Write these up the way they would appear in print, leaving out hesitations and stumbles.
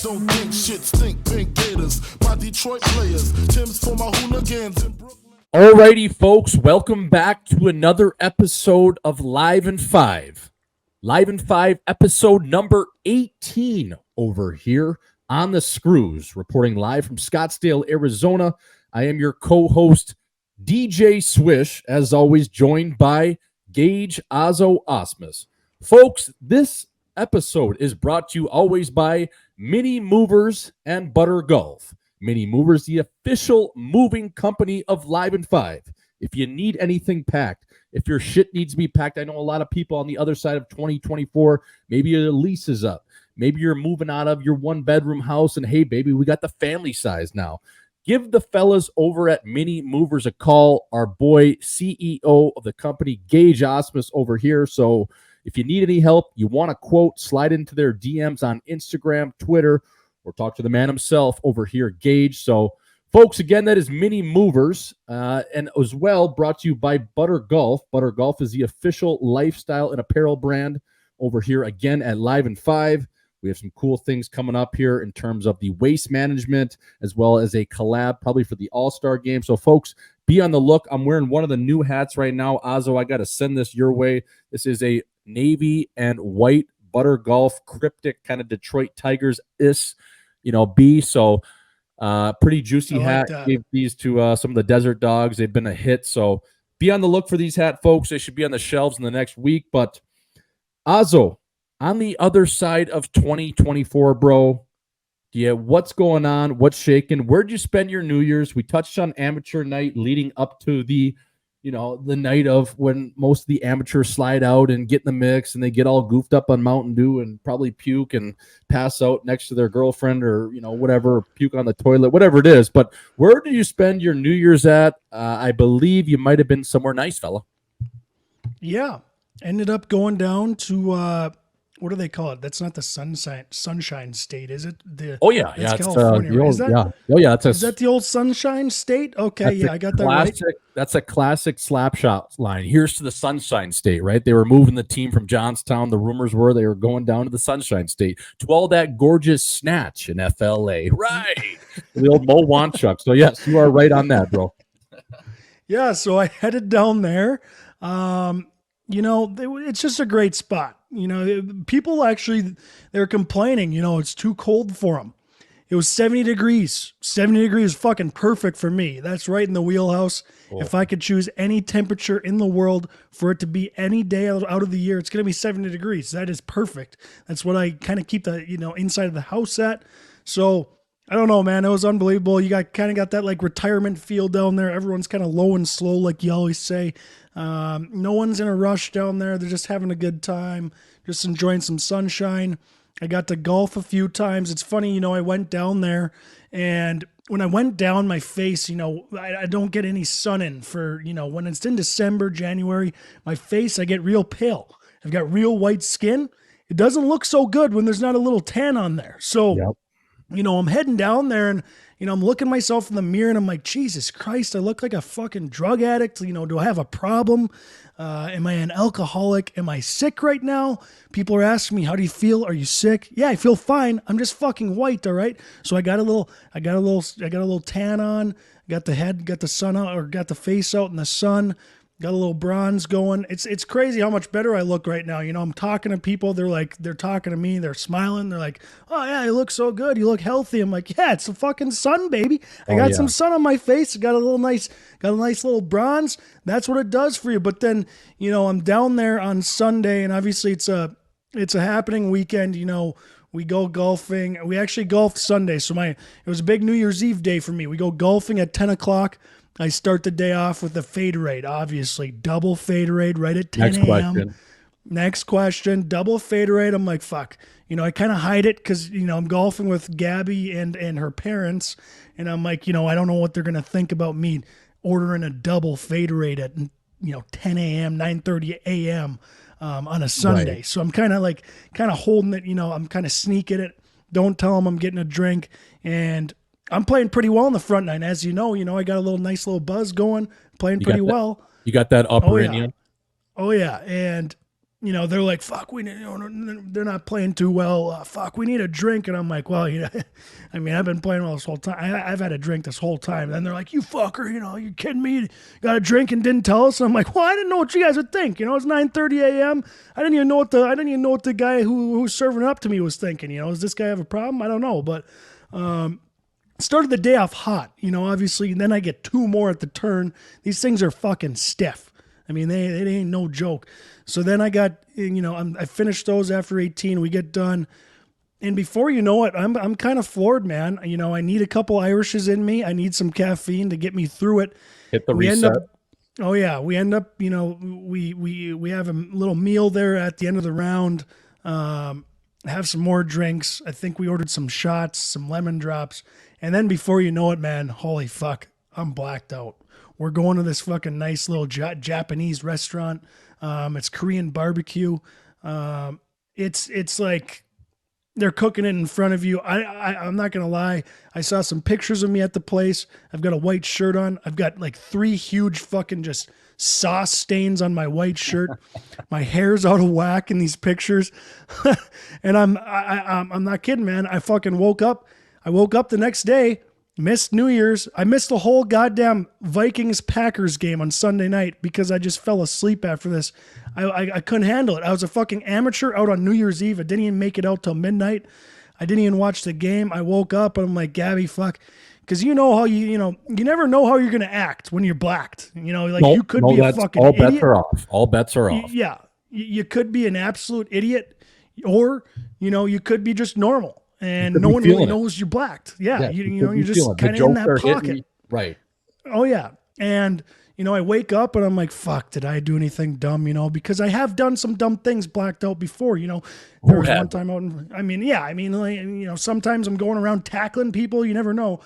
Don't think shit stink, pink gators. My Detroit players, Tim's for my hooligans in Brooklyn. Alrighty, folks, welcome back to another episode of Live in 5. Live in 5, episode number 18 over here on the Screws, reporting live from Scottsdale, Arizona. I am your co-host, DJ Swish, as always, joined by Gage, Ausmus. Folks, this episode is brought to you always by Mini Movers and Butter Golf. Mini Movers, the official moving company of Live in 5. If you need anything packed, if your shit needs to be packed, I know a lot of people on the other side of 2024, maybe your lease is up. Maybe you're moving out of your one-bedroom house, and hey, baby, we got the family size now. Give the fellas over at Mini Movers a call. Our boy, CEO of the company, Gage Ausmus, over here. So if you need any help, you want a quote, slide into their DMs on Instagram, Twitter, or talk to the man himself over here, Gage. So, folks, again, that is Mini Movers, and as well brought to you by Butter Golf. Butter Golf is the official lifestyle and apparel brand over here, again, at Live in 5. We have some cool things coming up here in terms of the waste management, as well as a collab probably for the All-Star game. So, folks, be on the look. I'm wearing one of the new hats right now. Azo, I got to send this your way. This is a navy and white Butter Golf cryptic kind of Detroit Tigers-ish, B. So pretty juicy hat. Gave these to some of the Desert Dogs. They've been a hit. So be on the look for these hat, folks. They should be on the shelves in the next week. But Azo, on the other side of 2024, bro, what's going on? What's shaking? Where'd you spend your New Year's? We touched on amateur night leading up to the night of when most of the amateurs slide out and get in the mix and they get all goofed up on Mountain Dew and probably puke and pass out next to their girlfriend or, whatever, puke on the toilet, whatever it is. But where did you spend your New Year's at? I believe you might have been somewhere nice, fella. Yeah. Ended up going down to, what do they call it? That's not the Sunshine State, is it? It's California. Is that the old Sunshine State? Okay, I got that right. That's a classic slap shot line. Here's to the Sunshine State, right? They were moving the team from Johnstown. The rumors were they were going down to the Sunshine State to all that gorgeous snatch in FLA, right? The old Mo Wanchuk. So yes, you are right on that, bro. Yeah, so I headed down there. It's just a great spot. People actually, they're complaining, it's too cold for them. It was 70 degrees. 70 degrees is fucking perfect for me. That's right in the wheelhouse. Cool. If I could choose any temperature in the world for it to be any day out of the year, it's going to be 70 degrees. That is perfect. That's what I kind of keep the, inside of the house at. So I don't know, man. It was unbelievable. You got that like retirement feel down there. Everyone's kind of low and slow, like you always say. No one's in a rush down there. They're just having a good time, just enjoying some sunshine. I got to golf a few times. It's funny, I went down there, and when I went down, my face, I don't get any sun in for, when it's in December, January, my face, I get real pale. I've got real white skin. It doesn't look so good when there's not a little tan on there. So, yep. I'm heading down there and, I'm looking myself in the mirror and I'm like, Jesus Christ, I look like a fucking drug addict. Do I have a problem? Am I an alcoholic? Am I sick right now? People are asking me, how do you feel? Are you sick? Yeah, I feel fine. I'm just fucking white. All right. So I got a little tan on, got the sun out, or got the face out in the sun. Got a little bronze going. It's crazy how much better I look right now. I'm talking to people. They're talking to me. They're smiling. They're like, oh yeah, you look so good. You look healthy. I'm like, yeah, it's the fucking sun, baby. I got some sun on my face. Got a nice little bronze. That's what it does for you. But then, I'm down there on Sunday, and obviously it's a happening weekend. We go golfing. We actually golfed Sunday. So it was a big New Year's Eve day for me. We go golfing at 10 o'clock. I start the day off with the faderade, obviously. Double faderade right at 10 a.m. Next question, double faderade. I'm like, fuck. I kind of hide it because, I'm golfing with Gabby and her parents. And I'm like, I don't know what they're going to think about me ordering a double faderade at, 10 a.m., 9:30 a.m. On a Sunday. Right. So I'm kind of holding it, I'm kind of sneaking it. Don't tell them I'm getting a drink. And I'm playing pretty well in the front nine. As you know, I got a nice little buzz going, playing pretty well. You got that upper in you? Oh, yeah. And, they're like, fuck, they're not playing too well. Fuck, we need a drink. And I'm like, well, I've been playing well this whole time. I've had a drink this whole time. And then they're like, you fucker, you kidding me? You got a drink and didn't tell us. And I'm like, well, I didn't know what you guys would think. It's 9:30 a.m. I didn't even know what the guy who was serving up to me was thinking. Does this guy have a problem? I don't know. But started the day off hot, obviously. And then I get 2 more at the turn. These things are fucking stiff. I mean, they ain't no joke. So then I got, I finished those after 18. We get done. And before you know it, I'm kind of floored, man. I need a couple Irishes in me. I need some caffeine to get me through it. Hit the reset. We end up, we have a little meal there at the end of the round. Have some more drinks. I think we ordered some shots, some lemon drops. And then before you know it, man, holy fuck, I'm blacked out. We're going to this fucking nice little Japanese restaurant. It's Korean barbecue. It's like they're cooking it in front of you. I'm not going to lie. I saw some pictures of me at the place. I've got a white shirt on. I've got like 3 huge fucking just sauce stains on my white shirt. My hair's out of whack in these pictures. And I'm not kidding, man. I fucking woke up. I woke up the next day. Missed New Year's. I missed the whole goddamn Vikings-Packers game on Sunday night because I just fell asleep after this. I couldn't handle it. I was a fucking amateur out on New Year's Eve. I didn't even make it out till midnight. I didn't even watch the game. I woke up and I'm like, Gabby, fuck. Because you know how you never know how you're going to act when you're blacked. You could be a fucking idiot. All bets are off. All bets are off. Yeah. You could be an absolute idiot or, you could be just normal. And no one really knows you're blacked. Yeah, you're just kind of in that pocket. Right. Oh, yeah. And, I wake up and I'm like, fuck, did I do anything dumb, because I have done some dumb things blacked out before, There was one time out, sometimes I'm going around tackling people. You never know.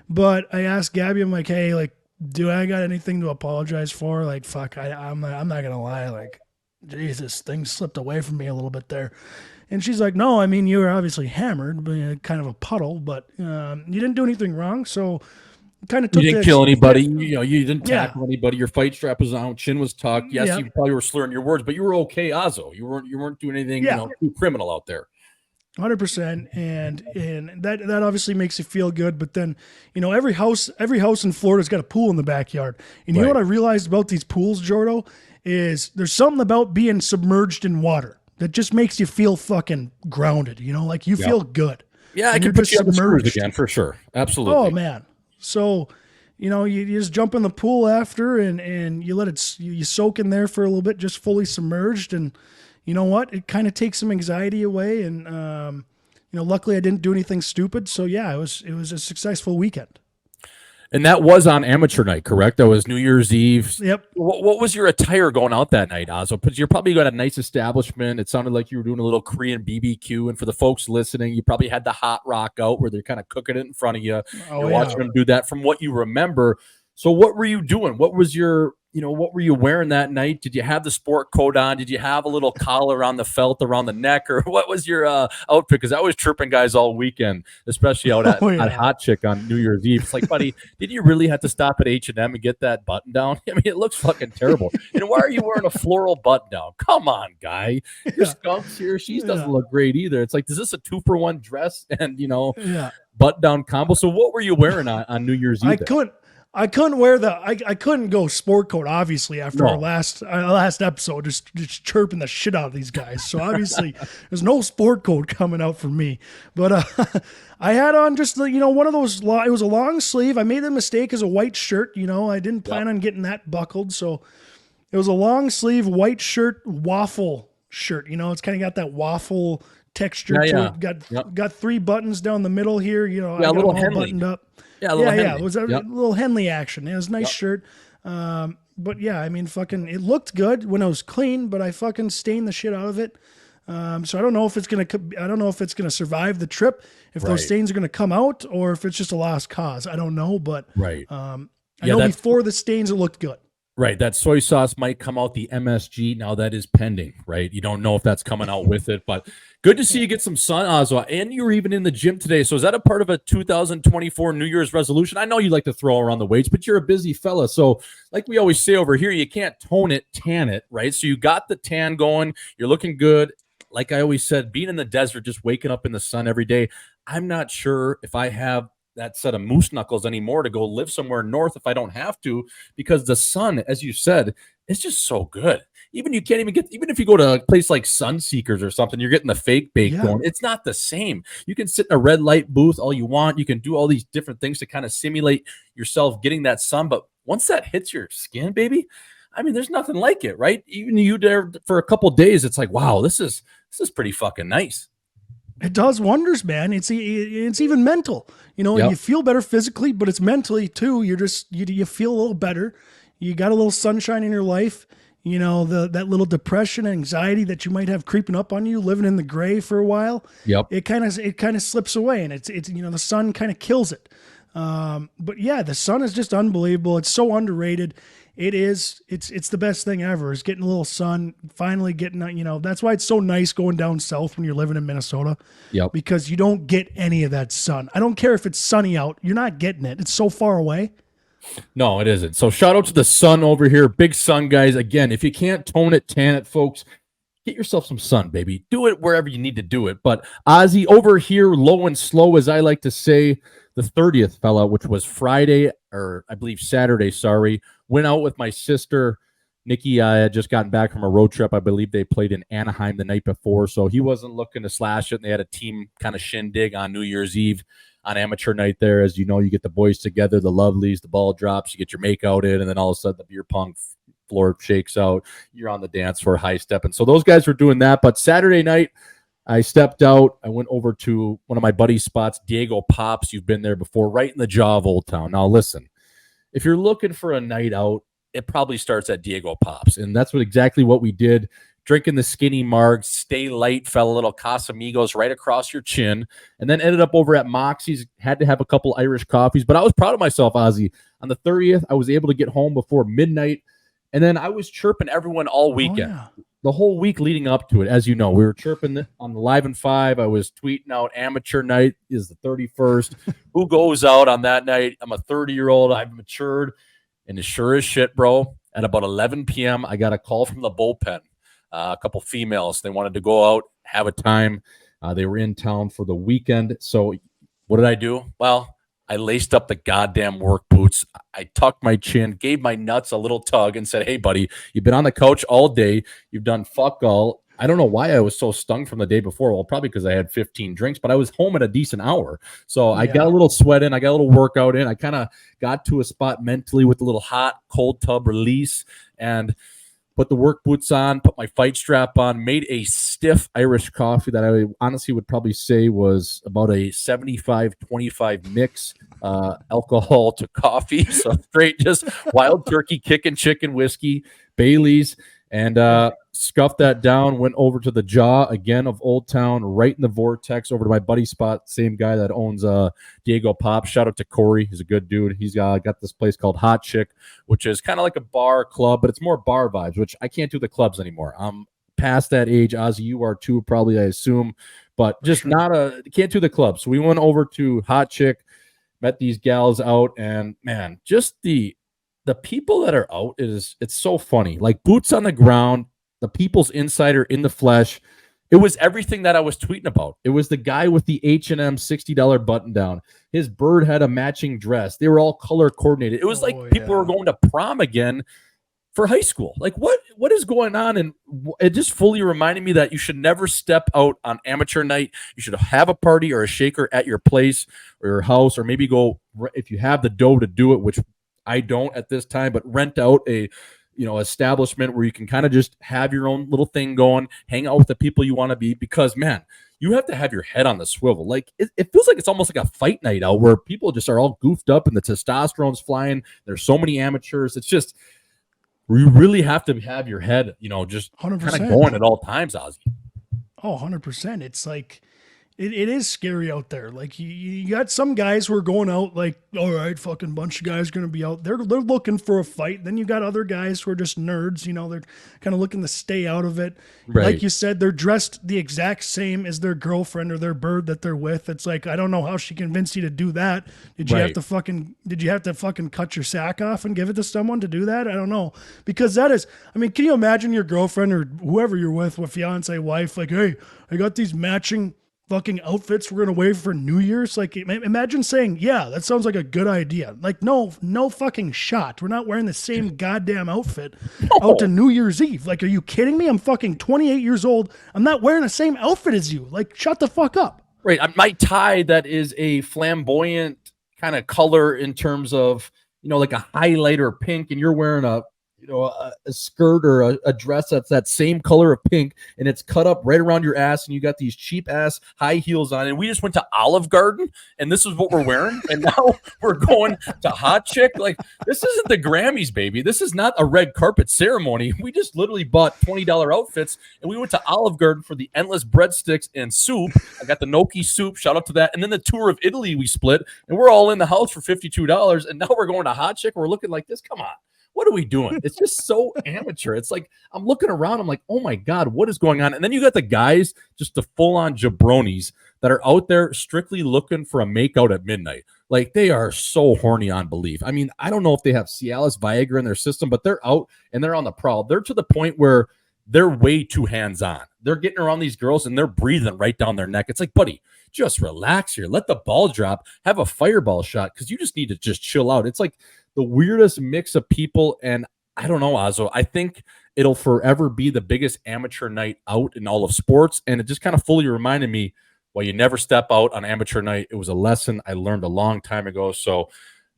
But I asked Gabby, I'm like, hey, like, do I got anything to apologize for? Like, fuck, I'm not going to lie. Like, Jesus, things slipped away from me a little bit there. And she's like, no, you were obviously hammered, but kind of a puddle, but you didn't do anything wrong. So kind of took you didn't kill anybody. You didn't tackle anybody. Your fight strap was on. Chin was tucked. Yes, you probably were slurring your words, but you were okay, Azo. You weren't doing anything too criminal out there. 100%. And that obviously makes you feel good. But then, every house in Florida's got a pool in the backyard. And you know what I realized about these pools, Jordo, is there's something about being submerged in water that just makes you feel fucking grounded, like you feel good. Yeah, I can put you on the screws again for sure. Absolutely. Oh man. So, you just jump in the pool after and you let it, you soak in there for a little bit, just fully submerged. And you know what? It kind of takes some anxiety away. And, luckily I didn't do anything stupid. So yeah, it was a successful weekend. And that was on amateur night, correct? That was New Year's Eve. Yep. What was your attire going out that night, Azo? Because you're probably got a nice establishment. It sounded like you were doing a little Korean BBQ. And for the folks listening, you probably had the hot rock out where they're kind of cooking it in front of you. You're watching them do that from what you remember. So what were you doing? What was your, what were you wearing that night? Did you have the sport coat on? Did you have a little collar around the felt around the neck? Or what was your outfit? Because I was tripping guys all weekend, especially out at Hot Chick on New Year's Eve. It's like, buddy, did you really have to stop at H&M and get that button down? It looks fucking terrible. And why are you wearing a floral button down? Come on, guy. Your skunk's here. She doesn't look great either. It's like, is this a 2-for-1 dress and, button down combo? So what were you wearing on New Year's Eve? I couldn't wear I couldn't go sport coat, obviously, after our last episode, just chirping the shit out of these guys. So obviously there's no sport coat coming out for me. But I had on just one of those, it was a long sleeve. I made the mistake as a white shirt. I didn't plan on getting that buckled. So it was a long sleeve white shirt, waffle shirt. It's kind of got that waffle texture to it. Got 3 buttons down the middle here. I got a little them all buttoned up. Yeah, it was a little Henley action. It was a nice shirt. But yeah, fucking, it looked good when it was clean, but I fucking stained the shit out of it. So I don't know if it's gonna survive the trip, if those stains are gonna come out, or if it's just a lost cause. I don't know, but I know before the stains it looked good. Right. That soy sauce might come out the MSG. Now that is pending, right? You don't know if that's coming out with it, but good to see you get some sun, Ozwa. And you were even in the gym today. So is that a part of a 2024 New Year's resolution? I know you like to throw around the weights, but you're a busy fella. So like we always say over here, you can't tone it, tan it, right? So you got the tan going. You're looking good. Like I always said, being in the desert, just waking up in the sun every day, I'm not sure if I have that set of moose knuckles anymore to go live somewhere north if I don't have to, because the sun, as you said, is just so good. Even you can't even get, even if you go to a place like Sunseekers or something, you're getting the fake bake going. It's not the same. You can sit in a red light booth all you want. You can do all these different things to kind of simulate yourself getting that sun. But once that hits your skin, baby, I mean, there's nothing like it, right? Even you there for a couple of days, it's like, wow, this is pretty fucking nice. It does wonders, man. It's even mental. You know, you feel better physically, but it's mentally too. You're just you feel a little better. You got a little sunshine in your life. You know, that little depression and anxiety that you might have creeping up on you, living in the gray for a while. Yep. It kind of slips away, and it's you know, the sun kind of kills it. But yeah, the sun is just unbelievable. It's so underrated. It is. It's the best thing ever, is getting a little sun, finally getting, you know, that's why it's so nice going down south when you're living in Minnesota. Yep. Because you don't get any of that sun. I don't care if it's sunny out. You're not getting it. It's so far away. No, it isn't. So shout out to the sun over here. Big sun, guys. Again, if you can't tone it, tan it, folks, get yourself some sun, baby. Do it wherever you need to do it. But Ozzy over here, low and slow, as I like to say, the 30th fella, which was Friday, or I believe Saturday, sorry, went out with my sister. Nikki had just gotten back from a road trip. I believe they played in Anaheim the night before, so he wasn't looking to slash it. And they had a team kind of shindig on New Year's Eve on amateur night there. As you know, you get the boys together, the lovelies, the ball drops, you get your make out in, and then all of a sudden the beer pong floor shakes out. You're on the dance floor high stepping. So those guys were doing that. But Saturday night, I stepped out. I went over to one of my buddy's spots, Diego Pops. You've been there before, right in the jaw of Old Town. Now, listen, if you're looking for a night out, it probably starts at Diego Pops. And that's exactly what we did. Drinking the skinny margs, stay light, fell a little Casamigos right across your chin, and then ended up over at Moxie's. Had to have a couple Irish coffees, but I was proud of myself, Ozzy. On the 30th, I was able to get home before midnight, and then I was chirping everyone all weekend. Oh, yeah. The whole week leading up to it, as you know, we were chirping on the Live in 5. I was tweeting out amateur night is the 31st. Who goes out on that night? I'm a 30-year-old. I've matured. And as sure as shit, bro, at about 11 p.m., I got a call from the bullpen. A couple females. They wanted to go out, have a time. They were in town for the weekend. So what did I do? Well, I laced up the goddamn work boots. I tucked my chin, gave my nuts a little tug, and said, hey, buddy, you've been on the couch all day. You've done fuck all. I don't know why I was so stung from the day before. Well, probably because I had 15 drinks, but I was home at a decent hour. So I got a little sweat in. I got a little workout in. I kind of got to a spot mentally with a little hot, cold tub release and put the work boots on, put my fight strap on, made a stiff Irish coffee that I honestly would probably say was about a 75-25 mix, alcohol to coffee. So straight just wild turkey, kicking chicken whiskey, Bailey's, and scuffed that down, went over to the jaw again of Old Town, right in the vortex, over to my buddy spot, same guy that owns Diego Pop. Shout out to Corey. He's a good dude. He's got this place called Hot Chick, which is kind of like a bar club, but it's more bar vibes, which I can't do the clubs anymore. I'm past that age. Ozzy, you are too, probably, I assume, but just can't do the clubs. So we went over to Hot Chick, met these gals out, and man, just the people that are out, it's so funny. Like boots on the ground, the people's insider in the flesh. It was everything that I was tweeting about. It was the guy with the H&M $60 button down. His bird had a matching dress. They were all color coordinated. It was people were going to prom again for high school. Like what is going on? And it just fully reminded me that you should never step out on amateur night. You should have a party or a shaker at your place or your house, or maybe go, if you have the dough to do it, which I don't at this time, but rent out a establishment where you can kind of just have your own little thing going, hang out with the people you want to be, because man, you have to have your head on the swivel. Like it feels like it's almost like a fight night out where people just are all goofed up and the testosterone's flying. There's so many amateurs. It's just, you really have to have your head, just 100%. kind of going at all times, Ozzy. Oh, 100%. It's like, It is scary out there. Like you got some guys who are going out like, all right, fucking bunch of guys going to be out. They're looking for a fight. Then you got other guys who are just nerds. You know, they're kind of looking to stay out of it. Right. Like you said, they're dressed the exact same as their girlfriend or their bird that they're with. It's like, I don't know how she convinced you to do that. Did you have to fucking cut your sack off and give it to someone to do that? I don't know. Because that is, I mean, can you imagine your girlfriend or whoever you're with fiance, wife, like, hey, I got these matching fucking outfits we're gonna wear for New Year's. Like, imagine saying, yeah, that sounds like a good idea. Like, no fucking shot. We're not wearing the same goddamn outfit out to New Year's Eve. Like, are you kidding me? I'm fucking 28 years old. I'm not wearing the same outfit as you. Like, shut the fuck up. Right. My tie that is a flamboyant kind of color in terms of, like a highlighter pink, and you're wearing a skirt or a dress that's that same color of pink, and it's cut up right around your ass, and you got these cheap ass high heels on, and we just went to Olive Garden, and this is what we're wearing, and now we're going to Hot Chick. Like, this isn't the Grammys, baby. This is not a red carpet ceremony. We just literally bought $20 outfits, and we went to Olive Garden for the endless breadsticks and soup. I got the gnocchi soup, shout out to that, and then the tour of Italy we split, and we're all in the house for $52, and now we're going to Hot Chick. We're looking like this. Come on. What are we doing? It's just so amateur. It's like, I'm looking around. I'm like, oh my God, what is going on? And then you got the guys, just the full on jabronis that are out there strictly looking for a makeout at midnight. Like, they are so horny on belief. I mean, I don't know if they have Cialis, Viagra in their system, but they're out and they're on the prowl. They're to the point where they're way too hands-on. They're getting around these girls and they're breathing right down their neck. It's like, buddy, just relax here. Let the ball drop. Have a fireball shot, because you just need to just chill out. It's like the weirdest mix of people, and I don't know, Ozzo. I think it'll forever be the biggest amateur night out in all of sports, and it just kind of fully reminded me, well, you never step out on amateur night. It was a lesson I learned a long time ago. So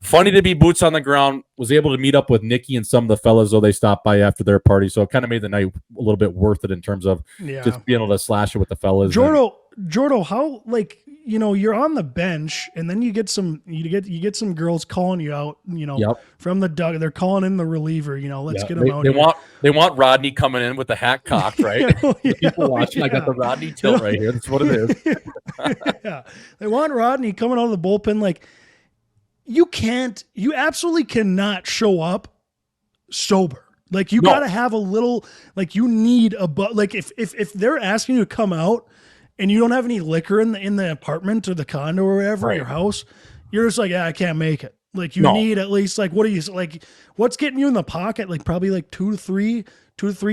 funny to be boots on the ground. Was able to meet up with Nikki and some of the fellas, though they stopped by after their party, so it kind of made the night a little bit worth it in terms of just being able to slash it with the fellas. Jordo, how, like, you're on the bench, and then you get some girls calling you out, from the dugout. They're calling in the reliever, let's get them out. They want Rodney coming in with the hat cocked, right? People watching, I got the Rodney tilt right here. That's what it is. Yeah. They want Rodney coming out of the bullpen. Like, you absolutely cannot show up sober. Like, you got to have a little, like, you need like, if they're asking you to come out and you don't have any liquor in the apartment or the condo or wherever, your house, you're just like, yeah, I can't make it. Like, you need at least, like, what's getting you in the pocket? Like, probably like two to three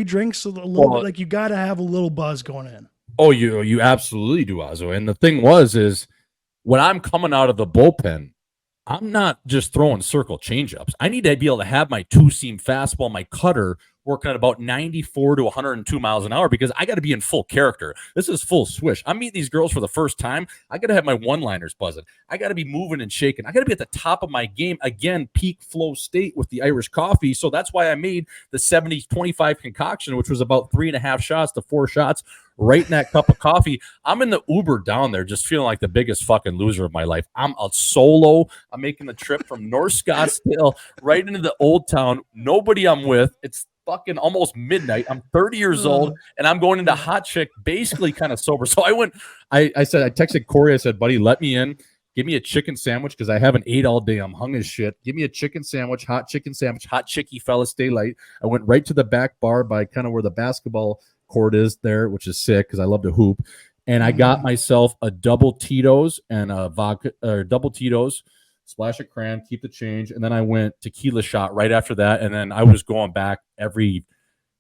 drinks, a little bit. Like, you got to have a little buzz going in. Oh, you absolutely do, Ozzo. And the thing is when I'm coming out of the bullpen, I'm not just throwing circle changeups. I need to be able to have my two-seam fastball, my cutter, working at about 94 to 102 miles an hour, because I got to be in full character. This is full Swish. I'm meeting these girls for the first time. I got to have my one-liners buzzing. I got to be moving and shaking. I got to be at the top of my game. Again, peak flow state with the Irish coffee. So that's why I made the 70-25 concoction, which was about 3.5 shots to 4 shots right in that cup of coffee. I'm in the Uber down there just feeling like the biggest fucking loser of my life. I'm a solo. I'm making the trip from North Scottsdale right into the Old Town. Nobody I'm with. It's fucking almost midnight. I'm 30 years old, and I'm going into Hot Chick basically kind of sober. So I texted Corey. I said, buddy, let me in. Give me a chicken sandwich, because I haven't ate all day. I'm hung as shit. Give me a chicken sandwich, hot chicken sandwich, hot chickie, fellas, stay light. I went right to the back bar by kind of where the basketball court is there, which is sick because I love to hoop. And I got myself a double Tito's and a vodka, or double Tito's, splash of cran, keep the change. And then I went tequila shot right after that. And then I was going back every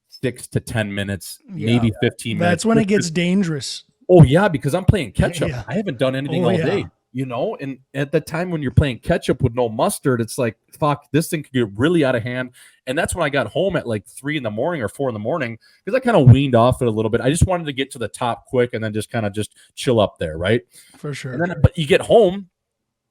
6 to 10 minutes, maybe 15 minutes. That's when it gets dangerous. Oh, yeah, because I'm playing catch up. I haven't done anything all day. And at the time when you're playing catch up with no mustard, it's like, fuck, this thing could get really out of hand. And that's when I got home at like 3 in the morning or 4 in the morning, because I kind of weaned off it a little bit. I just wanted to get to the top quick and then just kind of just chill up there, right? For sure. And then, but you get home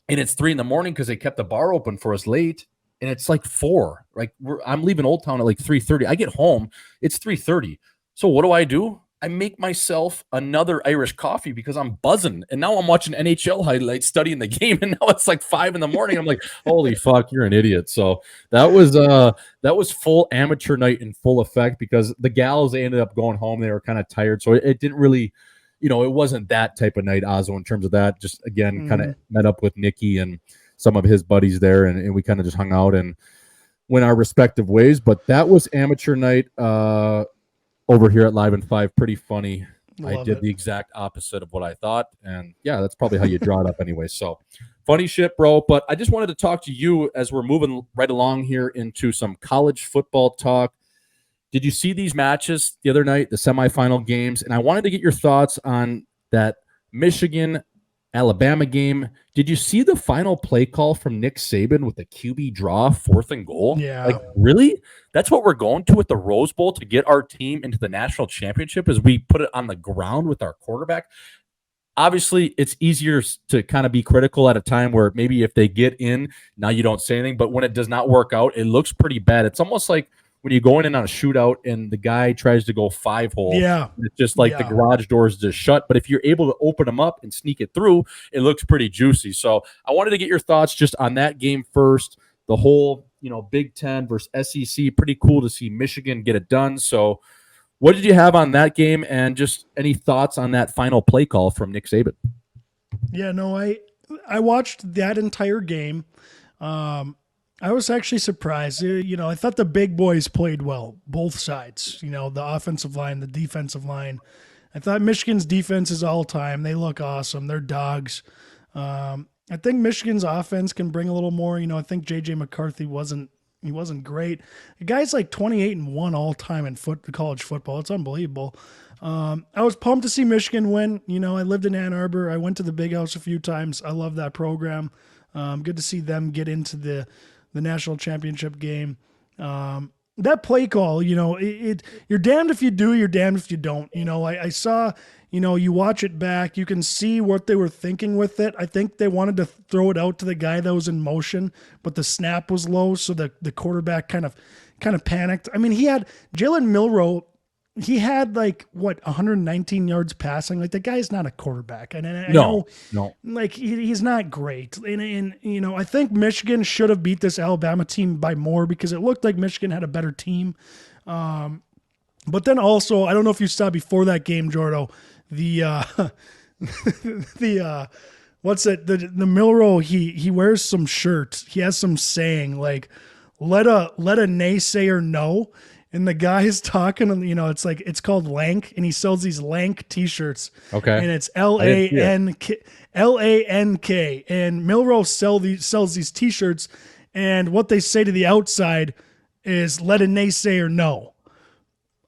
and it's 3 in the morning because they kept the bar open for us late. And it's like 4. Like I'm leaving Old Town at like 3:30. I get home, it's 3:30. So what do? I make myself another Irish coffee because I'm buzzing. And now I'm watching NHL highlights, studying the game. And now it's like 5 in the morning. I'm like, holy fuck, you're an idiot. So that was full amateur night in full effect, because the gals, they ended up going home. They were kind of tired. So it didn't really it wasn't that type of night, Ozzo, in terms of that. Just, again, kind of met up with Nicky and some of his buddies there, and we kind of just hung out and went our respective ways. But that was amateur night over here at Live in 5. Pretty funny. I did the exact opposite of what I thought. And, yeah, that's probably how you draw it up anyway. So, funny shit, bro. But I just wanted to talk to you as we're moving right along here into some college football talk. Did you see these matches the other night, the semifinal games? And I wanted to get your thoughts on that Michigan-Alabama game. Did you see the final play call from Nick Saban with the QB draw, 4th and goal? Yeah. Like, really? That's what we're going to with the Rose Bowl to get our team into the national championship, is we put it on the ground with our quarterback? Obviously, it's easier to kind of be critical at a time where maybe if they get in, now you don't say anything. But when it does not work out, it looks pretty bad. It's almost like when you go in on a shootout and the guy tries to go 5-hole. Yeah. It's just like the garage doors just shut. But if you're able to open them up and sneak it through, it looks pretty juicy. So I wanted to get your thoughts just on that game first. The whole, Big Ten versus SEC. Pretty cool to see Michigan get it done. So what did you have on that game, and just any thoughts on that final play call from Nick Saban? Yeah, no, I watched that entire game. I was actually surprised. I thought the big boys played well, both sides. The offensive line, the defensive line. I thought Michigan's defense is all time. They look awesome. They're dogs. I think Michigan's offense can bring a little more. I think J.J. McCarthy wasn't great. The guy's like 28-1 all time in college football. It's unbelievable. I was pumped to see Michigan win. I lived in Ann Arbor. I went to the Big House a few times. I love that program. Good to see them get into the national championship game. That play call, you're damned if you do, you're damned if you don't. I saw, you watch it back, you can see what they were thinking with it. I think they wanted to throw it out to the guy that was in motion, but the snap was low, so the quarterback kind of panicked. I mean, he had Jalen Milroe. He had 119 yards passing. Like, the guy's not a quarterback. And I know, he's not great. And I think Michigan should have beat this Alabama team by more, because it looked like Michigan had a better team. But then also, I don't know if you saw before that game, Jordo, the Milroe, he wears some shirt. He has some saying like, let a naysayer know. And the guy's talking, it's called Lank, and he sells these Lank t-shirts. Okay. And it's Lank. And Milroe sells these t-shirts, and what they say to the outside is, let a naysayer know.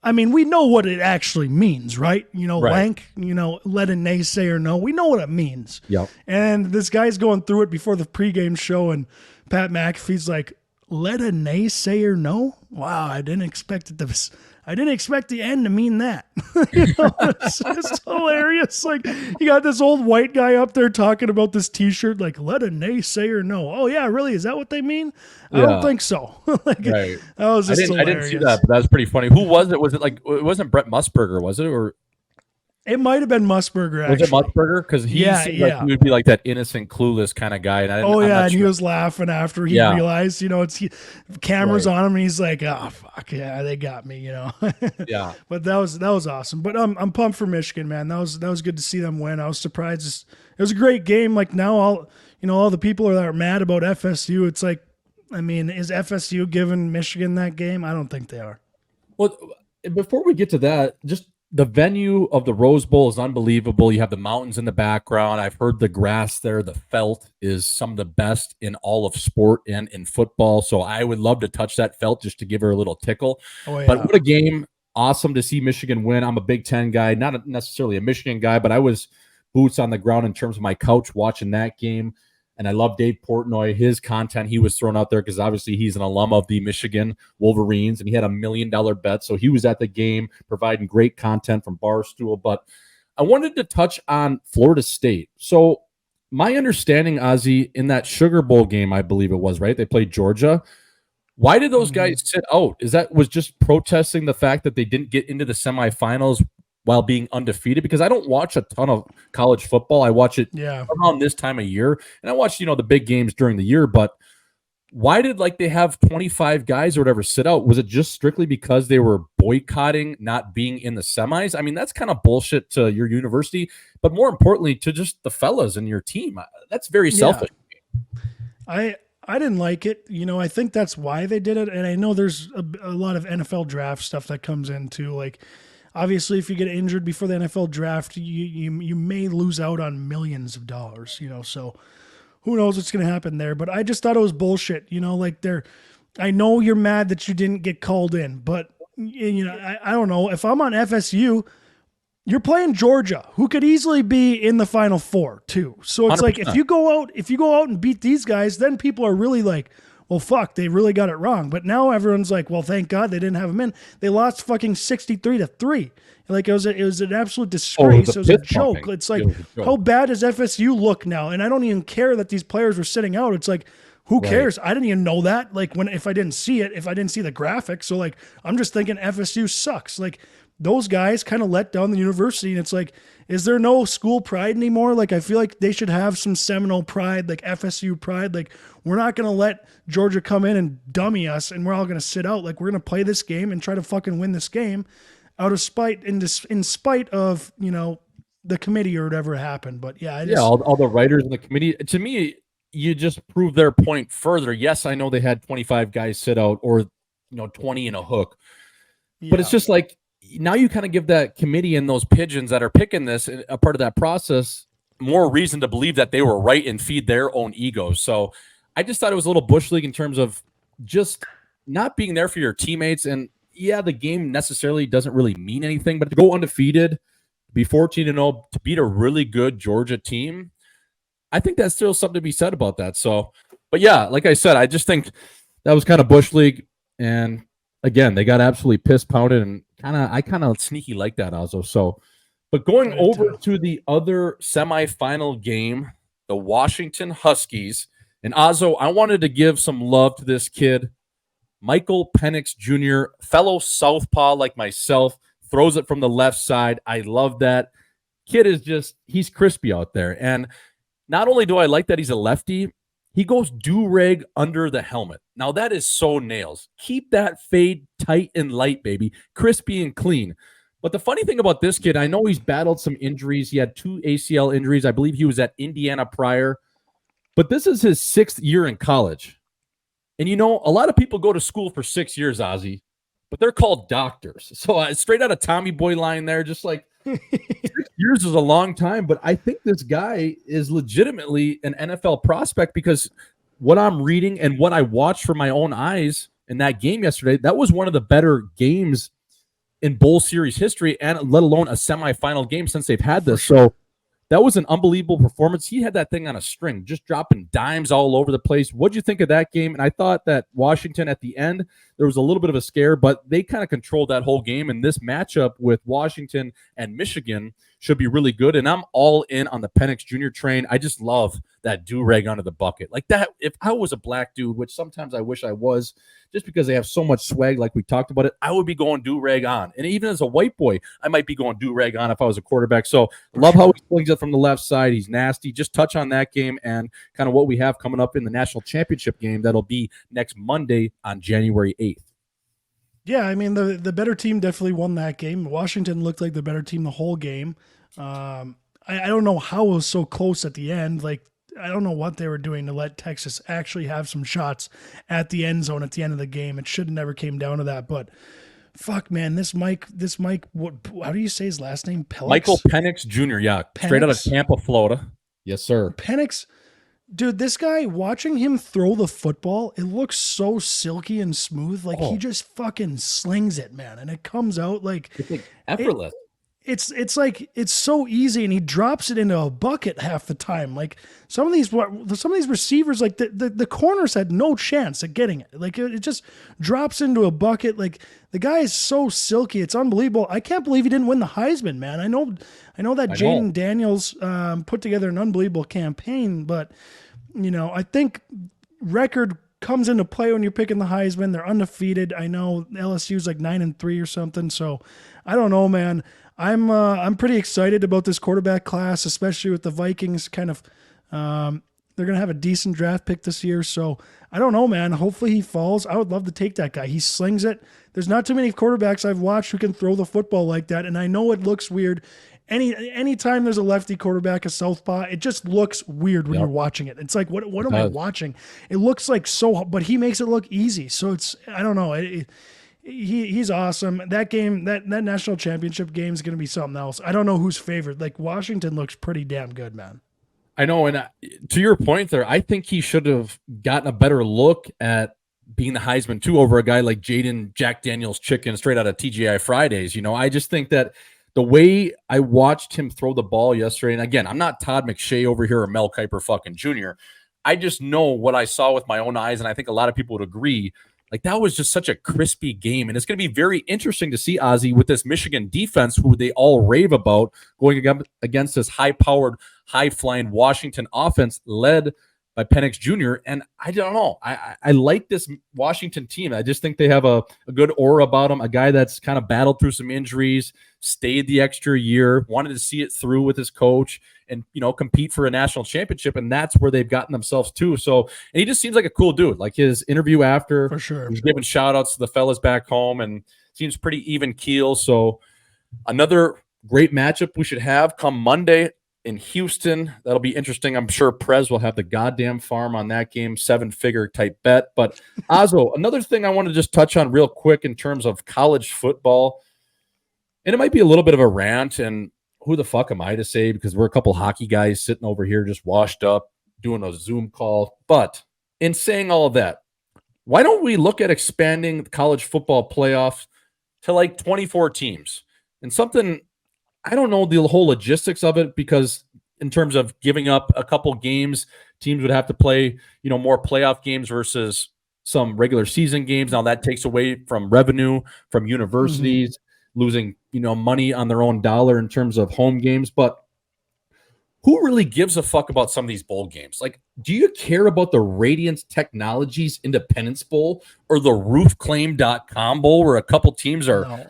I mean, we know what it actually means, right? Right. Lank, let a naysayer know. We know what it means. Yep. And this guy's going through it before the pregame show, and Pat McAfee's like, let a naysayer know? Wow, I didn't expect the end to mean that. It's hilarious. Like, you got this old white guy up there talking about this t-shirt, like, let a naysayer know. Oh yeah, really? Is that what they mean? I don't think so. Right. That was just hilarious. I didn't see that, but that was pretty funny. Who was it? Was it it wasn't Brett Musburger, was it? Or it might have been Musburger, actually. Was it Musburger? Because he seemed like he would be like that innocent, clueless kind of guy. And he was laughing after he realized, cameras on him, and he's like, oh, fuck, yeah, they got me, Yeah. But that was awesome. But I'm pumped for Michigan, man. That was good to see them win. I was surprised. It was a great game. Like, now all the people that are mad about FSU, it's like, I mean, is FSU giving Michigan that game? I don't think they are. Well, before we get to that, just the venue of the Rose Bowl is unbelievable. You have the mountains in the background. I've heard the grass there, the felt, is some of the best in all of sport and in football. So I would love to touch that felt just to give her a little tickle. Oh, yeah. But what a game. Awesome to see Michigan win. I'm a Big Ten guy, not necessarily a Michigan guy, but I was boots on the ground in terms of my couch watching that game. And I love Dave Portnoy, his content he was throwing out there, because obviously he's an alum of the Michigan Wolverines, and he had $1 million bet. So he was at the game providing great content from Barstool. But I wanted to touch on Florida State. So my understanding, Ozzy, in that Sugar Bowl game, I believe it was, right? They played Georgia. Why did those guys sit out? Was just protesting the fact that they didn't get into the semifinals while being undefeated? Because I don't watch a ton of college football. I watch it around this time of year, and I watch, the big games during the year. But why did they have 25 guys or whatever sit out? Was it just strictly because they were boycotting not being in the semis. I mean, that's kind of bullshit to your university, but more importantly, to just the fellas in your team. That's very selfish. I didn't like it. I think that's why they did it. And I know there's a lot of NFL draft stuff that comes in too. Like, obviously, if you get injured before the NFL draft, you may lose out on millions of dollars, so who knows what's going to happen there. But I just thought it was bullshit. I know you're mad that you didn't get called in, but I don't know. If I'm on FSU, you're playing Georgia, who could easily be in the Final Four too. So it's 100%. Like if you go out and beat these guys, then people are really like, well, fuck, they really got it wrong. But now everyone's like, well, thank God they didn't have them in. They lost fucking 63-3. Like it was an absolute disgrace. It was a joke. It's like, how bad does FSU look now? And I don't even care that these players were sitting out. It's like, who cares? I didn't even know that. Like if I didn't see it, if I didn't see the graphic. So like, I'm just thinking FSU sucks. Like those guys kind of let down the university. And it's like, is there no school pride anymore? Like, I feel like they should have some Seminole pride, like FSU pride. Like, we're not going to let Georgia come in and dummy us and we're all going to sit out. Like, we're going to play this game and try to fucking win this game out of spite, in spite of, the committee or whatever happened. But yeah, all the writers in the committee, to me, you just prove their point further. Yes, I know they had 25 guys sit out or, 20 in a hook, but it's just like, now you kind of give that committee and those pigeons that are picking this, a part of that process, more reason to believe that they were right and feed their own egos. So I just thought it was a little bush league in terms of just not being there for your teammates. And yeah, the game necessarily doesn't really mean anything, but to go undefeated, be 14-0, to beat a really good Georgia team, I think that's still something to be said about that. So, but yeah, like I said, I just think that was kind of bush league. And again, they got absolutely piss pounded, and I kind of sneaky like that, Ozzo. So, but going over to the other semifinal game, the Washington Huskies, and Ozzo, I wanted to give some love to this kid, Michael Penix Jr., fellow southpaw like myself, throws it from the left side. I love that. Kid is he's crispy out there. And not only do I like that he's a lefty, he goes do-rag under the helmet. Now, that is so nails. Keep that fade tight and light, baby. Crispy and clean. But the funny thing about this kid, I know he's battled some injuries. He had 2 ACL injuries. I believe he was at Indiana prior. But this is his 6th year in college. And, a lot of people go to school for 6 years, Ozzy, but they're called doctors. So straight out of Tommy Boy line there, just like 6 years is a long time, but I think this guy is legitimately an NFL prospect because what I'm reading and what I watched from my own eyes in that game yesterday, that was one of the better games in bowl series history, and let alone a semifinal game since they've had this. So that was an unbelievable performance. He had that thing on a string, just dropping dimes all over the place. What'd you think of that game? And I thought that Washington at the end, there was a little bit of a scare, but they kind of controlled that whole game. And this matchup with Washington and Michigan should be really good. And I'm all in on the Penix Jr. train. I just love that do-rag under the bucket. Like that, if I was a black dude, which sometimes I wish I was, just because they have so much swag like we talked about it, I would be going do-rag on. And even as a white boy, I might be going do-rag on if I was a quarterback. So love how he swings it from the left side. He's nasty. Just touch on that game and kind of what we have coming up in the national championship game. That'll be next Monday on January 8th. Yeah, I mean, the better team definitely won that game. Washington looked like the better team the whole game. I don't know how it was so close at the end. Like, I don't know what they were doing to let Texas actually have some shots at the end zone at the end of the game. It should have never came down to that. But fuck, man, this Mike, what? How do you say his last name? Pelix? Michael Penix Jr. Yeah, Penix? Straight out of Tampa, Florida. Yes, sir. Penix. Dude, this guy, watching him throw the football, it looks so silky and smooth. Like, he just fucking slings it, man. And it comes out like... It's like effortless. It's like, it's so easy, and he drops it into a bucket half the time. Like, some of these receivers, like, the corners had no chance at getting it. Like, it just drops into a bucket. Like, the guy is so silky. It's unbelievable. I can't believe he didn't win the Heisman, man. I know that Jaden Daniels put together an unbelievable campaign, but... I think record comes into play when you're picking the Heisman. They're undefeated. I know LSU's like 9-3 or something. So I don't know, man. I'm pretty excited about this quarterback class, especially with the Vikings kind of, They're going to have a decent draft pick this year. So I don't know, man. Hopefully he falls. I would love to take that guy. He slings it. There's not too many quarterbacks I've watched who can throw the football like that. And I know it looks weird. Anytime there's a lefty quarterback, a southpaw, it just looks weird when you're watching it. It's like, what am I watching? It looks like but he makes it look easy. So I don't know. He's awesome. That game, that national championship game is going to be something else. I don't know who's favored. Like Washington looks pretty damn good, man. I know. And to your point there, I think he should have gotten a better look at being the Heisman too over a guy like Jaden Jack Daniels Chicken straight out of TGI Fridays. I just think that the way I watched him throw the ball yesterday, and again, I'm not Todd McShay over here or Mel Kiper fucking Jr. I just know what I saw with my own eyes, and I think a lot of people would agree. Like, that was just such a crispy game, and it's going to be very interesting to see, Ozzy, with this Michigan defense, who they all rave about, going against this high-powered, high-flying Washington offense led by Penix Jr., and I don't know. I like this Washington team. I just think they have a good aura about them, a guy that's kind of battled through some injuries, stayed the extra year, wanted to see it through with his coach and, compete for a national championship, and that's where they've gotten themselves to. So, and he just seems like a cool dude. Like his interview after, for sure, he's giving shout-outs to the fellas back home and seems pretty even keel. So another great matchup we should have come Monday in Houston. That'll be interesting. I'm sure Prez will have the goddamn farm on that game, 7-figure type bet. But Ozzo, another thing I want to just touch on real quick in terms of college football, and it might be a little bit of a rant, and who the fuck am I to say, because we're a couple hockey guys sitting over here just washed up doing a Zoom call. But in saying all of that, why don't we look at expanding the college football playoff to like 24 teams and something? I don't know the whole logistics of it, because in terms of giving up a couple games, teams would have to play, more playoff games versus some regular season games. Now that takes away from revenue from universities losing, money on their own dollar in terms of home games. But who really gives a fuck about some of these bowl games? Like, do you care about the Radiance Technologies Independence Bowl or the roofclaim.com Bowl, where a couple teams are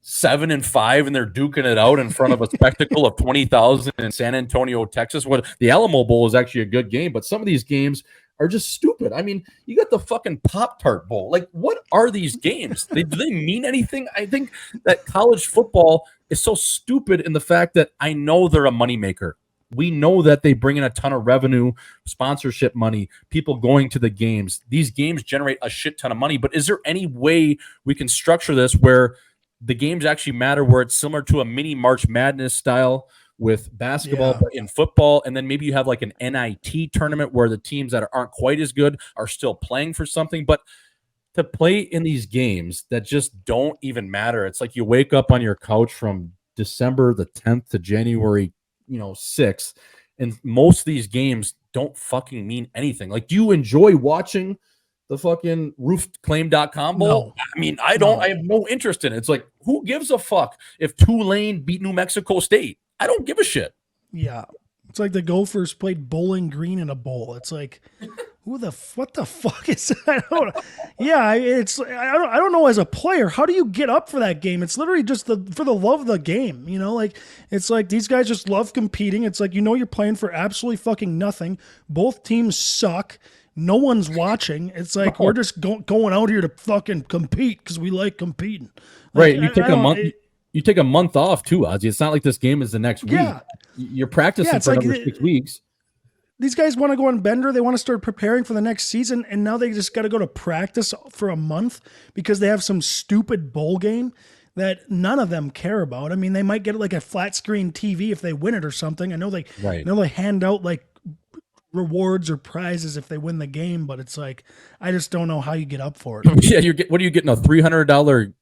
7-5 and they're duking it out in front of a spectacle of 20,000 in San Antonio, Texas? What the Alamo Bowl is actually a good game, but some of these games are just stupid. I mean, you got the fucking Pop-Tart Bowl. Like, what are these games? Do they mean anything? I think that college football is so stupid in the fact that I know they're a moneymaker. We know that they bring in a ton of revenue, sponsorship money, people going to the games. These games generate a shit ton of money, but is there any way we can structure this where the games actually matter, where it's similar to a mini March Madness style with basketball, but in football, and then maybe you have like an NIT tournament where the teams that aren't quite as good are still playing for something? But to play in these games that just don't even matter, it's like you wake up on your couch from December the 10th to January 6th, and most of these games don't fucking mean anything. Like, do you enjoy watching the fucking roofclaim.com Bowl? No. I mean, I don't. I have no interest in it. It's like, who gives a fuck if Tulane beat New Mexico State? I don't give a shit. Yeah. It's like the Gophers played Bowling Green in a bowl. It's like, what the fuck is that? I don't know, as a player, how do you get up for that game? It's literally just for the love of the game, like, it's like these guys just love competing. It's like, you're playing for absolutely fucking nothing. Both teams suck. No one's watching. It's like, we're just going out here to fucking compete because we like competing. Right. You take a month. You take a month off too, Ozzy. It's not like this game is the next week. You're practicing for another 6 weeks. These guys want to go on Bender. They want to start preparing for the next season, and now they just got to go to practice for a month because they have some stupid bowl game that none of them care about. I mean, they might get like a flat screen TV if they win it or something. I know they hand out like rewards or prizes if they win the game, but it's like, I just don't know how you get up for it. Yeah, what are you getting, a $300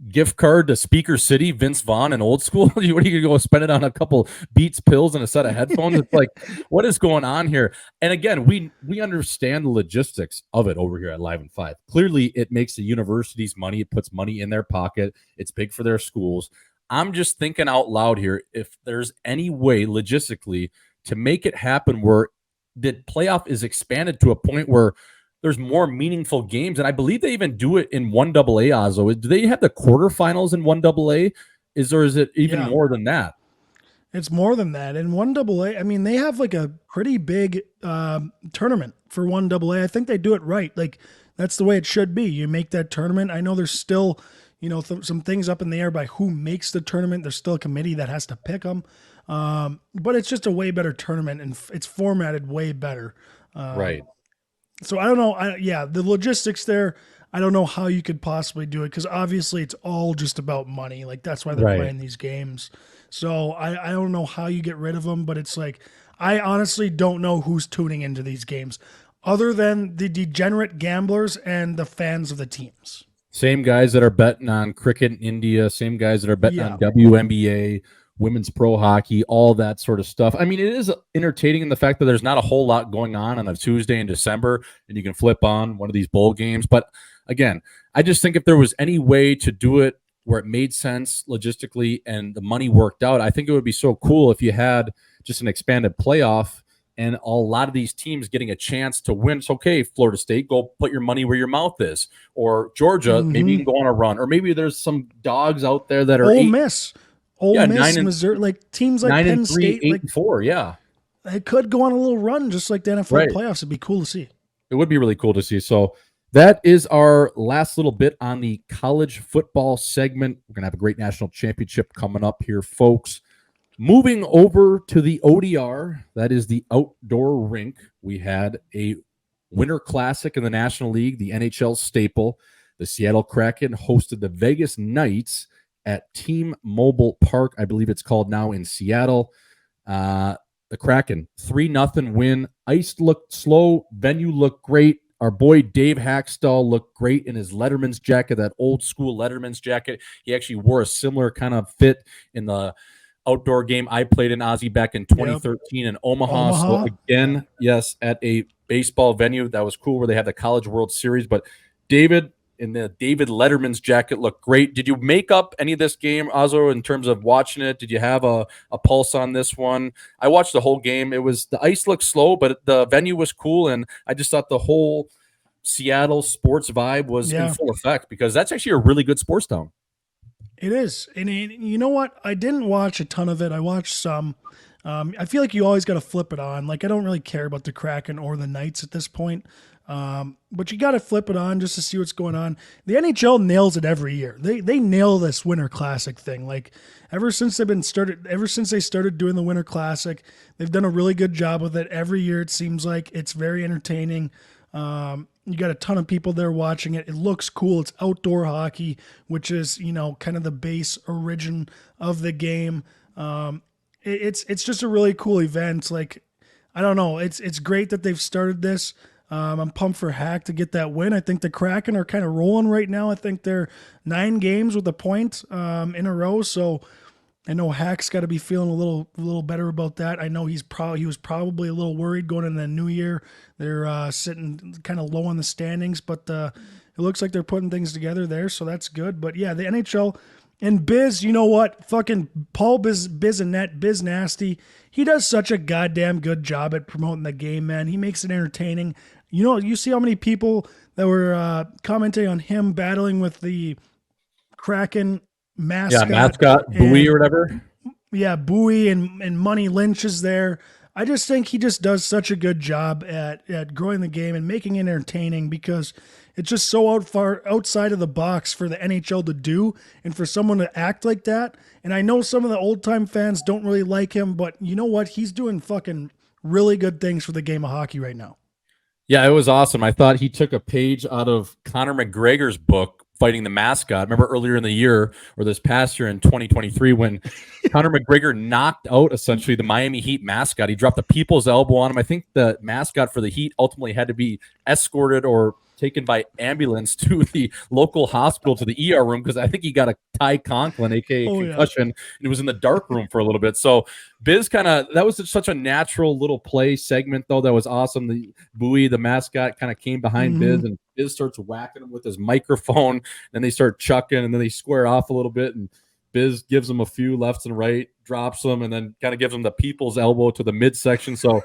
gift card to Speaker City, Vince Vaughn, and Old School? What are you going to go spend it on? A couple Beats pills and a set of headphones? It's like, what is going on here? And again, we understand the logistics of it over here at Live and 5. Clearly, it makes the universities money. It puts money in their pocket. It's big for their schools. I'm just thinking out loud here, if there's any way logistically to make it happen where the playoff is expanded to a point where there's more meaningful games. And I believe they even do it in 1AA, Ozzo. Do they have the quarterfinals in 1AA? Is it even more than that? It's more than that. And 1AA, I mean, they have like a pretty big tournament for 1AA. I think they do it right. Like, that's the way it should be. You make that tournament. I know there's still, some things up in the air by who makes the tournament. There's still a committee that has to pick them. But it's just a way better tournament, and it's formatted way better. Right. So I don't know. The logistics there, I don't know how you could possibly do it, because obviously it's all just about money. Like, that's why they're Right. playing these games. So I don't know how you get rid of them, but it's like, I honestly don't know who's tuning into these games other than the degenerate gamblers and the fans of the teams. Same guys that are betting on cricket in India, same guys that are betting Yeah. on WNBA, women's pro hockey, all that sort of stuff. I mean, it is entertaining in the fact that there's not a whole lot going on a Tuesday in December, and you can flip on one of these bowl games. But again, I just think if there was any way to do it where it made sense logistically and the money worked out, I think it would be so cool if you had just an expanded playoff and a lot of these teams getting a chance to win. It's okay, Florida State, go put your money where your mouth is. Or Georgia, maybe you can go on a run. Or maybe there's some dogs out there that are Ole Miss, Missouri, like teams like 9-3, Penn State, 8-4, yeah. They could go on a little run just like the NFL Right. playoffs. It'd be cool to see. It would be really cool to see. So that is our last little bit on the college football segment. We're going to have a great national championship coming up here, folks. Moving over to the ODR, that is the outdoor rink. We had a Winter Classic in the National League, the NHL staple. The Seattle Kraken hosted the Vegas Knights at T-Mobile Park. I believe it's called now in Seattle. The Kraken, 3-0 win. Ice looked slow. Venue looked great. Our boy Dave Hackstall looked great in his Letterman's jacket, that old school Letterman's jacket. He actually wore a similar kind of fit in the outdoor game I played in Ozzy back in 2013 in Omaha. So again, yes, at a baseball venue. That was cool where they had the College World Series. But David in the David Letterman's jacket looked great. Did you make up any of this game, Ozzo, in terms of watching it? Did you have a pulse on this one? I watched the whole game. It was the ice looked slow, but the venue was cool. And I just thought the whole Seattle sports vibe was in full effect, because that's actually a really good sports town. It is. And you know what? I didn't watch a ton of it. I watched some. I feel like you always got to flip it on. Like, I don't really care about the Kraken or the Knights at this point. But you got to flip it on just to see what's going on. The NHL nails it every year. They nail this Winter Classic thing. Like, ever since they started doing the Winter Classic, they've done a really good job with it. Every year it seems like it's very entertaining. You got a ton of people there watching it. It looks cool. It's outdoor hockey, which is, kind of the base origin of the game. It's just a really cool event. Like, I don't know. It's great that they've started this. I'm pumped for Hack to get that win. I think the Kraken are kind of rolling right now. I think they're 9 games with a point in a row. So I know Hack's got to be feeling a little better about that. I know he was probably a little worried going into the new year. They're sitting kind of low on the standings, but it looks like they're putting things together there, so that's good. But yeah, the NHL and Biz, you know what? Fucking Paul Bissonnette, Biz Nasty. He does such a goddamn good job at promoting the game, man. He makes it entertaining. You see how many people that were commenting on him battling with the Kraken mascot. Yeah, mascot, Bowie or whatever. Yeah, Bowie and Money Lynch is there. I just think he just does such a good job at growing the game and making it entertaining, because it's just so far outside of the box for the NHL to do and for someone to act like that. And I know some of the old-time fans don't really like him, but you know what? He's doing fucking really good things for the game of hockey right now. Yeah, it was awesome. I thought he took a page out of Conor McGregor's book, Fighting the Mascot. Remember earlier in the year, or this past year in 2023, when Conor McGregor knocked out essentially the Miami Heat mascot. He dropped the people's elbow on him. I think the mascot for the Heat ultimately had to be escorted or taken by ambulance to the local hospital, to the ER room, because I think he got a Ty Conklin, aka concussion, and it was in the dark room for a little bit. So Biz that was such a natural little play segment, though. That was awesome. The Bowie, the mascot, kind of came behind Biz, and Biz starts whacking him with his microphone. Then they start chucking, and then they square off a little bit, and Biz gives him a few left and right, drops them, and then kind of gives him the people's elbow to the midsection. So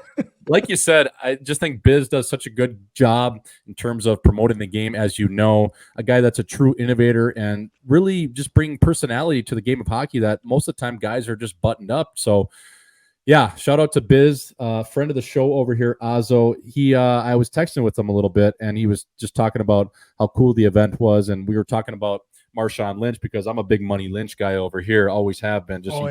like you said, I just think Biz does such a good job in terms of promoting the game, as you know, a guy that's a true innovator and really just bringing personality to the game of hockey that most of the time guys are just buttoned up. So, yeah, shout out to Biz, friend of the show over here, Azo. I was texting with him a little bit, and he was just talking about how cool the event was, and we were talking about Marshawn Lynch because I'm a big Money Lynch guy over here, always have been. Just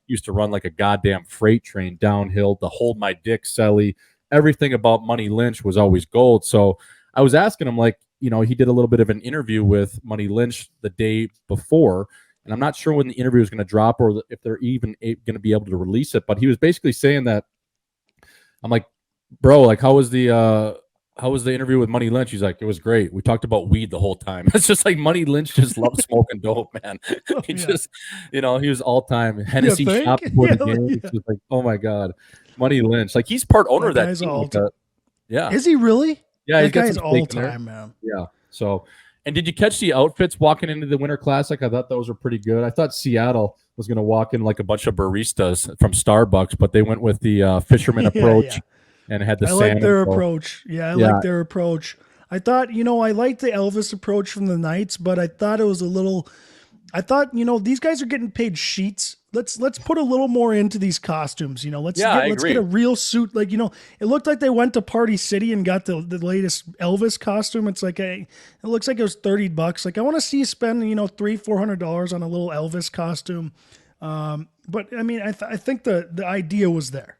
used to run like a goddamn freight train downhill. To hold my dick, Celly, everything about Money Lynch was always gold. So I was asking him, like, he did a little bit of an interview with Money Lynch the day before. And I'm not sure when the interview is going to drop or if they're even going to be able to release it. But he was basically saying that, I'm like, bro, like, how was the interview with Money Lynch? He's like, it was great. We talked about weed the whole time. It's just like Money Lynch just loves smoking dope, man. He just, he was all time Hennessy shop before the game. It's just like, oh my God, Money Lynch. Like, he's part owner of that team. Yeah. Is he really? Yeah. That guy's all time, man. Yeah. So. And did you catch the outfits walking into the Winter Classic? I thought those were pretty good. I thought Seattle was going to walk in like a bunch of baristas from Starbucks, but they went with the fisherman approach and had the salmon. I like their approach. I like their approach. I thought, I liked the Elvis approach from the Knights, but I thought it was a little – I thought, these guys are getting paid sheets. Let's put a little more into these costumes. Let's get a real suit. Like, it looked like they went to Party City and got the latest Elvis costume. It's like it looks like it was $30. Like, I want to see you spend $300-$400 on a little Elvis costume. But I mean, I think the idea was there.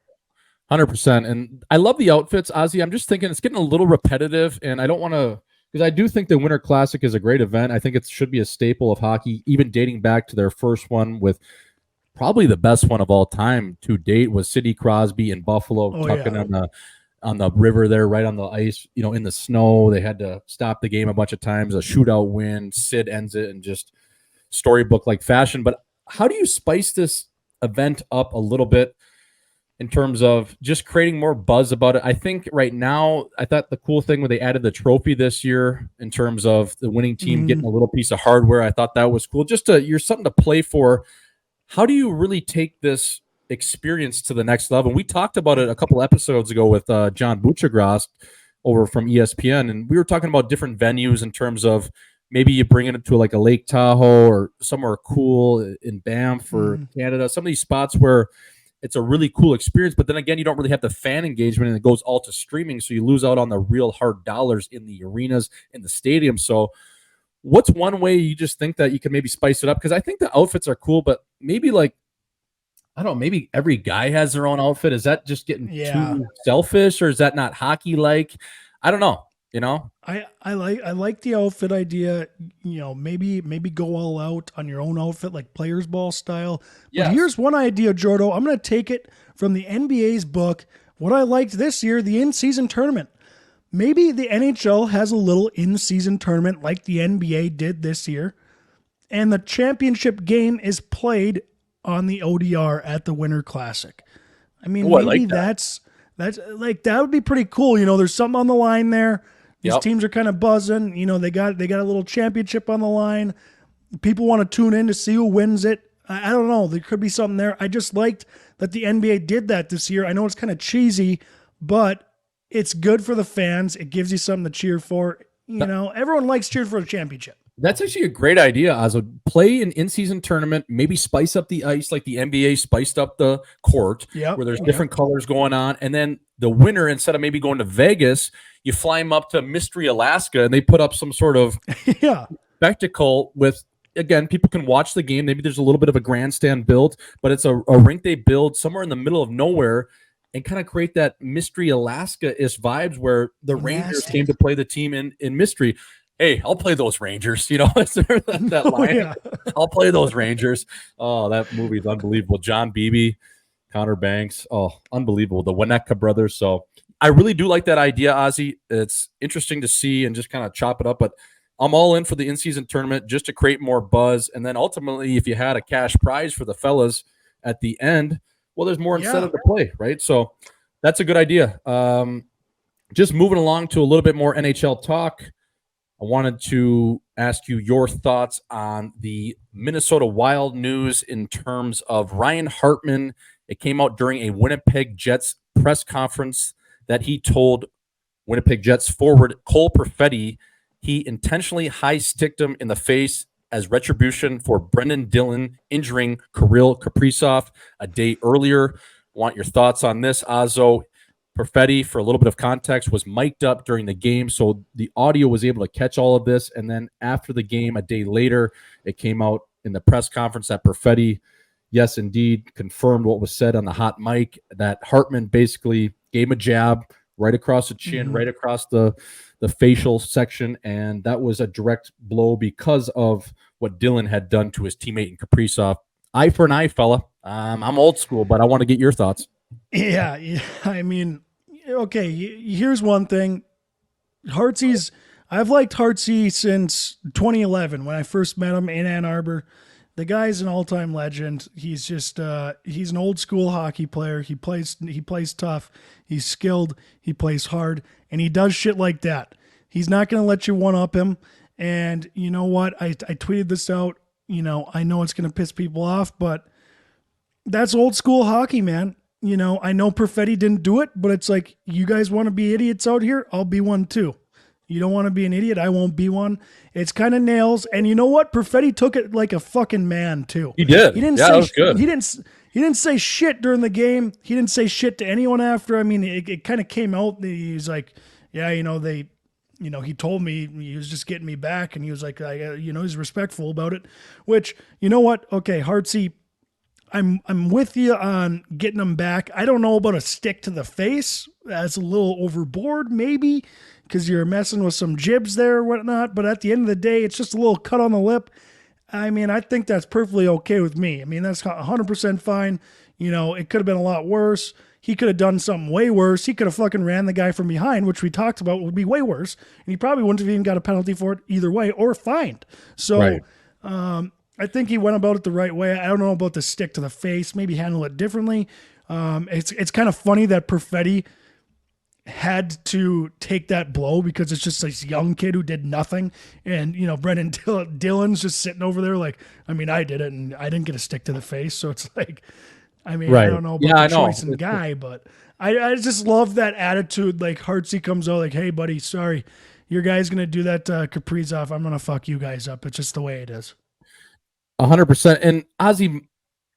100%. And I love the outfits, Ozzy. I'm just thinking it's getting a little repetitive, and I don't want to. Because I do think the Winter Classic is a great event. I think it should be a staple of hockey, even dating back to their first one with probably the best one of all time to date was Sidney Crosby in Buffalo, tucking on the river there, right on the ice, in the snow. They had to stop the game a bunch of times, a shootout win. Sid ends it in just storybook-like fashion. But how do you spice this event up a little bit in terms of just creating more buzz about it? I think right now, I thought the cool thing when they added the trophy this year in terms of the winning team getting a little piece of hardware, I thought that was cool. You're something to play for. How do you really take this experience to the next level? We talked about it a couple episodes ago with John Buchagrast over from ESPN, and we were talking about different venues in terms of maybe you bring it to like a Lake Tahoe or somewhere cool in Banff or Canada, some of these spots where it's a really cool experience, but then again, you don't really have the fan engagement and it goes all to streaming. So you lose out on the real hard dollars in the arenas, in the stadium. So what's one way you just think that you can maybe spice it up? Because I think the outfits are cool, but maybe like, I don't know, maybe every guy has their own outfit. Is that just getting too selfish, or is that not hockey-like? I don't know. I like the outfit idea. Maybe go all out on your own outfit, like players ball style. But here's one idea, Jordo. I'm going to take it from the NBA's book. What I liked this year, the in-season tournament. Maybe the NHL has a little in-season tournament like the NBA did this year, and the championship game is played on the ODR at the Winter Classic. I mean, maybe that's like, that would be pretty cool. There's something on the line there. These teams are kind of buzzing. They got a little championship on the line. People want to tune in to see who wins it. I don't know. There could be something there. I just liked that the NBA did that this year. I know it's kind of cheesy, but it's good for the fans. It gives you something to cheer for. Everyone likes cheering for a championship. That's actually a great idea, Ozzo. Play an in-season tournament, maybe spice up the ice like the NBA spiced up the court, where there's different colors going on. And then the winner, instead of maybe going to Vegas, you fly them up to Mystery, Alaska, and they put up some sort of spectacle with, again, people can watch the game. Maybe there's a little bit of a grandstand built, but it's a rink they build somewhere in the middle of nowhere and kind of create that Mystery, Alaska-ish vibes where the Rangers came to play the team in Mystery. Hey, I'll play those Rangers. Is there that line? I'll play those Rangers. Oh, that movie is unbelievable. John Beebe, Connor Banks. Oh, unbelievable. The Winnetka brothers. So I really do like that idea, Ozzy. It's interesting to see and just kind of chop it up. But I'm all in for the in-season tournament just to create more buzz. And then ultimately, if you had a cash prize for the fellas at the end, well, there's more incentive to play, right? So that's a good idea. Just moving along to a little bit more NHL talk. I wanted to ask you your thoughts on the Minnesota Wild news in terms of Ryan Hartman. It came out during a Winnipeg Jets press conference that he told Winnipeg Jets forward Cole Perfetti he intentionally high-sticked him in the face as retribution for Brendan Dillon injuring Kirill Kaprizov a day earlier. Want your thoughts on this, Azo? Perfetti, for a little bit of context, was mic'd up during the game, so the audio was able to catch all of this. And then after the game, a day later, it came out in the press conference that Perfetti, yes, indeed, confirmed what was said on the hot mic, that Hartman basically gave him a jab right across the chin, right across the facial section, and that was a direct blow because of what Dillon had done to his teammate in Kaprizov. Eye for an eye, fella. I'm old school, but I want to get your thoughts. Yeah. I mean, okay, here's one thing. I've liked Hartsey since 2011 when I first met him in Ann Arbor. The guy's an all-time legend. He's just he's an old school hockey player. He plays tough. He's skilled. He plays hard, and he does shit like that. He's not going to let you one-up him. And you know what? I tweeted this out. You know, I know it's going to piss people off, but that's old school hockey, man. You know, I know Perfetti didn't do it, but it's like, you guys want to be idiots out here? I'll be one too. You don't want to be an idiot? I won't be one. It's kind of nails. And you know what? Perfetti took it like a fucking man too. He did. He didn't that was good. He didn't say shit during the game. He didn't say shit to anyone after. I mean, it kind of came out. He's like, yeah, he told me he was just getting me back, and he was like, he's respectful about it. Which, you know what? Okay, Hartsey, I'm with you on getting him back. I don't know about a stick to the face. That's a little overboard, maybe, because you're messing with some jibs there or whatnot. But at the end of the day, it's just a little cut on the lip. I mean, I think that's perfectly okay with me. I mean, that's 100% fine. You know, it could have been a lot worse. He could have done something way worse. He could have fucking ran the guy from behind, which we talked about would be way worse. And he probably wouldn't have even got a penalty for it either way, or fined. So, right. I think he went about it the right way. I don't know about the stick to the face, maybe handle it differently. It's kind of funny that Perfetti had to take that blow because it's just this young kid who did nothing. And, you know, Brendan Dillon's just sitting over there like, I mean, I did it and I didn't get a stick to the face. So it's like, I mean, right. I don't know about the choice in guy, but I just love that attitude. Like, Hartsey comes out like, hey, buddy, sorry, your guy's going to do that Kaprizov. I'm going to fuck you guys up. It's just the way it is. 100%. And Ozzy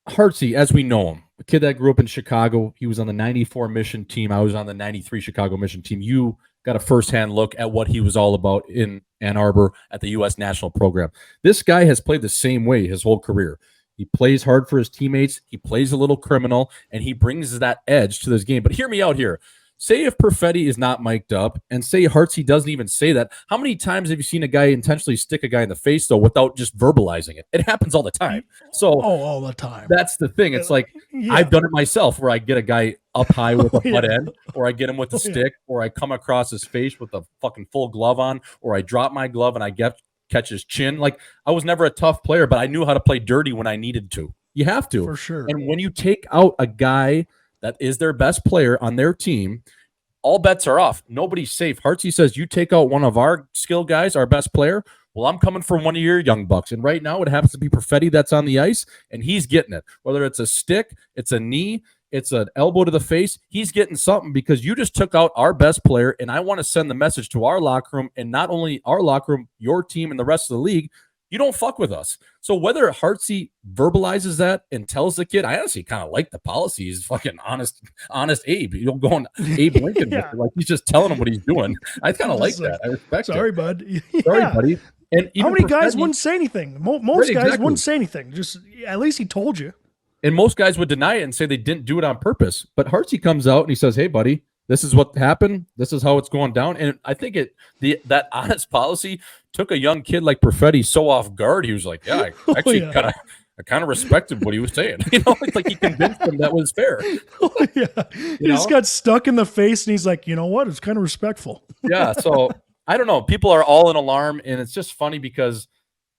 Hartsey, as we know him, a kid that grew up in Chicago, he was on the 94 Mission team. I was on the 93 Chicago Mission team. You got a firsthand look at what he was all about in Ann Arbor at the U.S. National Program. This guy has played the same way his whole career. He plays hard for his teammates. He plays a little criminal, and he brings that edge to this game. But hear me out here. Say if Perfetti is not mic'd up, and say Hartsey doesn't even say that, how many times have you seen a guy intentionally stick a guy in the face, though, without just verbalizing it? It happens all the time. So all the time. That's the thing. It's like, I've done it myself, where I get a guy up high with a butt end, or I get him with a stick, or I come across his face with a fucking full glove on, or I drop my glove and I catch his chin. Like, I was never a tough player, but I knew how to play dirty when I needed to. You have to. For sure. And when you take out a guy that is their best player on their team, all bets are off. Nobody's safe. Hartsey says, you take out one of our skill guys, our best player, well, I'm coming from one of your young bucks. And right now it happens to be Perfetti that's on the ice, and he's getting it. Whether it's a stick, it's a knee, it's an elbow to the face, he's getting something because you just took out our best player, and I want to send the message to our locker room, and not only our locker room, your team and the rest of the league, you don't fuck with us. So whether Hartsey verbalizes that and tells the kid, I honestly kind of like the policy. He's fucking honest Abe. You don't go on Abe Lincoln with it. Like, he's just telling him what he's doing. I kind of like that. I respect Sorry, it. Bud. Sorry, buddy. And how many guys wouldn't say anything? Most guys wouldn't say anything. Just, at least he told you. And most guys would deny it and say they didn't do it on purpose. But Hartsey comes out and he says, hey, buddy, this is what happened. This is how it's going down. And I think that honest policy took a young kid like Perfetti so off guard. He was like, yeah, I actually kind of respected what he was saying. You know, it's like he convinced him that was fair. He just got stuck in the face, and he's like, you know what? It's kind of respectful. Yeah. So I don't know. People are all in alarm, and it's just funny because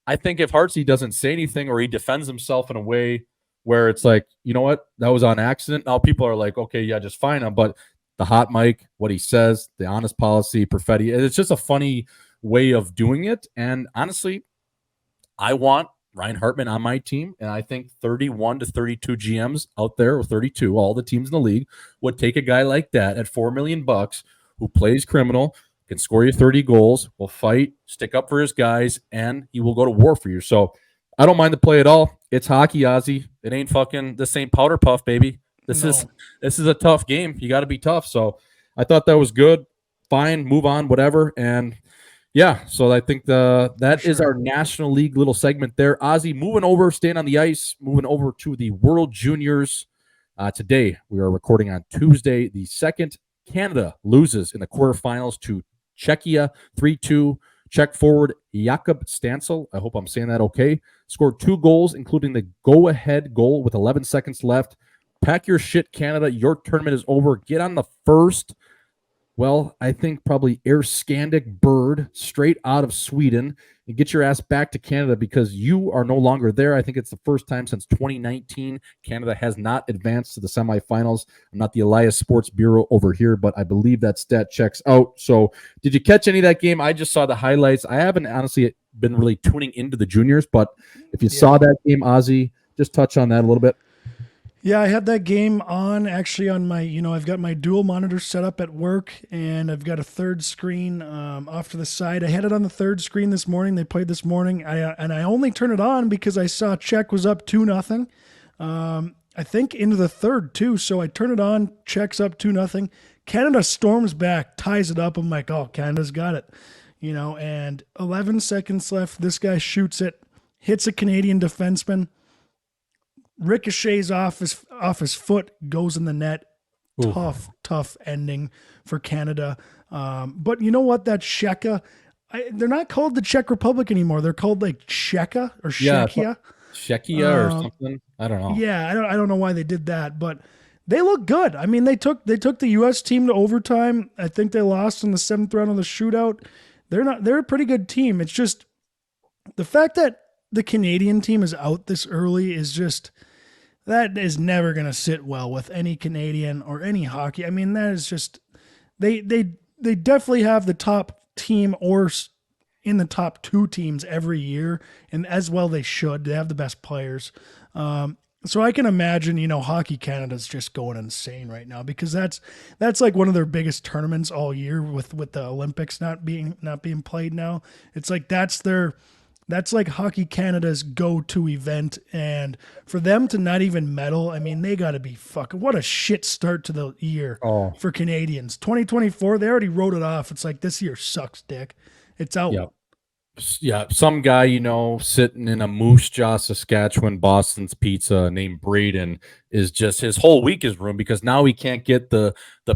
I think if Hartsey doesn't say anything, or he defends himself in a way where it's like, you know what, that was on accident. Now people are like, okay, yeah, just fine him. But the hot mic, what he says, the honest policy, Perfetti, it's just a funny way of doing it. And honestly, I want Ryan Hartman on my team, and I think 31 to 32 GMs out there, or 32, all the teams in the league, would take a guy like that at $4 million who plays criminal, can score you 30 goals, will fight, stick up for his guys, and he will go to war for you. So I don't mind the play at all. It's hockey, Ozzy. It ain't fucking this ain't powder puff, baby. This is a tough game. You got to be tough. So I thought that was good. Fine, move on, whatever. And yeah, so I think that is our National League little segment there. Ozzy, moving over, staying on the ice, moving over to the World Juniors. Today, we are recording on Tuesday the 2nd. Canada loses in the quarterfinals to Czechia 3-2. Czech forward Jakub Stancel, I hope I'm saying that okay, scored 2 goals, including the go-ahead goal with 11 seconds left. Pack your shit, Canada. Your tournament is over. Get on the first, well, I think probably Air Scandic bird straight out of Sweden and get your ass back to Canada because you are no longer there. I think it's the first time since 2019 Canada has not advanced to the semifinals. I'm not the Elias Sports Bureau over here, but I believe that stat checks out. So did you catch any of that game? I just saw the highlights. I haven't honestly been really tuning into the juniors, but if you saw that game, Ozzy, just touch on that a little bit. Yeah, I had that game on actually on my, I've got my dual monitor set up at work and I've got a third screen off to the side. I had it on the third screen this morning. They played this morning. I only turned it on because I saw Czech was up 2-0. I think into the third too. So I turn it on, Czech's up 2-0. Canada storms back, ties it up. I'm like, oh, Canada's got it. And 11 seconds left. This guy shoots it, hits a Canadian defenseman. Ricochets off his foot, goes in the net. Ooh. Tough ending for Canada. But you know what? That Czechia, they're not called the Czech Republic anymore. They're called like Czechia or Czechia. Czechia or something. I don't know. Yeah, I don't know why they did that, but they look good. I mean, they took the U.S. team to overtime. I think they lost in the 7th round of the shootout. They're a pretty good team. It's just the fact that the Canadian team is out this early is just, that is never going to sit well with any Canadian or any hockey. I mean, that is just, they definitely have the top team or in the top 2 teams every year. And as well, they should. They have the best players. So I can imagine, Hockey Canada's just going insane right now because that's like one of their biggest tournaments all year with the Olympics not being played now. It's like that's like Hockey Canada's go-to event, and for them to not even medal, I mean, they got to be fucking, what a shit start to the year for Canadians. 2024, they already wrote it off. It's like, this year sucks, dick. It's out. Yep. Yeah, some guy, sitting in a Moose Jaw, Saskatchewan, Boston's Pizza named Braden is just, his whole week is ruined because now he can't get the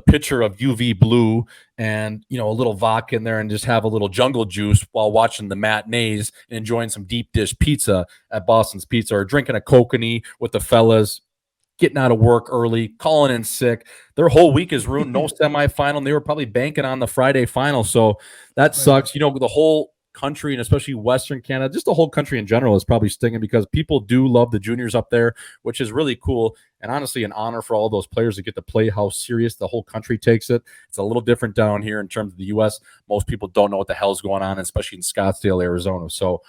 pitcher of UV blue and, a little vodka in there and just have a little jungle juice while watching the matinees and enjoying some deep dish pizza at Boston's Pizza or drinking a kokanee with the fellas, getting out of work early, calling in sick. Their whole week is ruined. No semifinal. And they were probably banking on the Friday final. So that sucks. The whole country and especially Western Canada, just the whole country in general is probably stinging because people do love the juniors up there, which is really cool. And honestly, an honor for all those players to get to play, how serious the whole country takes it. It's a little different down here in terms of the U.S. Most people don't know what the hell's going on, especially in Scottsdale, Arizona. So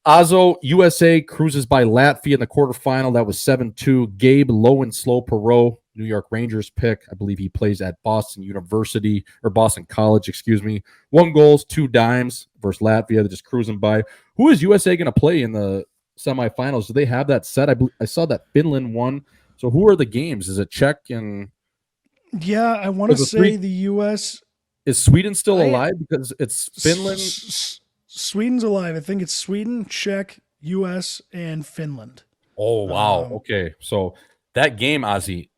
Azo, USA cruises by Latvia in the quarterfinal. That was 7-2. Gabe Low and Slow Perot, New York Rangers pick. I believe he plays at Boston University or Boston College, 1 goal, 2 dimes versus Latvia. They're just cruising by. Who is USA going to play in the semifinals? Do they have that set? I saw that Finland won. So who are the games? Is it Czech and? Yeah, I want to say the U.S. Is Sweden still alive? Because it's Finland. Sweden's alive. I think it's Sweden, Czech, U.S., and Finland. Oh, wow. Okay. So that game, Ozzy,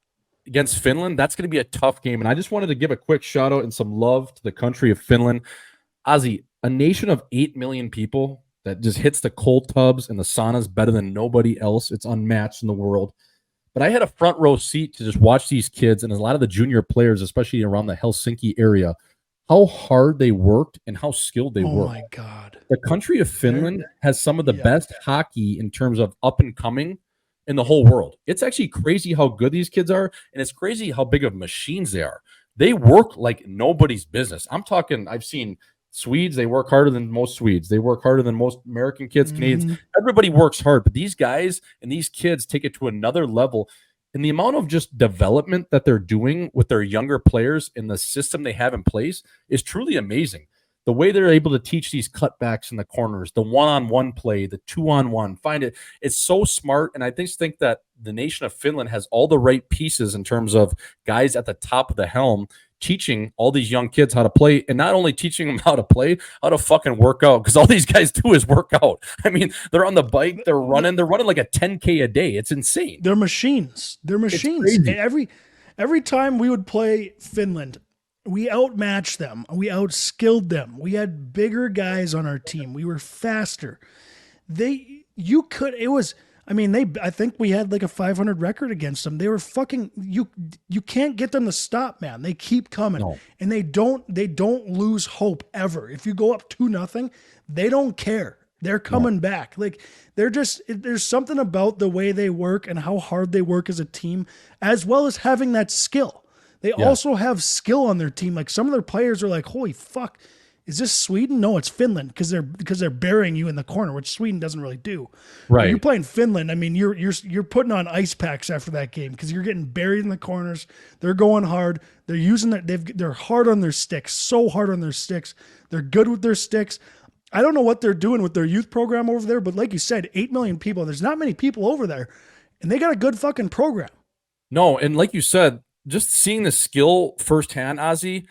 against Finland, that's going to be a tough game. And I just wanted to give a quick shout out and some love to the country of Finland. Ozzy, a nation of 8 million people that just hits the cold tubs and the saunas better than nobody else. It's unmatched in the world. But I had a front row seat to just watch these kids and a lot of the junior players, especially around the Helsinki area, how hard they worked and how skilled they were. Oh, my God. The country of Finland has some of the best hockey in terms of up and coming in the whole world. It's actually crazy how good these kids are, and it's crazy how big of machines they are. They work like nobody's business. I'm talking, I've seen Swedes, they work harder than most Swedes. They work harder than most American kids, Canadians. Everybody works hard, but these guys and these kids take it to another level. And the amount of just development that they're doing with their younger players in the system they have in place is truly amazing. The way they're able to teach these cutbacks in the corners, the one-on-one play, the two-on-one, it's so smart. And I just think that the nation of Finland has all the right pieces in terms of guys at the top of the helm teaching all these young kids how to play, and not only teaching them how to play, how to fucking work out, because all these guys do is work out. I mean, they're on the bike, they're running like a 10K a day. It's insane. They're machines. Every time we would play Finland, we outmatched them. We outskilled them. We had bigger guys on our team. We were faster. I think we had like a 500 record against them. They were fucking, you can't get them to stop, man. They keep coming. No. And they don't lose hope ever. If you go up 2-0, they don't care. They're coming back. Like there's something about the way they work and how hard they work as a team, as well as having that skill. They also have skill on their team. Like some of their players are like, holy fuck, is this Sweden? No, it's Finland because they're burying you in the corner, which Sweden doesn't really do. Right. When you're playing Finland, I mean, you're putting on ice packs after that game because you're getting buried in the corners. They're going hard. They're using they're hard on their sticks, so hard on their sticks. They're good with their sticks. I don't know what they're doing with their youth program over there, but like you said, 8 million people. There's not many people over there, and they got a good fucking program. No, and like you said, just seeing the skill firsthand, Ozzy,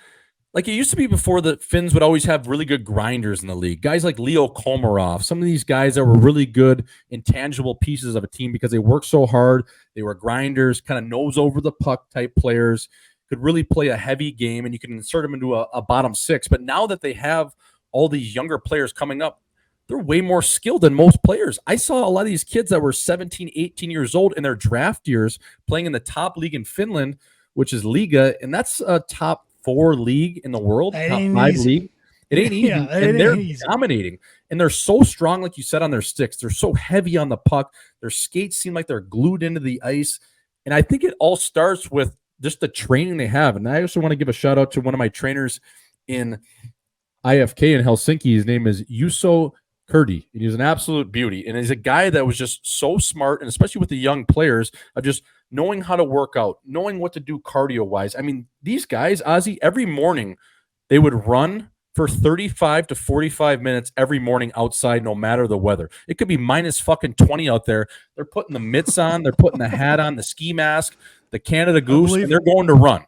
like it used to be before, the Finns would always have really good grinders in the league. Guys like Leo Komarov, some of these guys that were really good intangible pieces of a team because they worked so hard. They were grinders, kind of nose over the puck type players, could really play a heavy game, and you can insert them into a bottom six. But now that they have all these younger players coming up, they're way more skilled than most players. I saw a lot of these kids that were 17, 18 years old in their draft years playing in the top league in Finland, which is Liga, and that's a top 4 league in the world, top 5 league. It ain't easy, and they're dominating. And they're so strong, like you said, on their sticks. They're so heavy on the puck. Their skates seem like they're glued into the ice. And I think it all starts with just the training they have. And I also want to give a shout out to one of my trainers in IFK in Helsinki. His name is Juuso Kurdi, and he's an absolute beauty. And he's a guy that was just so smart, and especially with the young players, of just knowing how to work out, knowing what to do cardio-wise. I mean, these guys, Ozzy, every morning they would run for 35 to 45 minutes every morning outside, no matter the weather. It could be minus fucking 20 out there. They're putting the mitts on, they're putting the hat on, the ski mask, the Canada Goose, and they're going to run.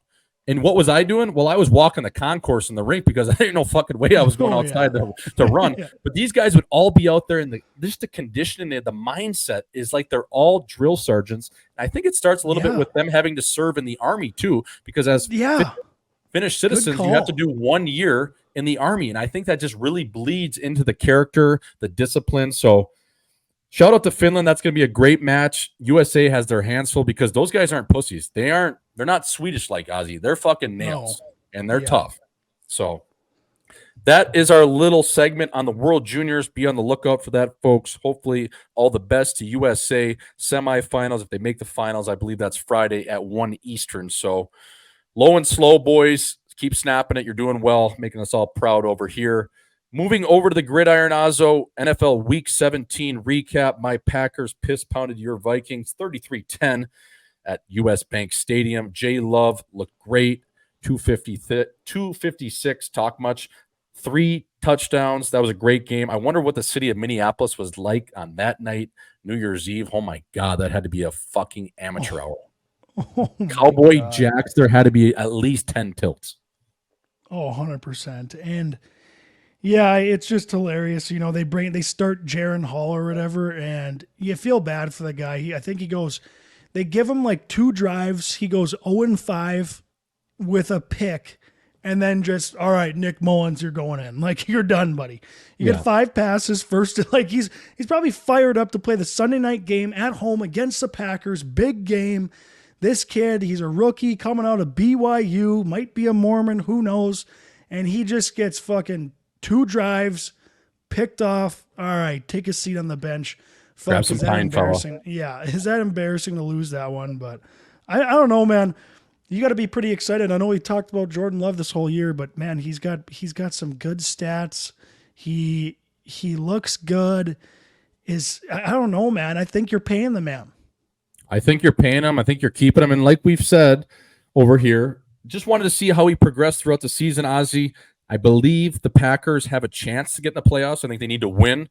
And what was I doing? Well, I was walking the concourse in the rink because I didn't know fucking way I was going outside to run. But these guys would all be out there, and just the conditioning, the mindset is like they're all drill sergeants. And I think it starts a little bit with them having to serve in the Army too, because as Finnish citizens, you have to do 1 year in the Army. And I think that just really bleeds into the character, the discipline. So shout out to Finland. That's going to be a great match. USA has their hands full because those guys aren't pussies. They're not Swedish like Ozzy. They're fucking nails, and they're tough. So that is our little segment on the World Juniors. Be on the lookout for that, folks. Hopefully all the best to USA semifinals. If they make the finals, I believe that's Friday at 1 Eastern. So low and slow, boys. Keep snapping it. You're doing well, making us all proud over here. Moving over to the gridiron, Ozzo, NFL Week 17 recap. My Packers piss-pounded your Vikings 33-10 at U.S. Bank Stadium. Jay Love looked great, 256, talk much, 3 touchdowns. That was a great game. I wonder what the city of Minneapolis was like on that night, New Year's Eve. Oh, my God, that had to be a fucking amateur hour. Cowboy Jacks, there had to be at least 10 tilts. Oh, 100%. And yeah, it's just hilarious. You know, they start Jaron Hall or whatever, and you feel bad for the guy. I think they give him like 2 drives. He goes 0-5 with a pick, and then just, all right, Nick Mullins, you're going in. Like, you're done, buddy. You get 5 passes first. Like, he's probably fired up to play the Sunday night game at home against the Packers. Big game. This kid, he's a rookie coming out of BYU, might be a Mormon, who knows? And he just gets fucking 2 drives, picked off. All right, take a seat on the bench. Grab some pine, embarrassing? Yeah, is that embarrassing to lose that one? But I don't know, man. You got to be pretty excited. I know we talked about Jordan Love this whole year, but man, he's got some good stats. He looks good. I don't know, man. I think you're paying the man. I think you're paying him. I think you're keeping him. And like we've said over here, just wanted to see how he progressed throughout the season, Ozzy. I believe the Packers have a chance to get in the playoffs. I think they need to win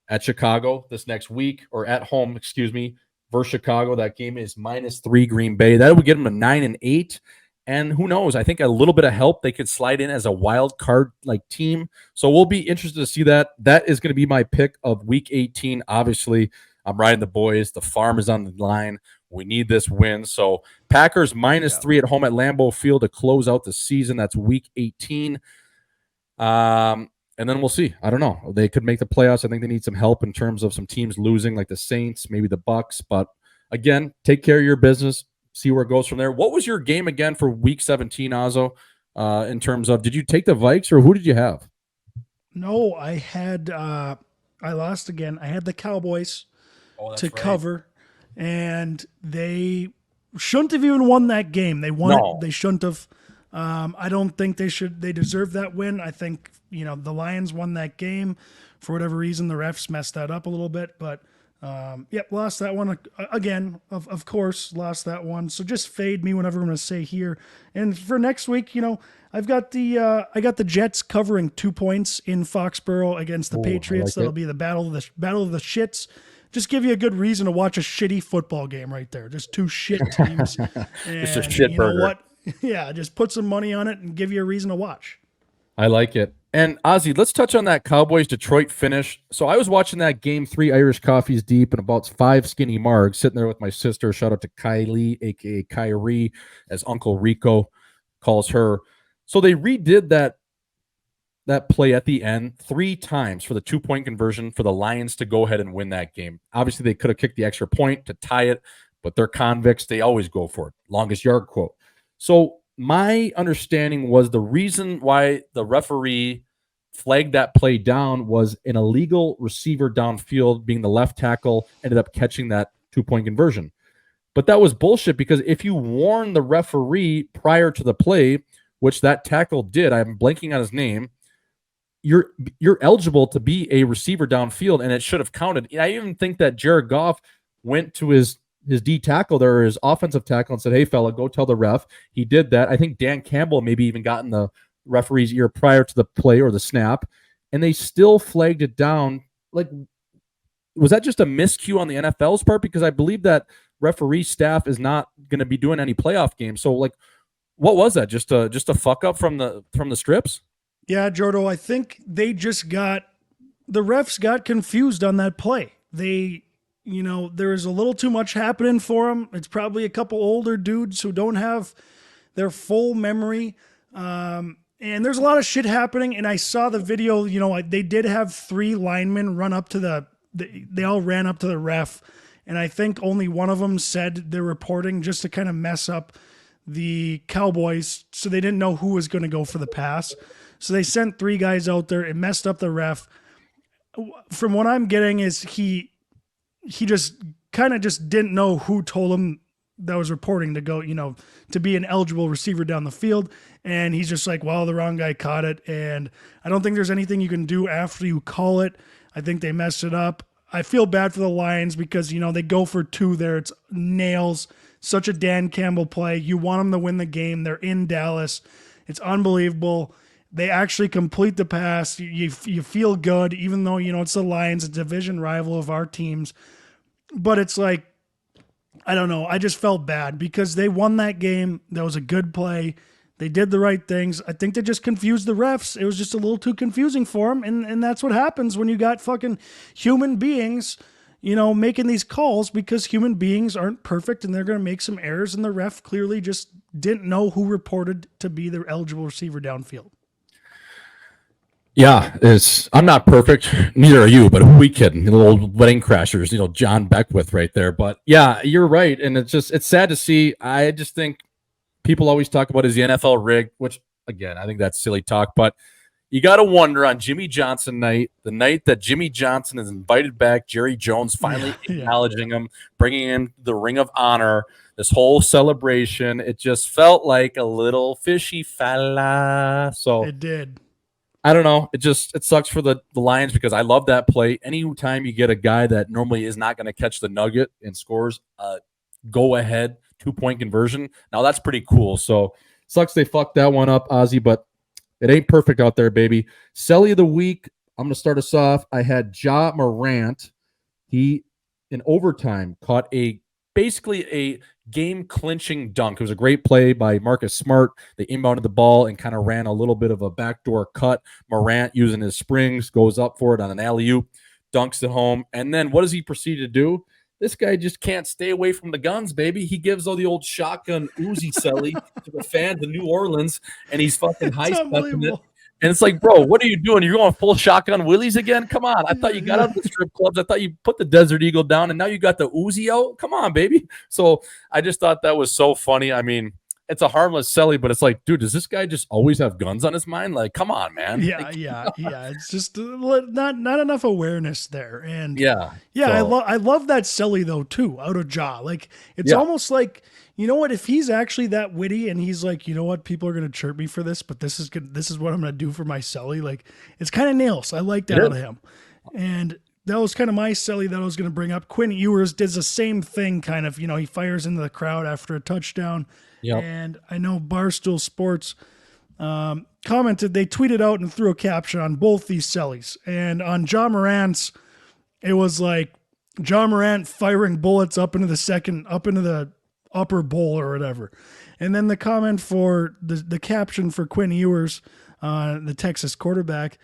at Chicago this next week, or at home, excuse me, versus Chicago. That game is -3 Green Bay. That would get them to 9-8. And who knows? I think a little bit of help, they could slide in as a wild card like team. So we'll be interested to see that. That is going to be my pick of week 18. Obviously, I'm riding the boys. The farm is on the line. We need this win. So Packers -3 at home at Lambeau Field to close out the season. That's week 18. And then we'll see. I don't know. They could make the playoffs. I think they need some help in terms of some teams losing, like the Saints, maybe the Bucks. But again, take care of your business. See where it goes from there. What was your game again for week 17, Ozzo, in terms of, did you take the Vikes or who did you have? No, I lost again. I had the Cowboys to cover, and they shouldn't have even won that game. They won it. They shouldn't have. I don't think they should. They deserve that win. I think, the Lions won that game. For whatever reason, the refs messed that up a little bit, but lost that one again. Of course, lost that one. So just fade me whenever I'm going to say here. And for next week, I've got I got the Jets covering 2 points in Foxborough against the Patriots. That'll be the battle of the shits. Just give you a good reason to watch a shitty football game right there. Just two shit teams. And just a shit burger. Know what? Yeah, just put some money on it and give you a reason to watch. I like it. And Ozzy, let's touch on that Cowboys-Detroit finish. So I was watching that game, 3 Irish coffees deep and about 5 skinny margs, sitting there with my sister. Shout out to Kylie, a.k.a. Kyrie, as Uncle Rico calls her. So they redid that play at the end 3 times for the 2-point conversion for the Lions to go ahead and win that game. Obviously, they could have kicked the extra point to tie it, but they're convicts. They always go for it. Longest yard quote. So my understanding was the reason why the referee flagged that play down was an illegal receiver downfield, being the left tackle, ended up catching that 2-point conversion. But that was bullshit, because if you warn the referee prior to the play, which that tackle did, I'm blanking on his name, you're eligible to be a receiver downfield, and it should have counted. I even think that Jared Goff went to his D tackle there, or his offensive tackle, and said, "Hey, fella, go tell the ref." He did that. I think Dan Campbell maybe even got in the referee's ear prior to the play or the snap, and they still flagged it down. Like, was that just a miscue on the NFL's part? Because I believe that referee staff is not going to be doing any playoff games. So, like, what was that? Just a fuck up from the strips? Yeah, Jordo, I think the refs got confused on that play. There was a little too much happening for them. It's probably a couple older dudes who don't have their full memory. And there's a lot of shit happening. And I saw the video, they did have 3 linemen run up to they all ran up to the ref. And I think only one of them said they're reporting just to kind of mess up the Cowboys. So they didn't know who was going to go for the pass. So they sent 3 guys out there. It messed up the ref. From what I'm getting is he just kind of just didn't know who told him that was reporting to go, to be an eligible receiver down the field. And he's just like, well, the wrong guy caught it. And I don't think there's anything you can do after you call it. I think they messed it up. I feel bad for the Lions because, they go for 2 there. It's nails. Such a Dan Campbell play. You want them to win the game. They're in Dallas. It's unbelievable. They actually complete the pass. You feel good, even though, it's the Lions, a division rival of our teams. But it's like, I don't know. I just felt bad because they won that game. That was a good play. They did the right things. I think they just confused the refs. It was just a little too confusing for them. And that's what happens when you got fucking human beings, making these calls, because human beings aren't perfect and they're going to make some errors. And the ref clearly just didn't know who reported to be the eligible receiver downfield. Yeah, I'm not perfect. Neither are you, but who are we kidding? Little old wedding crashers, John Beckwith right there. But yeah, you're right. And it's sad to see. I just think people always talk about is the NFL rigged, which again, I think that's silly talk, but You got to wonder on Jimmy Johnson night, the night that Jimmy Johnson has invited back Jerry Jones, finally acknowledging him, bringing him the Ring of Honor, this whole celebration. It just felt like a little fishy fella. So it did. I don't know. It sucks for the Lions because I love that play. Anytime you get a guy that normally is not going to catch the nugget and scores a go-ahead 2-point conversion, now that's pretty cool. So sucks they fucked that one up, Ozzy, but it ain't perfect out there, baby. Celly of the week, I'm going to start us off. I had Ja Morant. He, in overtime, caught basically a game-clinching dunk. It was a great play by Marcus Smart. They inbounded the ball and kind of ran a little bit of a backdoor cut. Morant, using his springs, goes up for it on an alley-oop, dunks it home. And then what does he proceed to do? This guy just can't stay away from the guns, baby. He gives all the old shotgun Uzi Celly to the fans in New Orleans, and he's fucking high-stepping it. And it's like, bro, what are you doing? You're going full shotgun Willies again? Come on. I thought you got out of the strip clubs. I thought you put the Desert Eagle down, and now you got the Uzi out? Come on, baby. So I just thought that was so funny. I mean, it's a harmless Celly, but it's like, dude, does this guy just always have guns on his mind? Like, come on, man. Yeah. It's just not enough awareness there. And yeah. I love that Celly though too, out of Ja. Like it's almost like, you know what, if he's actually that witty and he's like, you know what, people are gonna chirp me for this, but this is good. This is what I'm gonna do for my Celly. Like it's kind of nails. I like that out of him. And that was kind of my Celly that I was going to bring up. Quinn Ewers did the same thing, kind of, he fires into the crowd after a touchdown. Yep. And I know Barstool Sports commented, they tweeted out and threw a caption on both these Cellys. And on Ja Morant's, it was like Ja Morant firing bullets up into the upper bowl or whatever. And then the comment for the caption for Quinn Ewers, the Texas quarterback,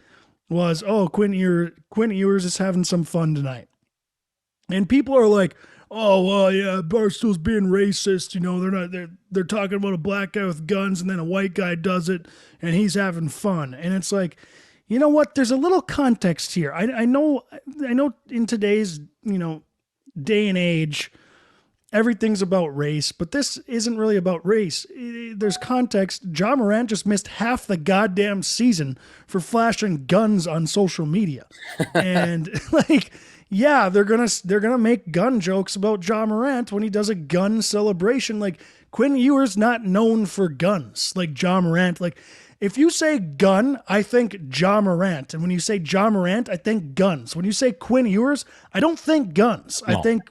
was, oh, Quinn Ewers is having some fun tonight. And people are like, oh, well, yeah, Barstool's being racist. They're talking about a black guy with guns and then a white guy does it and he's having fun. And it's like, you know what? There's a little context here. I know in today's, day and age, everything's about race, but this isn't really about race. There's context. Ja Morant just missed half the goddamn season for flashing guns on social media. And like, yeah, they're gonna make gun jokes about Ja Morant when he does a gun celebration. Like Quinn Ewers not known for guns like Ja Morant. Like if you say gun, I think Ja Morant, and when you say Ja Morant, I think guns. When you say Quinn Ewers, I don't think guns. No. I think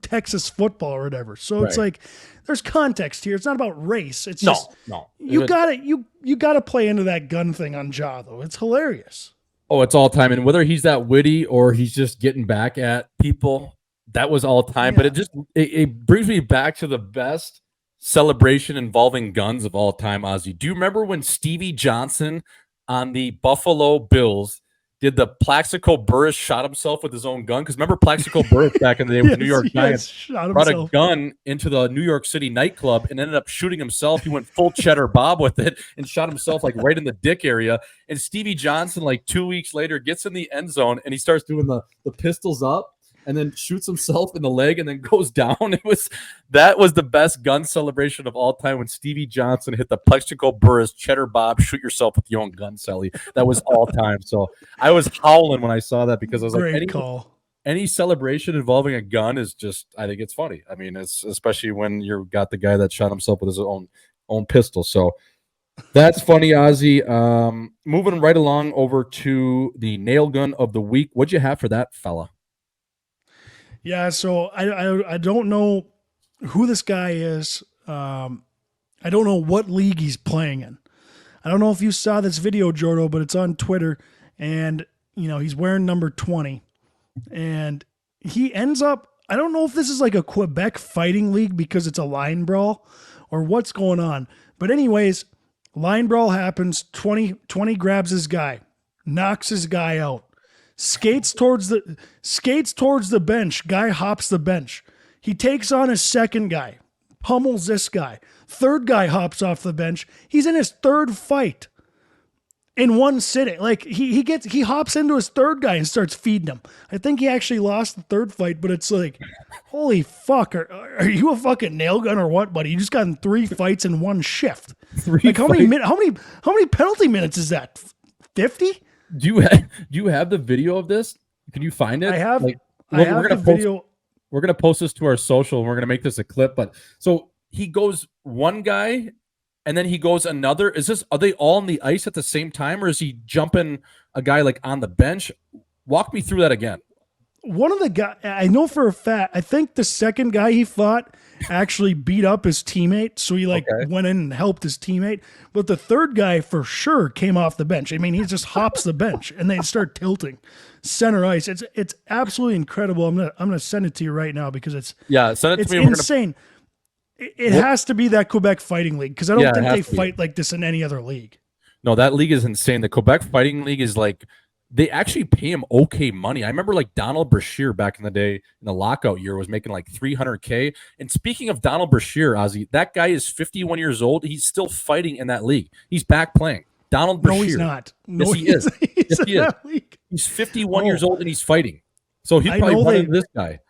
Texas football or whatever. So It's like there's context here. It's not about race. It's just you gotta play into that gun thing on Ja though. It's hilarious. Oh, it's all time. And whether he's that witty or he's just getting back at people, that was all time. Yeah. But it brings me back to the best celebration involving guns of all time, Ozzy. Do you remember when Stevie Johnson on the Buffalo Bills did the Plaxico Burress shot himself with his own gun? Because remember Plaxico Burress back in the day with the New York Giants brought a gun into the New York City nightclub and ended up shooting himself. He went full Cheddar Bob with it and shot himself like right in the dick area. And Stevie Johnson, like 2 weeks later, gets in the end zone and he starts doing the pistols up and then shoots himself in the leg and then goes down. That was the best gun celebration of all time when Stevie Johnson hit the Plexico Burress Cheddar Bob, shoot yourself with your own gun, Celly. That was all time. So I was howling when I saw that because I was like, any celebration involving a gun is just, I think it's funny. I mean, it's especially when you've got the guy that shot himself with his own pistol. So that's funny, Ozzy. Moving right along over to the nail gun of the week. What'd you have for that fella? Yeah, so I don't know who this guy is. I don't know what league he's playing in. I don't know if you saw this video, Jordo, but it's on Twitter. And, he's wearing number 20. And he ends up, I don't know if this is like a Quebec fighting league because it's a line brawl or what's going on. But anyways, line brawl happens. 20 grabs his guy, knocks his guy out. Skates towards the bench. Guy hops the bench. He takes on his second guy, pummels this guy. Third guy hops off the bench. He's in his third fight in one sitting. Like he hops into his third guy and starts feeding him. I think he actually lost the third fight, but it's like, holy fuck, are you a fucking nail gun or what, buddy? You just got in 3 fights in one shift. How many penalty minutes is that? 50? Do you have the video of this? Can you find it? I have. Like, I have the video. We're gonna post this to our social, and we're gonna make this a clip. But so he goes one guy, and then he goes another. Are they all on the ice at the same time, or is he jumping a guy like on the bench? Walk me through that again. One of the guys, I know for a fact, I think the second guy he fought actually beat up his teammate. So he went in and helped his teammate. But the third guy for sure came off the bench. I mean, he just hops the bench and they start tilting center ice. It's absolutely incredible. I'm gonna send it to you right now because send it to me. It's insane. It has to be that Quebec Fighting League because I don't think they fight like this in any other league. No, that league is insane. The Quebec Fighting League is like, they actually pay him okay money. I remember like Donald Brashear back in the day in the lockout year was making like $300K. And speaking of Donald Brashear, Ozzy, that guy is 51 years old. He's still fighting in that league. He's back playing. Donald Brashear. No, he's not. Yes, he is. Yes, he is. He's 51 years old and he's fighting. So he's probably one of this guy.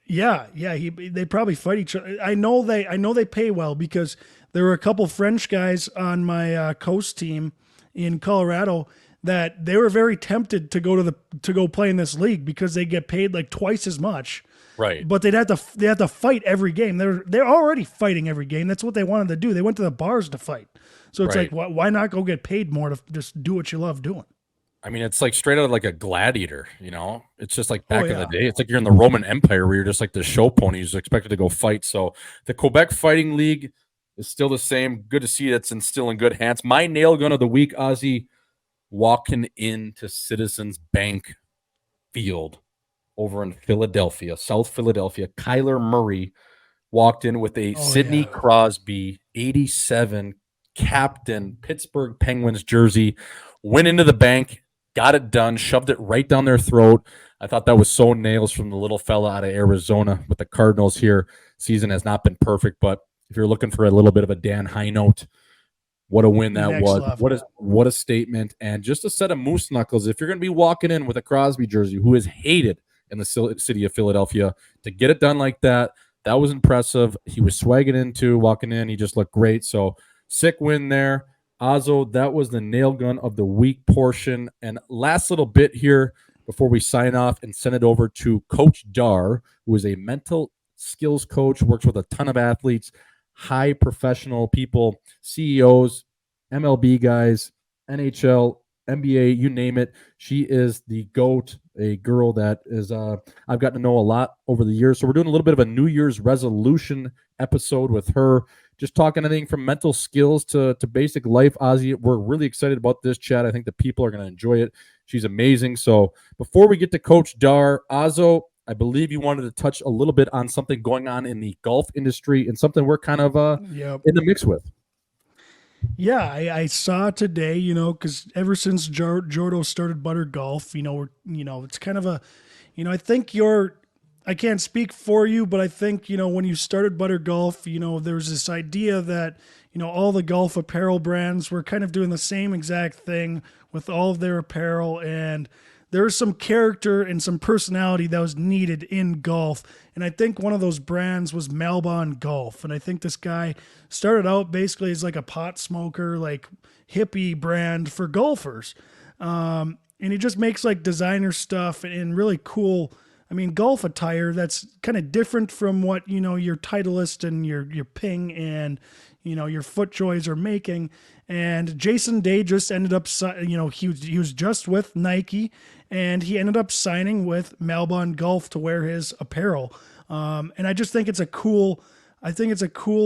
Yeah. They probably fight each other. I know they pay well because there were a couple French guys on my coast team in Colorado that they were very tempted to go play in this league because they get paid like twice as much. Right. But they have to fight every game. They're already fighting every game. That's what they wanted to do. They went to the bars to fight. So it's like, why not go get paid more to just do what you love doing? I mean, it's like straight out of like a gladiator, you know? It's just like back in the day. It's like you're in the Roman Empire where you're just like the show ponies expected to go fight. So the Quebec Fighting League is still the same. Good to see that's still in good hands. My nail gun of the week, Ozzy, walking into Citizens Bank Field over in Philadelphia, South Philadelphia. Kyler Murray walked in with a Sidney Crosby 87 captain Pittsburgh Penguins jersey, went into the bank, got it done, shoved it right down their throat. I thought that was so nails from the little fella out of Arizona with the Cardinals here. Season has not been perfect, but if you're looking for a little bit of a Dan high note, what a win that was. What a statement. And just a set of moose knuckles. If you're going to be walking in with a Crosby jersey, who is hated in the city of Philadelphia, to get it done like that was impressive. He was swagging into, walking in. He just looked great. So sick win there. Ozzo, that was the nail gun of the week portion. And last little bit here before we sign off and send it over to Coach Dar, who is a mental skills coach, works with a ton of athletes, high professional people, CEOs, MLB guys, NHL, NBA, you name it. She is the GOAT, a girl that is I've gotten to know a lot over the years. So we're doing a little bit of a New Year's resolution episode with her, just talking anything from mental skills to basic life. Ozzy, we're really excited about this chat. I think the people are going to enjoy it. She's amazing. So before we get to Coach Dar, Ozzo, I believe you wanted to touch a little bit on something going on in the golf industry and something we're kind of in the mix with. Yeah, I saw today, because ever since Jordo started Butter Golf, it's kind of a, I think I can't speak for you, but I think, when you started Butter Golf, there was this idea that, all the golf apparel brands were kind of doing the same exact thing with all of their apparel, and there's some character and some personality that was needed in golf. And I think one of those brands was Malbon Golf. And I think this guy started out basically as like a pot smoker, like hippie brand for golfers. And he just makes like designer stuff and really cool, golf attire that's kind of different from what, your Titleist and your Ping and, your FootJoys are making. And Jason Day just ended up, he was just with Nike, and he ended up signing with Malbon Golf to wear his apparel. And I just think it's a cool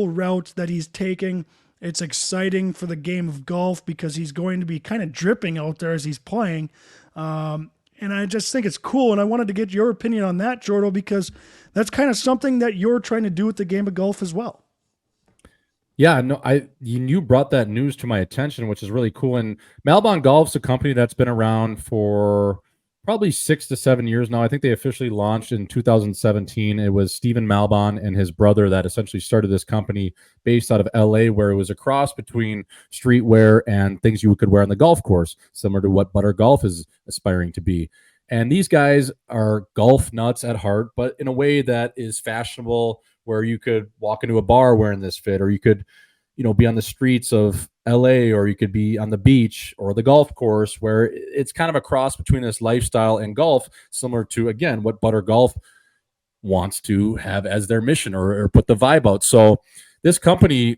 route that he's taking. It's exciting for the game of golf because he's going to be kind of dripping out there as he's playing. And I just think it's cool. And I wanted to get your opinion on that, Jordo, because that's kind of something that you're trying to do with the game of golf as well. Yeah, no, you brought that news to my attention, which is really cool. And Malbon Golf's a company that's been around for probably 6 to 7 years now. I think they officially launched in 2017. It was Stephen Malbon and his brother that essentially started this company based out of LA, where it was a cross between streetwear and things you could wear on the golf course, similar to what Butter Golf is aspiring to be. And these guys are golf nuts at heart, but in a way that is fashionable, where you could walk into a bar wearing this fit, or you could, be on the streets of LA, or you could be on the beach or the golf course, where it's kind of a cross between this lifestyle and golf, similar to, again, what Butter Golf wants to have as their mission, or put the vibe out. So this company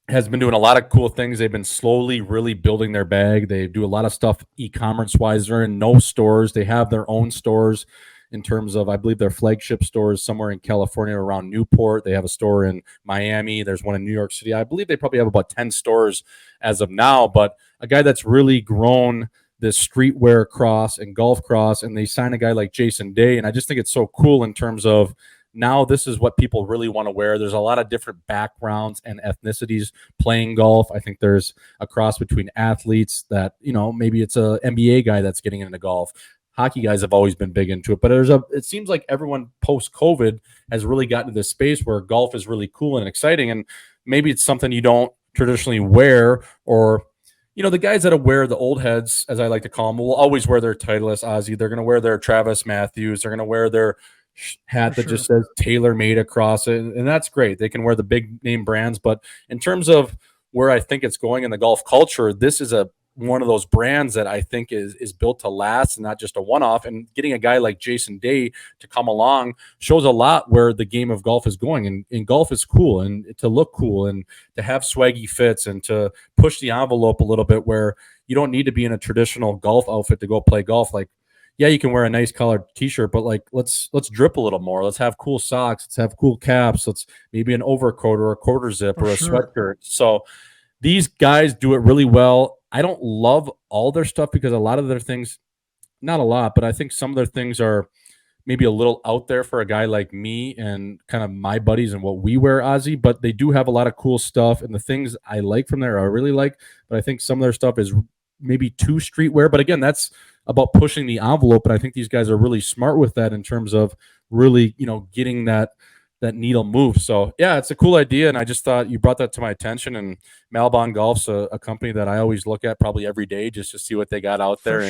has been doing a lot of cool things. They've been slowly really building their bag. They do a lot of stuff e-commerce wise. They're in no stores. They have their own stores in terms of, I believe their flagship store is somewhere in California around Newport. They have a store in Miami. There's one in New York City. I believe they probably have about 10 stores as of now, but a guy that's really grown this streetwear cross and golf cross, and they sign a guy like Jason Day. And I just think it's so cool in terms of, now this is what people really want to wear. There's a lot of different backgrounds and ethnicities playing golf. I think there's a cross between athletes that, maybe it's a NBA guy that's getting into golf. Hockey guys have always been big into it, but it seems like everyone post-COVID has really gotten to this space where golf is really cool and exciting. And maybe it's something you don't traditionally wear, or, the guys that wear the old heads, as I like to call them, will always wear their Titleist Aussie. They're going to wear their Travis Matthews. They're going to wear their hat that just says TaylorMade across it. And that's great. They can wear the big name brands. But in terms of where I think it's going in the golf culture, this is one of those brands that I think is built to last and not just a one-off. And getting a guy like Jason Day to come along shows a lot where the game of golf is going. And golf is cool, and to look cool, and to have swaggy fits, and to push the envelope a little bit, where you don't need to be in a traditional golf outfit to go play golf. Like, yeah, you can wear a nice collared t-shirt, but like, let's drip a little more. Let's have cool socks. Let's have cool caps. Let's maybe an overcoat or a quarter zip or a sweatshirt. So these guys do it really well. I don't love all their stuff because a lot of their things, not a lot, but I think some of their things are maybe a little out there for a guy like me and kind of my buddies and what we wear, Ozzy. But they do have a lot of cool stuff, and the things I like from there, I really like. But I think some of their stuff is maybe too streetwear. But again, that's about pushing the envelope, and I think these guys are really smart with that in terms of really, getting that needle move. So yeah, it's a cool idea, and I just thought you brought that to my attention. And Malbon Golf's a company that I always look at probably every day just to see what they got out there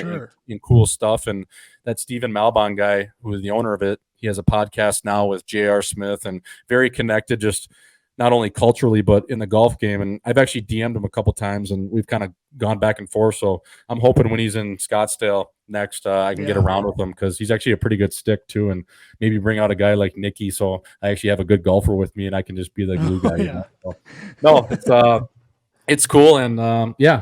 in cool stuff. And that Stephen Malbon guy, who is the owner of it, he has a podcast now with J.R. Smith, and very connected, just not only culturally, but in the golf game. And I've actually DM'd him a couple times, and we've kind of gone back and forth. So I'm hoping when he's in Scottsdale next, I can get around with him, because he's actually a pretty good stick too, and maybe bring out a guy like Nicky. So I actually have a good golfer with me, and I can just be the glue guy. So, no, it's cool. And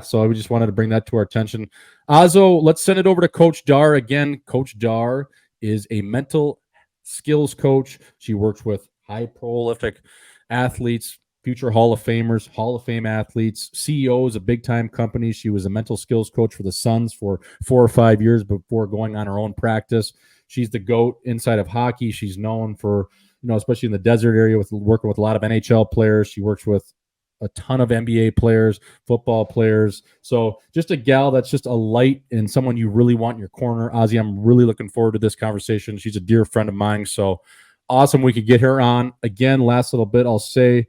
so I just wanted to bring that to our attention. Ozzo, let's send it over to Coach Dar again. Coach Dar is a mental skills coach. She works with high prolific athletes, future Hall of Famers, Hall of Fame athletes, CEOs of big-time companies. She was a mental skills coach for the Suns for 4 or 5 years before going on her own practice. She's the GOAT inside of hockey. She's known for, especially in the desert area, with working with a lot of NHL players. She works with a ton of NBA players, football players. So just a gal that's just a light and someone you really want in your corner. Ozzy, I'm really looking forward to this conversation. She's a dear friend of mine. So awesome we could get her on. Again, last little bit, I'll say,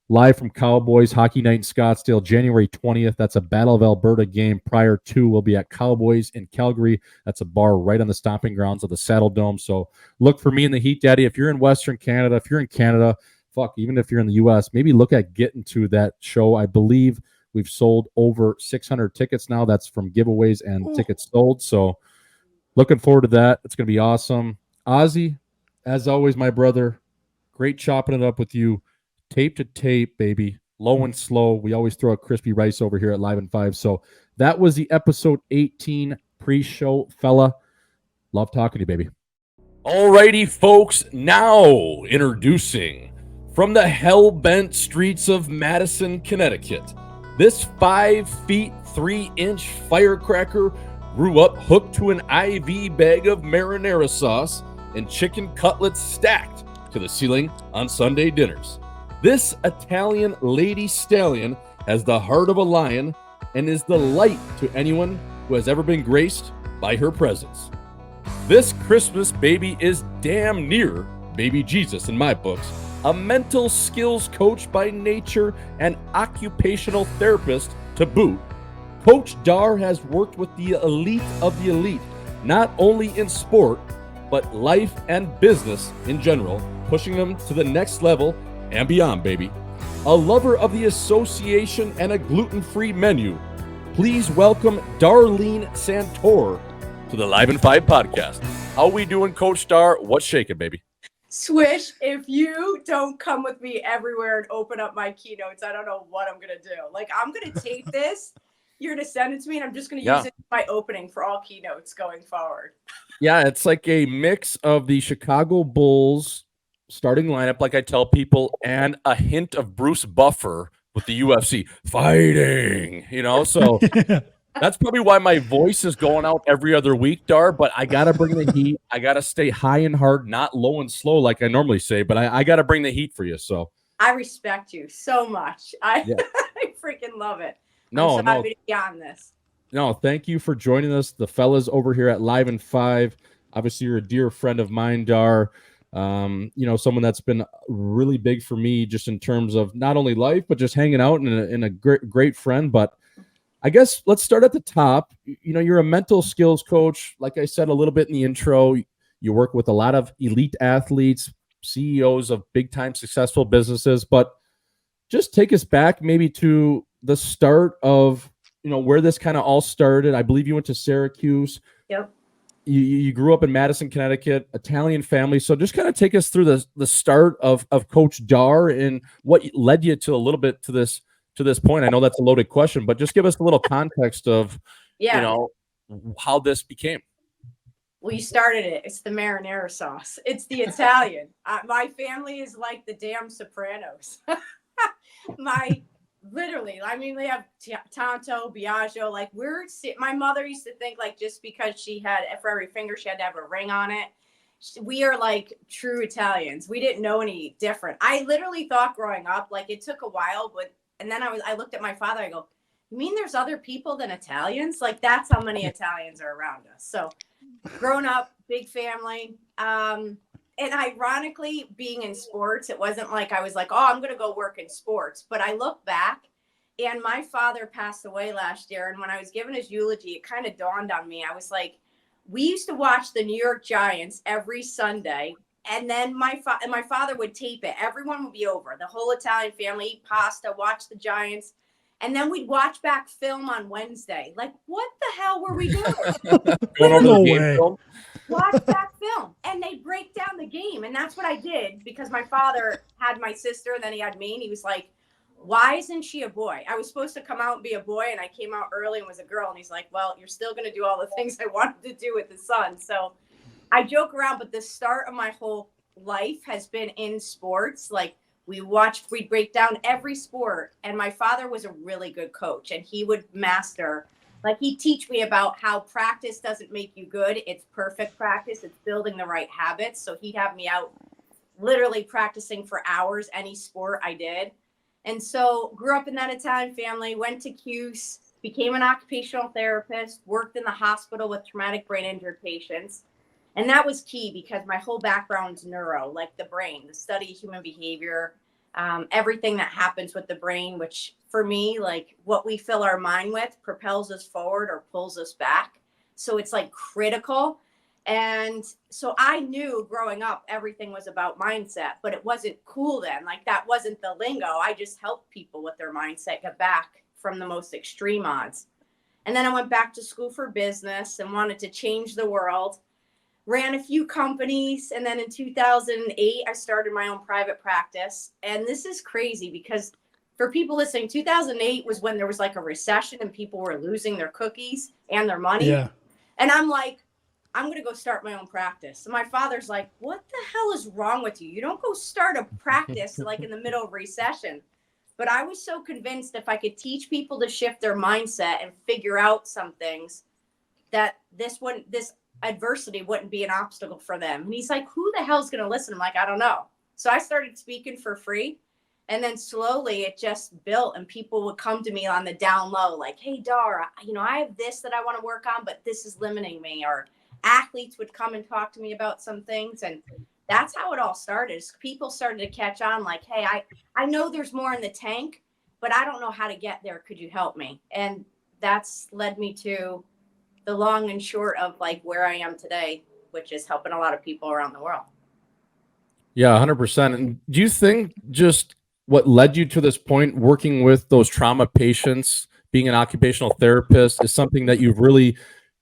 live from Cowboys Hockey Night in Scottsdale, January 20th. That's a Battle of Alberta game. Prior to, we'll be at Cowboys in Calgary. That's a bar right on the stomping grounds of the Saddle Dome. So look for me in the Heat Daddy. If you're in Western Canada, if you're in Canada, even if you're in the U.S., maybe look at getting to that show. I believe we've sold over 600 tickets now. That's from giveaways and tickets sold. So looking forward to that. It's going to be awesome. Ozzy, as always, my brother, great chopping it up with you. Tape to tape, baby. Low and slow. We always throw a crispy rice over here at Live in 5. So that was the episode 18 pre-show, fella. Love talking to you, baby. Alrighty, folks. Now introducing from the hell-bent streets of Madison, Connecticut, this 5 feet 3 inch firecracker grew up hooked to an IV bag of marinara sauce and chicken cutlets stacked to the ceiling on Sunday dinners. This Italian lady stallion has the heart of a lion and is the light to anyone who has ever been graced by her presence. This Christmas baby is damn near baby Jesus in my books, a mental skills coach by nature and occupational therapist to boot. Coach Dar has worked with the elite of the elite, not only in sport, but life and business in general, pushing them to the next level and beyond, baby. a lover of the association and a gluten-free menu, please welcome Darleen Santore to the Live in 5 podcast. How we doing, Coach Dar? What's shaking, baby? Swish, if you don't come with me everywhere and open up my keynotes, I don't know what I'm going to do. Like, I'm going to tape this. You're going to send it to me, and I'm just going to use it as my opening for all keynotes going forward. Yeah, it's like a mix of the Chicago Bulls starting lineup, like I tell people, and a hint of Bruce Buffer with the UFC fighting, so that's probably why my voice is going out every other week, Dar, but I got to bring the heat. I got to stay high and hard, not low and slow like I normally say, but I got to bring the heat for you. So I respect you so much. I freaking love it. No, I'm so happy to be on this. No, thank you for joining us, the fellas over here at Live in 5. Obviously, you're a dear friend of mine, Dar. Someone that's been really big for me just in terms of not only life, but just hanging out and a great friend. But I guess let's start at the top. You're a mental skills coach. Like I said a little bit in the intro, you work with a lot of elite athletes, CEOs of big-time successful businesses. But just take us back maybe to the start of where this kind of all started. I believe you went to Syracuse. Yep. You grew up in Madison, Connecticut, Italian family. So just kind of take us through the start of Coach Dar and what led you to a little bit to this point. I know that's a loaded question, but just give us a little context of how this became. Well, you started it. It's the marinara sauce. It's the Italian. My family is like the damn Sopranos. We have Tanto, Biagio. Like, my mother used to think, like, just because she had, for every finger, she had to have a ring on it. We are like true Italians. We didn't know any different. I literally thought growing up, like, it took a while, and then I looked at my father, I go, you mean there's other people than Italians? Like, that's how many Italians are around us. So growing up, big family. And ironically, being in sports, it wasn't like I was like, oh, I'm going to go work in sports. But I look back, and my father passed away last year. And when I was given his eulogy, it kind of dawned on me. I was like, we used to watch the New York Giants every Sunday. And then my father would tape it. Everyone would be over. The whole Italian family, eat pasta, watch the Giants. And then we'd watch back film on Wednesday. Like, what the hell were we doing? Going over the game film? Watch back film. And they break down the game. And that's what I did, because my father had my sister, and then he had me. And he was like, why isn't she a boy? I was supposed to come out and be a boy, and I came out early and was a girl. And he's like, well, you're still going to do all the things I wanted to do with the son. So I joke around, but the start of my whole life has been in sports. Like, we'd break down every sport. And my father was a really good coach, and he would he'd teach me about how practice doesn't make you good. It's perfect practice. It's building the right habits. So he'd have me out literally practicing for hours, any sport I did. And so grew up in that Italian family, went to CUSE, became an occupational therapist, worked in the hospital with traumatic brain injury patients. And that was key, because my whole background's neuro, like the brain, the study of human behavior, everything that happens with the brain, which for me, like, what we fill our mind with propels us forward or pulls us back. So it's like critical. And so I knew growing up, everything was about mindset, but it wasn't cool then. Like, that wasn't the lingo. I just helped people with their mindset get back from the most extreme odds. And then I went back to school for business and wanted to change the world. Ran a few companies, and then in 2008, I started my own private practice. And this is crazy, because for people listening, 2008 was when there was like a recession and people were losing their cookies and their money. Yeah. And I'm like, I'm going to go start my own practice. And my father's like, what the hell is wrong with you? You don't go start a practice like in the middle of recession. But I was so convinced if I could teach people to shift their mindset and figure out some things, that this adversity wouldn't be an obstacle for them. And he's like, who the hell's going to listen? I'm like, I don't know. So I started speaking for free. And then slowly it just built, and people would come to me on the down low, like, hey, Dara, I have this that I want to work on, but this is limiting me. Or athletes would come and talk to me about some things. And that's how it all started. People started to catch on, like, hey, I know there's more in the tank, but I don't know how to get there. Could you help me? And that's led me to the long and short of like where I am today, which is helping a lot of people around the world. Yeah, 100%. And do you think just what led you to this point, working with those trauma patients, being an occupational therapist, is something that you've really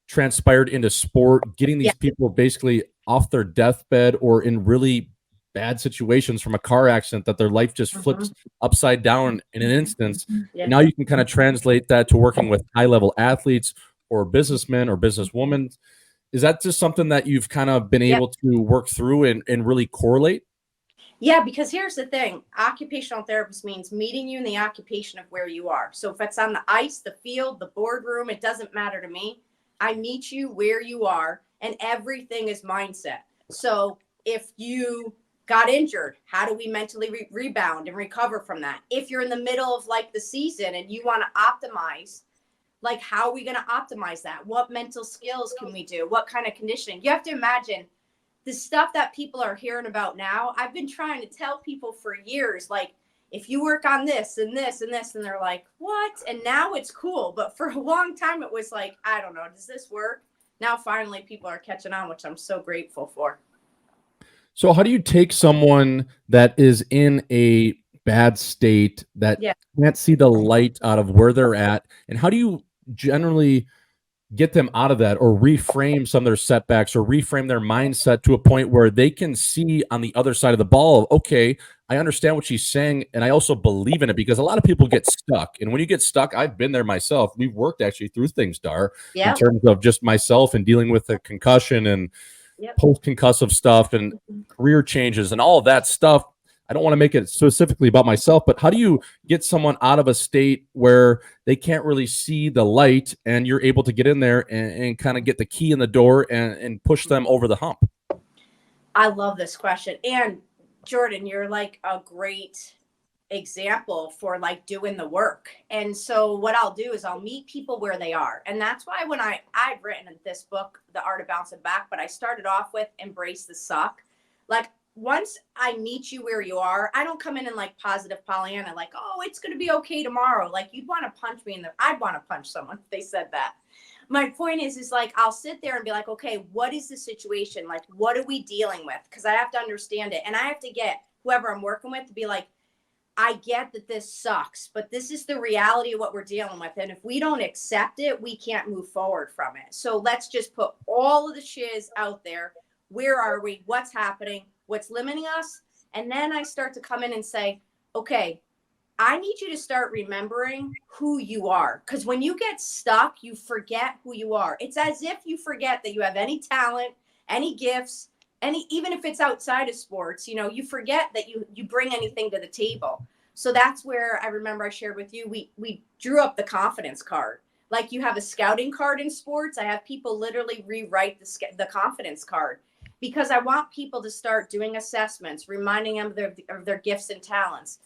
transpired into sport, getting these people basically off their deathbed or in really bad situations from a car accident that their life just flips upside down in an instance. And now you can kind of translate that to working with high-level athletes or businessmen or businesswomen. Is that just something that you've kind of been able to work through and really correlate? Yeah, because here's the thing. Occupational therapist means meeting you in the occupation of where you are. So if it's on the ice, the field, the boardroom, it doesn't matter to me. I meet you where you are, and everything is mindset. So if you got injured, how do we mentally rebound and recover from that? If you're in the middle of like the season and you want to optimize, like how are we going to optimize that? What mental skills can we do? What kind of conditioning? You have to imagine the stuff that people are hearing about now. I've been trying to tell people for years, like, if you work on this and this and this, and they're like, what? And now it's cool. But for a long time, it was like, I don't know, does this work? Now, finally, people are catching on, which I'm so grateful for. So how do you take someone that is in a bad state that can't see the light out of where they're at, and how do you generally get them out of that or reframe some of their setbacks or reframe their mindset to a point where they can see on the other side of the ball, okay, I understand what she's saying, and I also believe in it? Because a lot of people get stuck. And when you get stuck, I've been there myself. We've worked actually through things, Dar, in terms of just myself and dealing with the concussion and post-concussive stuff and career changes and all of that stuff. I don't want to make it specifically about myself, but how do you get someone out of a state where they can't really see the light and you're able to get in there and kind of get the key in the door and push them over the hump? I love this question. And Jordan, you're like a great example for like doing the work. And so what I'll do is I'll meet people where they are. And that's why when I've written this book, The Art of Bouncing Back, but I started off with embrace the suck. Like, once I meet you where you are, I don't come in and like positive Pollyanna, like, oh, it's going to be okay tomorrow. Like, you'd want to punch me I'd want to punch someone if they said that. My point is like, I'll sit there and be like, okay, what is the situation? Like, what are we dealing with? Because I have to understand it. And I have to get whoever I'm working with to be like, I get that this sucks, but this is the reality of what we're dealing with. And if we don't accept it, we can't move forward from it. So let's just put all of the shiz out there. Where are we? What's happening? What's limiting us? And then I start to come in and say, okay, I need you to start remembering who you are. Because when you get stuck, you forget who you are. It's as if you forget that you have any talent, any gifts, even if it's outside of sports, you forget that you bring anything to the table. So that's where I remember I shared with you, we drew up the confidence card. Like you have a scouting card in sports. I have people literally rewrite the confidence card. Because I want people to start doing assessments, reminding them of their gifts and talents,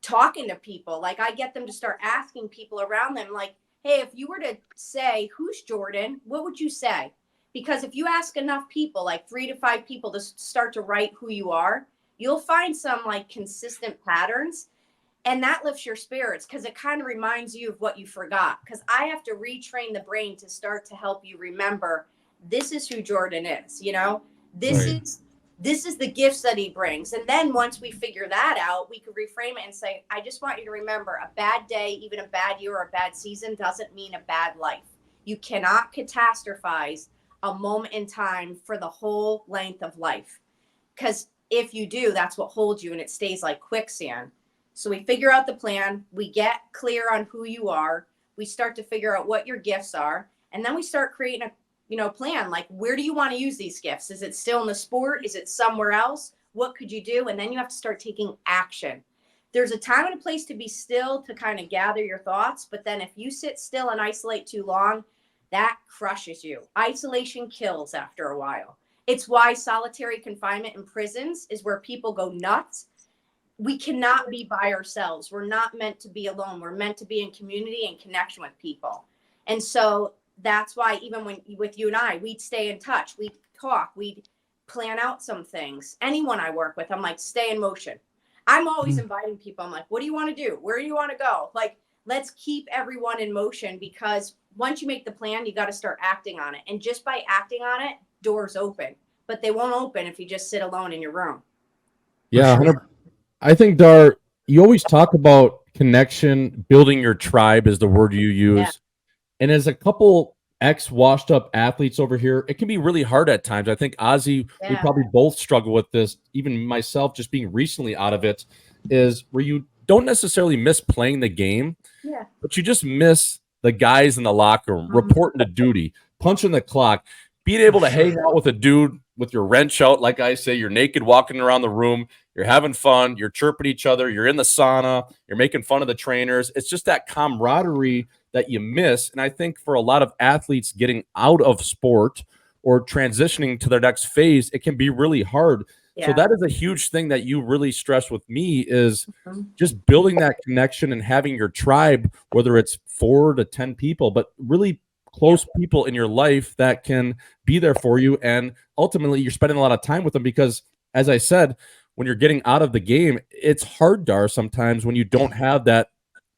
talking to people. Like I get them to start asking people around them, like, hey, if you were to say, who's Jordan, what would you say? Because if you ask enough people, like 3 to 5 people to start to write who you are, you'll find some like consistent patterns. And that lifts your spirits because it kind of reminds you of what you forgot. Because I have to retrain the brain to start to help you remember this is who Jordan is, This is the gifts that he brings. And then once we figure that out, we could reframe it and say, I just want you to remember a bad day, even a bad year or a bad season doesn't mean a bad life. You cannot catastrophize a moment in time for the whole length of life. Because if you do, that's what holds you and it stays like quicksand. So we figure out the plan. We get clear on who you are. We start to figure out what your gifts are. And then we start creating a plan, like where do you want to use these gifts? Is it still in the sport? Is it somewhere else? What could you do? And then you have to start taking action. There's a time and a place to be still to kind of gather your thoughts. But then if you sit still and isolate too long, that crushes you. Isolation kills after a while. It's why solitary confinement in prisons is where people go nuts. We cannot be by ourselves. We're not meant to be alone. We're meant to be in community and connection with people. And so that's why even with you and I, we'd stay in touch. We'd talk. We'd plan out some things. Anyone I work with, I'm like, stay in motion. I'm always inviting people. I'm like, what do you want to do? Where do you want to go? Like, let's keep everyone in motion because once you make the plan, you got to start acting on it. And just by acting on it, doors open. But they won't open if you just sit alone in your room. Yeah, sure. I think, Dar, you always talk about connection, building your tribe is the word you use. Yeah. And as a couple washed up athletes over here, it can be really hard at times. I think Ozzy, we Yeah. probably both struggle with this, even myself just being recently out of it, is where you don't necessarily miss playing the game, Yeah. but you just miss the guys in the locker room, reporting to duty, punching the clock, being able to hang out with a dude with your wrench out, like I say, you're naked walking around the room, you're having fun, you're chirping each other, you're in the sauna, you're making fun of the trainers. It's just that camaraderie that you miss. And I think for a lot of athletes getting out of sport or transitioning to their next phase, it can be really hard. Yeah. So that is a huge thing that you really stress with me is Mhm. just building that connection and having your tribe, whether it's 4 to 10 people, but really close people in your life that can be there for you. And ultimately you're spending a lot of time with them because, as I said, when you're getting out of the game, it's hard, Dar, sometimes when you don't have that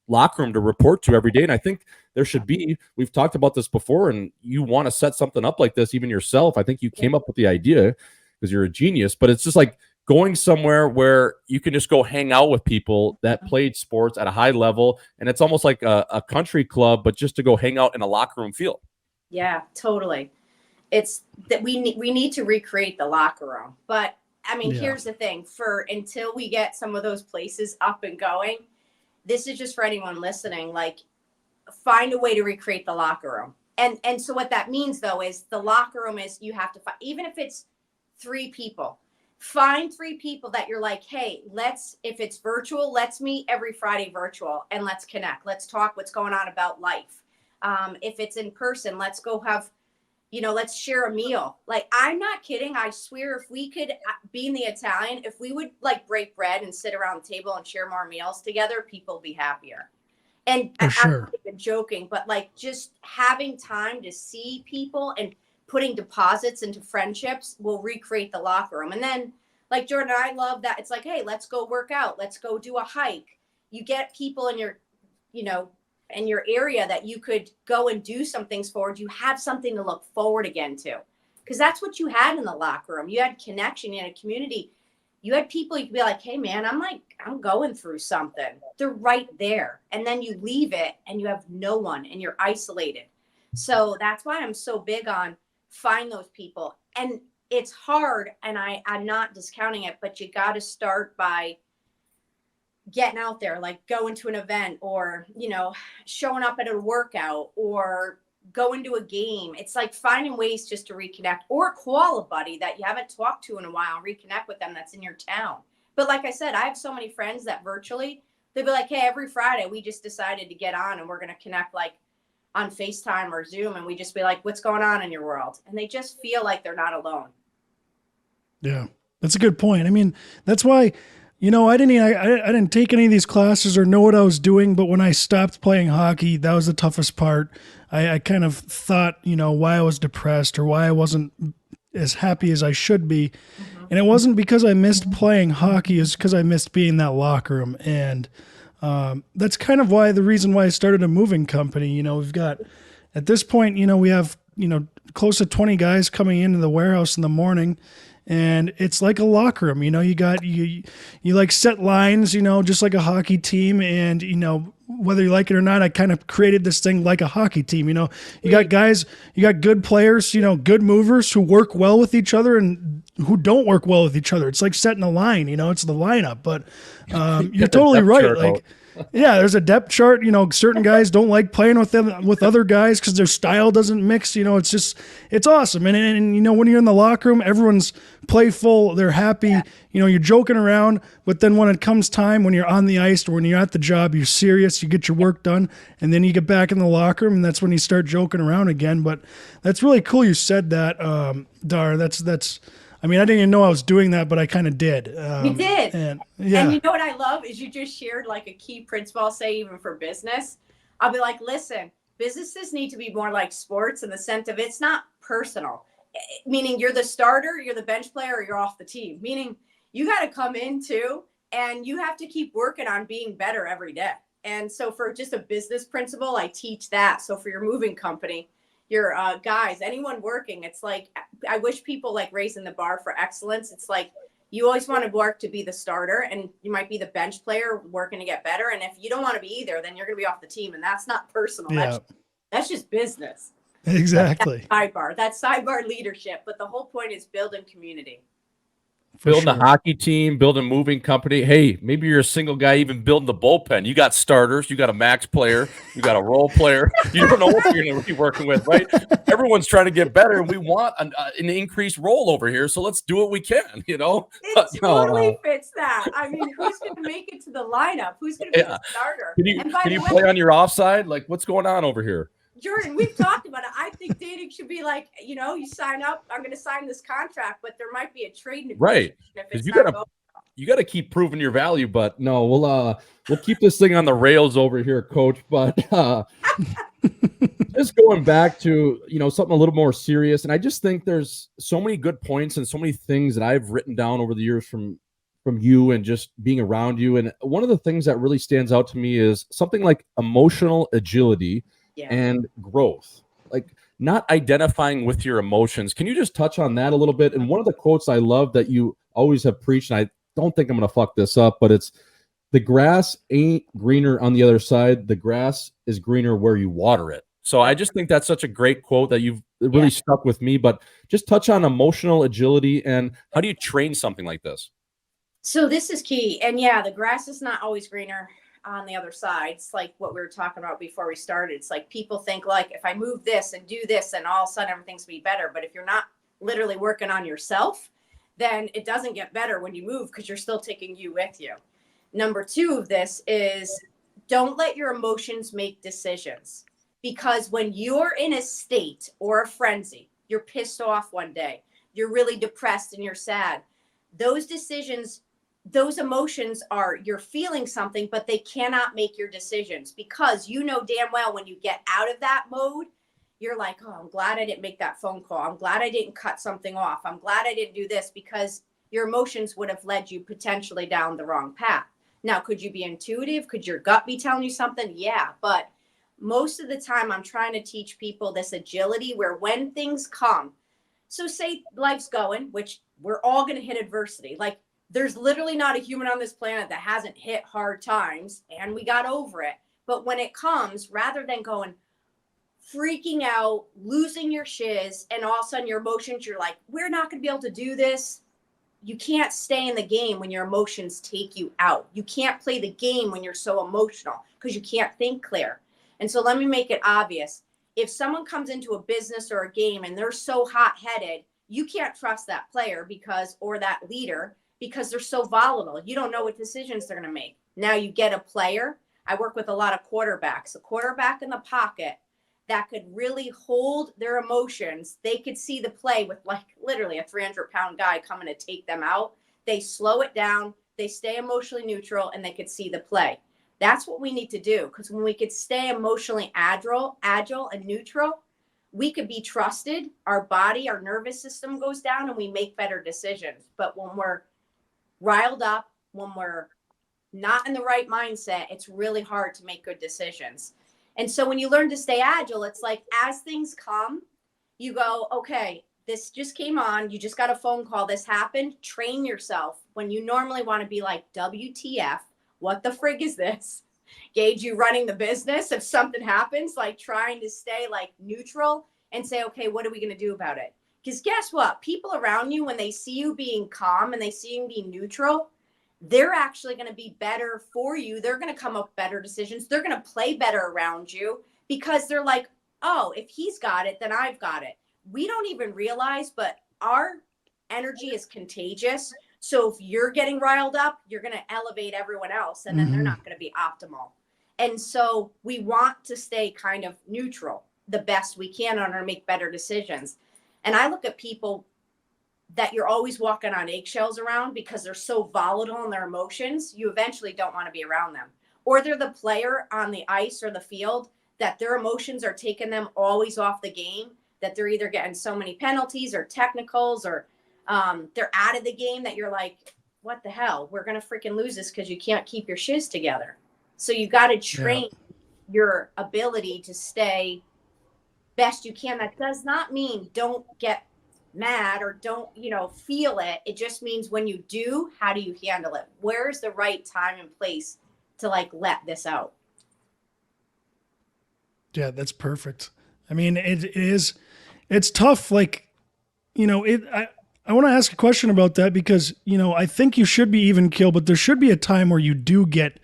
locker room to report to every day. And I think there should be, we've talked about this before, and you want to set something up like this even yourself. I think you came up with the idea because you're a genius, but it's just like going somewhere where you can just go hang out with people that played sports at a high level. And it's almost like a country club, but just to go hang out in a locker room feel. Yeah, totally. It's that we need to recreate the locker room. But I mean, here's the thing, until we get some of those places up and going, this is just for anyone listening, like find a way to recreate the locker room. And so what that means though, is the locker room is you have to find, even if it's 3 people, find 3 people that you're like, hey, if it's virtual, let's meet every Friday virtual and let's connect. Let's talk what's going on about life. If it's in person, let's go have, let's share a meal. Like, I'm not kidding. I swear if we could, being the Italian, if we would like break bread and sit around the table and share more meals together, people would be happier. And I'm not even joking, but like just having time to see people and putting deposits into friendships will recreate the locker room. And then like Jordan, I love that. It's like, hey, let's go work out. Let's go do a hike. You get people in your, in your area that you could go and do some things forward. You have something to look forward again to, because that's what you had in the locker room. You had connection, you had a community. You had people you could be like, hey man, I'm going through something. They're right there. And then you leave it and you have no one and you're isolated. So that's why I'm so big on find those people. And it's hard, and I'm not discounting it, but you got to start by getting out there, like going to an event or, showing up at a workout or going to a game. It's like finding ways just to reconnect, or call a buddy that you haven't talked to in a while, reconnect with them that's in your town. But like I said, I have so many friends that virtually, they'll be like, hey, every Friday we just decided to get on and we're going to connect like on FaceTime or Zoom. And we just be like, what's going on in your world? And they just feel like they're not alone. Yeah, that's a good point. I mean, that's why, I didn't take any of these classes or know what I was doing, but when I stopped playing hockey, that was the toughest part. I kind of thought, why I was depressed or why I wasn't as happy as I should be. Mm-hmm. And it wasn't because I missed playing hockey, it's because I missed being in that locker room. And that's kind of the reason why I started a moving company. We've got, at this point, we have, close to 20 guys coming into the warehouse in the morning. And it's like a locker room, you like set lines, just like a hockey team. And, whether you like it or not, I kind of created this thing like a hockey team. You got guys, you got good players, good movers who work well with each other and who don't work well with each other. It's like setting a line, it's the lineup, but you're totally right. Like, yeah, there's a depth chart. Certain guys don't like playing with other guys because their style doesn't mix. It's awesome. And when you're in the locker room, everyone's playful. They're happy. Yeah. You're joking around. But then when it comes time, when you're on the ice or when you're at the job, you're serious. You get your work done, and then you get back in the locker room, and that's when you start joking around again. But that's really cool. You said that, Dar. That's. I mean, I didn't even know I was doing that, but I kind of did. You did. And you know what I love is you just shared like a key principle, I'll say even for business. I'll be like, listen, businesses need to be more like sports in the sense of it's not personal. Meaning you're the starter, you're the bench player, or you're off the team. Meaning you got to come in too, and you have to keep working on being better every day. And so for just a business principle, I teach that. So for your moving company, your guys, anyone working, it's like, I wish people like raising the bar for excellence. It's like, You always want to work to be the starter, and you might be the bench player working to get better. And if you don't want to be either, then you're going to be off the team, and that's not personal. Yeah. That's just business. Exactly. That's sidebar leadership. But the whole point is building community. Building a hockey team, building a moving company. Hey, maybe you're a single guy even building the bullpen. You got starters, you got a max player, you got a role player. You don't know what you're going to be working with, right? Everyone's trying to get better, and we want an increased role over here, so let's do what we can, It totally fits that. I mean, who's going to make it to the lineup? Who's going to be the starter? Can you play on your offside? Like, what's going on over here? Jordan, we've talked about it. I think dating should be like, you sign up. I'm going to sign this contract, but there might be a trade negotiation. Right. Because you got to keep proving your value. But no, we'll keep this thing on the rails over here, Coach. But just going back to something a little more serious, and I just think there's so many good points and so many things that I've written down over the years from you and just being around you. And one of the things that really stands out to me is something like emotional agility. Yeah. And growth, like not identifying with your emotions. Can you just touch on that a little bit? And one of the quotes I love that you always have preached, and I don't think I'm going to fuck this up, but it's the grass ain't greener on the other side. The grass is greener where you water it. So I just think that's such a great quote that you've really stuck with me, but just touch on emotional agility and how do you train something like this? So this is key. And the grass is not always greener on the other side. It's like what we were talking about before we started. It's like people think like if I move this and do this and all of a sudden everything's gonna be better. But if you're not literally working on yourself, then it doesn't get better when you move because you're still taking you with you. Number 2 of this is don't let your emotions make decisions, because when you're in a state or a frenzy, you're pissed off one day, you're really depressed and you're sad, those emotions are, you're feeling something, but they cannot make your decisions, because damn well when you get out of that mode, you're like, oh, I'm glad I didn't make that phone call. I'm glad I didn't cut something off. I'm glad I didn't do this, because your emotions would have led you potentially down the wrong path. Now, could you be intuitive? Could your gut be telling you something? Yeah. But most of the time I'm trying to teach people this agility where when things come, so say life's going, which we're all going to hit adversity. Like, there's literally not a human on this planet that hasn't hit hard times, and we got over it. But when it comes, rather than going freaking out, losing your shiz, and all of a sudden your emotions, you're like, we're not going to be able to do this. You can't stay in the game when your emotions take you out. You can't play the game when you're so emotional because you can't think clear. And so let me make it obvious. If someone comes into a business or a game and they're so hot-headed, you can't trust that player or that leader, because they're so volatile. You don't know what decisions they're going to make. Now you get a player. I work with a lot of quarterbacks. A quarterback in the pocket that could really hold their emotions. They could see the play with like literally a 300-pound guy coming to take them out. They slow it down. They stay emotionally neutral, and they could see the play. That's what we need to do, because when we could stay emotionally agile and neutral, we could be trusted. Our body, our nervous system goes down, and we make better decisions. But when we're riled up, when we're not in the right mindset, it's really hard to make good decisions. And so when you learn to stay agile, it's like as things come, you go, okay, this just came on. You just got a phone call. This happened. Train yourself when you normally want to be like, WTF, what the frig is this? Gage, you running the business. If something happens, like trying to stay like neutral and say, okay, what are we going to do about it? Because guess what? People around you, when they see you being calm and they see you being neutral, they're actually going to be better for you. They're going to come up with better decisions. They're going to play better around you because they're like, oh, if he's got it, then I've got it. We don't even realize, but our energy is contagious. So if you're getting riled up, you're going to elevate everyone else, and then they're not going to be optimal. And so we want to stay kind of neutral the best we can on or make better decisions. And I look at people that you're always walking on eggshells around because they're so volatile in their emotions, you eventually don't want to be around them. Or they're the player on the ice or the field that their emotions are taking them always off the game, that they're either getting so many penalties or technicals or they're out of the game that you're like, what the hell? We're going to freaking lose this because you can't keep your shiz together. So you got to train your ability to stay best you can. That does not mean don't get mad or don't, feel it. It just means when you do, how do you handle it? Where's the right time and place to let this out? Yeah, that's perfect. I mean, it's tough. I want to ask a question about that because, I think you should be even keel, but there should be a time where you do get,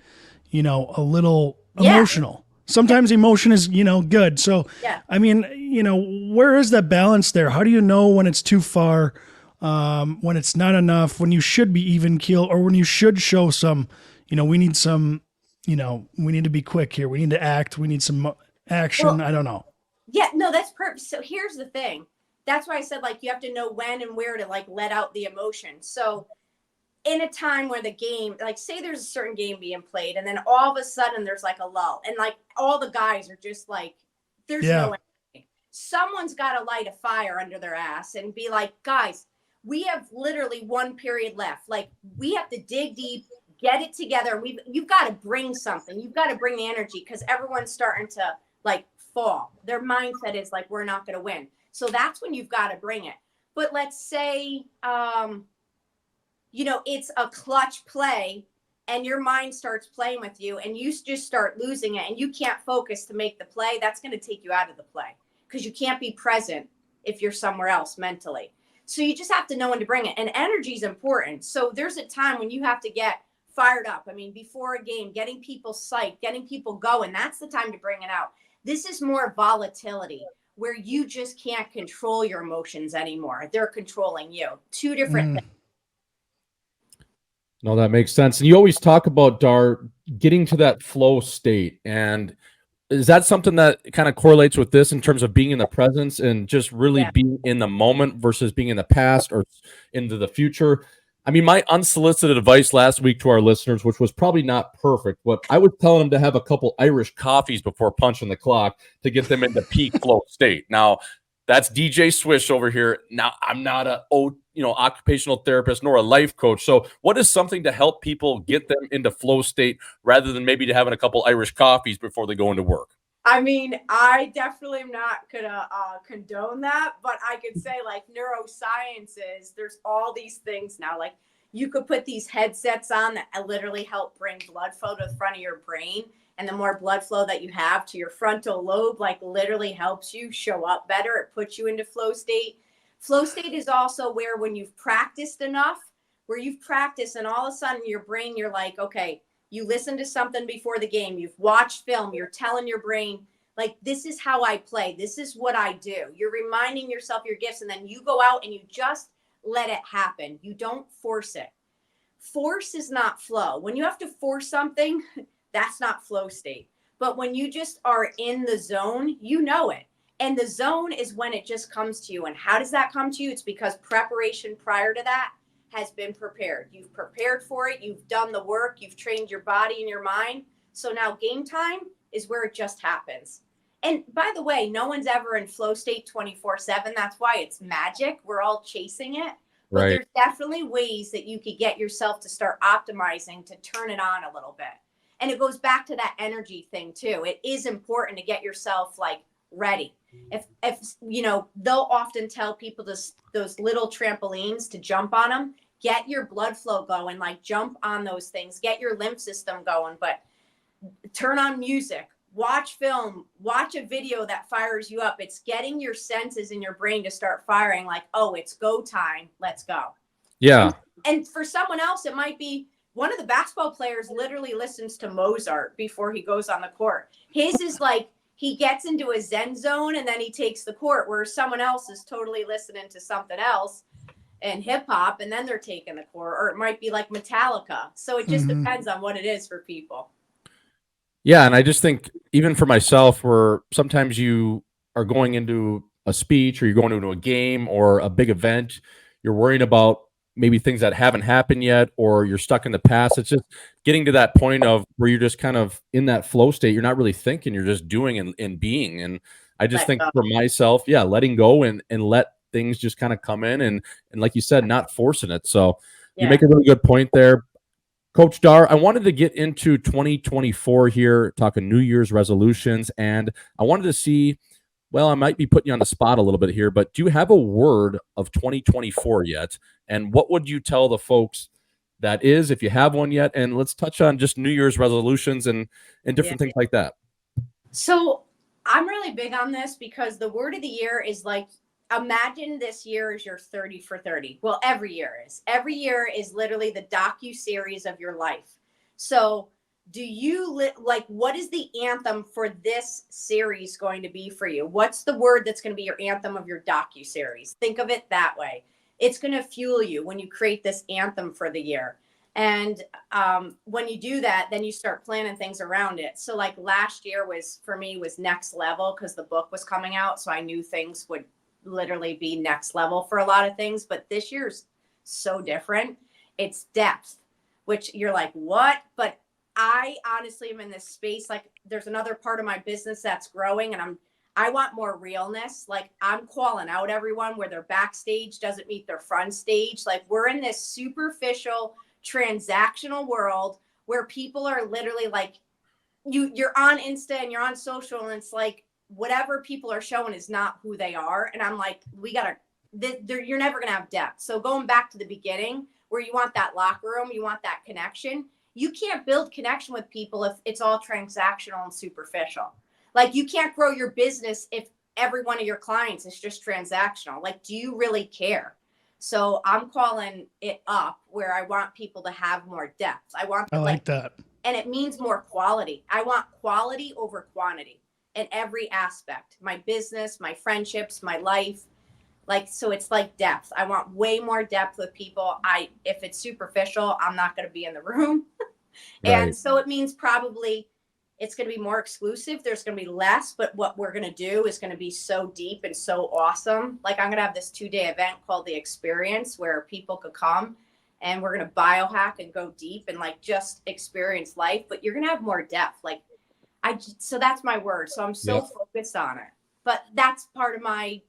a little emotional. Sometimes emotion is, good. So, Yeah. I mean, where is that balance there? How do you know when it's too far, when it's not enough, when you should be even keel, or when you should show some, we need some, we need to be quick here. We need to act. We need some action. I don't know. Yeah, no, that's perfect. So here's the thing. That's why I said you have to know when and where to let out the emotion. So in a time where the game, say there's a certain game being played and then all of a sudden there's a lull and all the guys are just there's no energy. Someone's got to light a fire under their ass and be like, guys, we have literally one period left. We have to dig deep, get it together. You've got to bring something. You've got to bring the energy because everyone's starting to fall. Their mindset is we're not going to win. So that's when you've got to bring it. But let's say, it's a clutch play and your mind starts playing with you and you just start losing it and you can't focus to make the play. That's going to take you out of the play because you can't be present if you're somewhere else mentally. So you just have to know when to bring it. And energy is important. So there's a time when you have to get fired up. I mean, before a game, getting people psyched, getting people going, that's the time to bring it out. This is more volatility where you just can't control your emotions anymore. They're controlling you. Two different things. No, that makes sense. And you always talk about, getting to that flow state. And is that something that kind of correlates with this in terms of being in the presence and just really being in the moment versus being in the past or into the future? I mean, my unsolicited advice last week to our listeners, which was probably not perfect, but I was telling them to have a couple Irish coffees before punching the clock to get them into peak flow state. Now, that's DJ Swish over here. Now, I'm not a occupational therapist nor a life coach. So what is something to help people get them into flow state rather than maybe to having a couple Irish coffees before they go into work? I mean, I definitely am not going to condone that, but I could say neurosciences, there's all these things now. You could put these headsets on that literally help bring blood flow to the front of your brain. And the more blood flow that you have to your frontal lobe, literally helps you show up better. It puts you into flow state. Flow state is also where when you've practiced enough, where you've practiced and all of a sudden your brain, you're okay, you listen to something before the game, you've watched film, you're telling your brain, this is how I play. This is what I do. You're reminding yourself your gifts and then you go out and you just let it happen. You don't force it. Force is not flow. When you have to force something, that's not flow state. But when you just are in the zone, you know it. And the zone is when it just comes to you. And how does that come to you? It's because preparation prior to that has been prepared. You've prepared for it. You've done the work. You've trained your body and your mind. So now game time is where it just happens. And by the way, no one's ever in flow state 24/7. That's why it's magic. We're all chasing it. But Right. There's definitely ways that you could get yourself to start optimizing to turn it on a little bit. And it goes back to that energy thing too. It is important to get yourself ready. If they'll often tell people those little trampolines to jump on them, get your blood flow going, jump on those things, get your lymph system going, but turn on music, watch film, watch a video that fires you up. It's getting your senses in your brain to start firing oh, it's go time. Let's go. Yeah. And for someone else, it might be one of the basketball players literally listens to Mozart before he goes on the court. His is he gets into a Zen zone and then he takes the court, where someone else is totally listening to something else and hip hop and then they're taking the court, or it might be Metallica. So it just depends on what it is for people. Yeah. And I just think even for myself, where sometimes you are going into a speech or you're going into a game or a big event, you're worrying about maybe things that haven't happened yet, or you're stuck in the past. It's just getting to that point of where you're just kind of in that flow state. You're not really thinking, you're just doing and being. And I just think for myself, letting go and let things just kind of come in and like you said, not forcing it. So you make a really good point there. Coach Dar, I wanted to get into 2024 here, talking New Year's resolutions, and I wanted to see well, I might be putting you on the spot a little bit here, but do you have a word of 2024 yet? And what would you tell the folks that is, if you have one yet? And let's touch on just New Year's resolutions and different things like that. So I'm really big on this because the word of the year is like, imagine this year is your 30 for 30. Well, every year is. Every year is literally the docu-series of your life. So do you what is the anthem for this series going to be for you? What's the word that's going to be your anthem of your docu-series? Think of it that way. It's going to fuel you when you create this anthem for the year. And when you do that, then you start planning things around it. So like last year was next level because the book was coming out. So I knew things would literally be next level for a lot of things. But this year's so different. It's depth, which you're like, what? But I honestly am in this space. Like there's another part of my business that's growing and I want more realness. Like I'm calling out everyone where their backstage doesn't meet their front stage. Like we're in this superficial transactional world where people are literally like you're on Insta and you're on social and it's like whatever people are showing is not who they are. And I'm like, you're never going to have depth. So going back to the beginning where you want that locker room, you want that connection. You can't build connection with people if it's all transactional and superficial. Like you can't grow your business if every one of your clients is just transactional. Like, do you really care? So I'm calling it up where I want people to have more depth. I like that. And it means more quality. I want quality over quantity in every aspect. My business, my friendships, my life. Like, so it's like depth. I want way more depth with people. If it's superficial, I'm not going to be in the room. And so it means probably it's going to be more exclusive. There's going to be less, but what we're going to do is going to be so deep and so awesome. Like I'm going to have this 2-day event called The Experience where people could come and we're going to biohack and go deep and like just experience life, but you're going to have more depth. Like so that's my word. So I'm so focused on it, but that's part of my,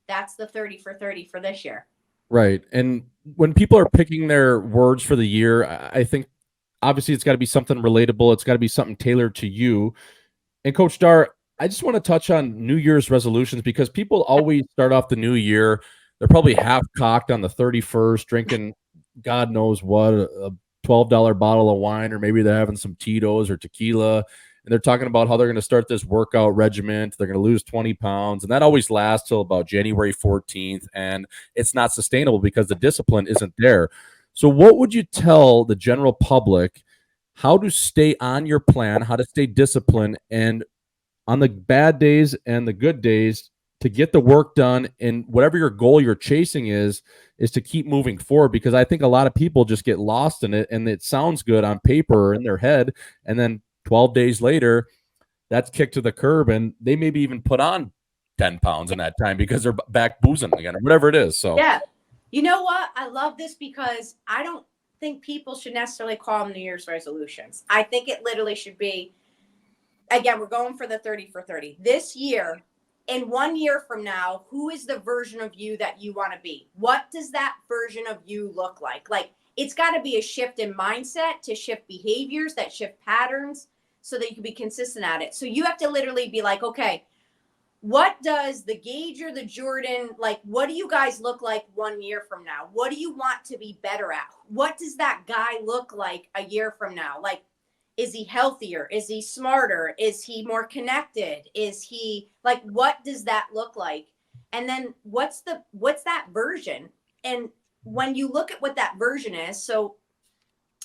that's the 30 for 30 for this year. Right. And when people are picking their words for the year, I think obviously it's got to be something relatable. It's got to be something tailored to you. And Coach Dar, I just want to touch on New Year's resolutions because people always start off the new year. They're probably half cocked on the 31st, drinking God knows what, a $12 bottle of wine, or maybe they're having some Tito's or tequila. And they're talking about how they're going to start this workout regimen. They're going to lose 20 pounds. And that always lasts till about January 14th. And it's not sustainable because the discipline isn't there. So what would you tell the general public how to stay on your plan, how to stay disciplined, and on the bad days and the good days to get the work done and whatever your goal you're chasing is to keep moving forward? Because I think a lot of people just get lost in it and it sounds good on paper or in their head. And then 12 days later, that's kicked to the curb and they maybe even put on 10 pounds in that time because they're back boozing again or whatever it is. So yeah. You know what? I love this because I don't think people should necessarily call them New Year's resolutions. I think it literally should be, again, we're going for the 30 for 30. This year, in 1 year from now, who is the version of you that you want to be? What does that version of you look like? Like, it's got to be a shift in mindset to shift behaviors, that shift patterns so that you can be consistent at it. So you have to literally be like, okay, what does the Gage or the Jordan, like, what do you guys look like 1 year from now? What do you want to be better at? What does that guy look like a year from now? Like, is he healthier? Is he smarter? Is he more connected? Is he like, what does that look like? And then what's that version? And when you look at what that version is,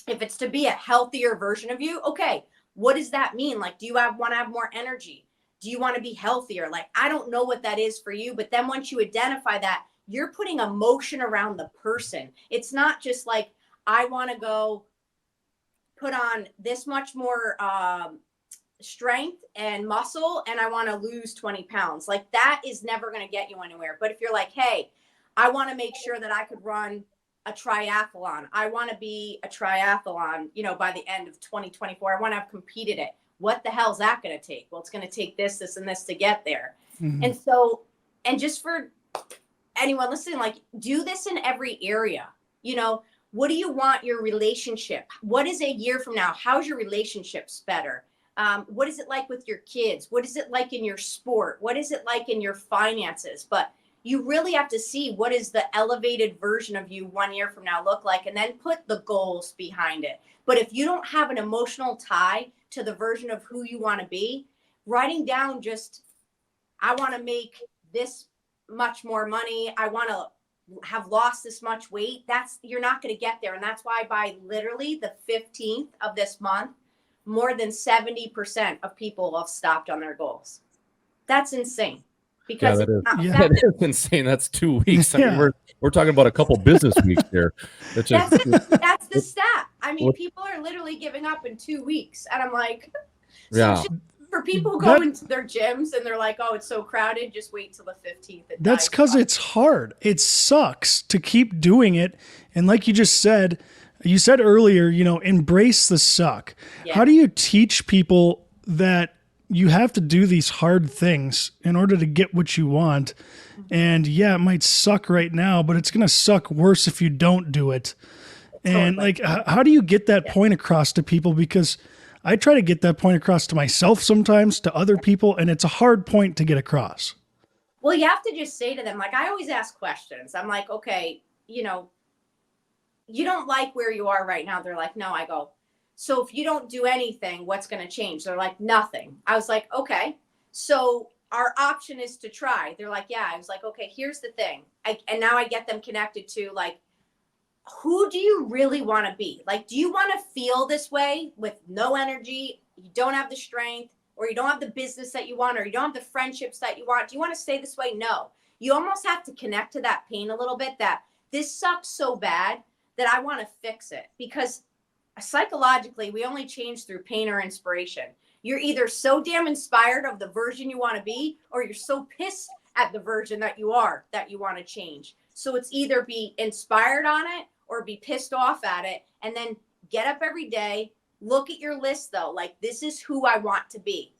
if it's to be a healthier version of you, okay, what does that mean? Like, do you want to have more energy? Do you want to be healthier? Like, I don't know what that is for you, but then once you identify that, you're putting emotion around the person. It's not just like, I want to go put on this much more strength and muscle and I want to lose 20 pounds. Like, that is never going to get you anywhere. But if you're like, hey, I want to make sure that I could run a triathlon. I want to be a triathlon, by the end of 2024. I want to have competed it. What the hell is that going to take? Well, it's going to take this, this, and this to get there. Mm-hmm. And so, and just for anyone listening, like, do this in every area. What do you want your relationship? What is a year from now? How's your relationships better? What is it like with your kids? What is it like in your sport? What is it like in your finances? But you really have to see what is the elevated version of you 1 year from now look like, and then put the goals behind it. But if you don't have an emotional tie to the version of who you want to be, writing down just, I want to make this much more money, I want to have lost this much weight, you're not going to get there. And that's why by literally the 15th of this month, more than 70% of people have stopped on their goals. That's insane. Because that is insane. That's 2 weeks. I mean, we're talking about a couple business weeks here. That's the stat. I mean, people are literally giving up in 2 weeks, and I'm like, for people who go into their gyms and they're like, oh, it's so crowded, just wait till the 15th. That's because it's hard. It sucks to keep doing it, and like you said earlier, embrace the suck. Yeah. How do you teach people that you have to do these hard things in order to get what you want? And yeah, it might suck right now, but it's going to suck worse if you don't do it. And like, how do you get that point across to people? Because I try to get that point across to myself sometimes, to other people, and it's a hard point to get across. Well, you have to just say to them, like, I always ask questions. I'm like, okay, you don't like where you are right now. They're like, no. I go, so if you don't do anything, what's going to change? They're like, nothing. I was like, okay, so our option is to try. They're like, yeah. I was like, okay, here's the thing. And now I get them connected to, like, who do you really want to be? Like, do you want to feel this way with no energy? You don't have the strength, or you don't have the business that you want, or you don't have the friendships that you want. Do you want to stay this way? No. You almost have to connect to that pain a little bit, that this sucks so bad that I want to fix it. Because psychologically, we only change through pain or inspiration. You're either so damn inspired of the version you want to be, or you're so pissed at the version that you are that you want to change. So it's either be inspired on it or be pissed off at it, and then get up every day, look at your list though, like, this is who I want to be.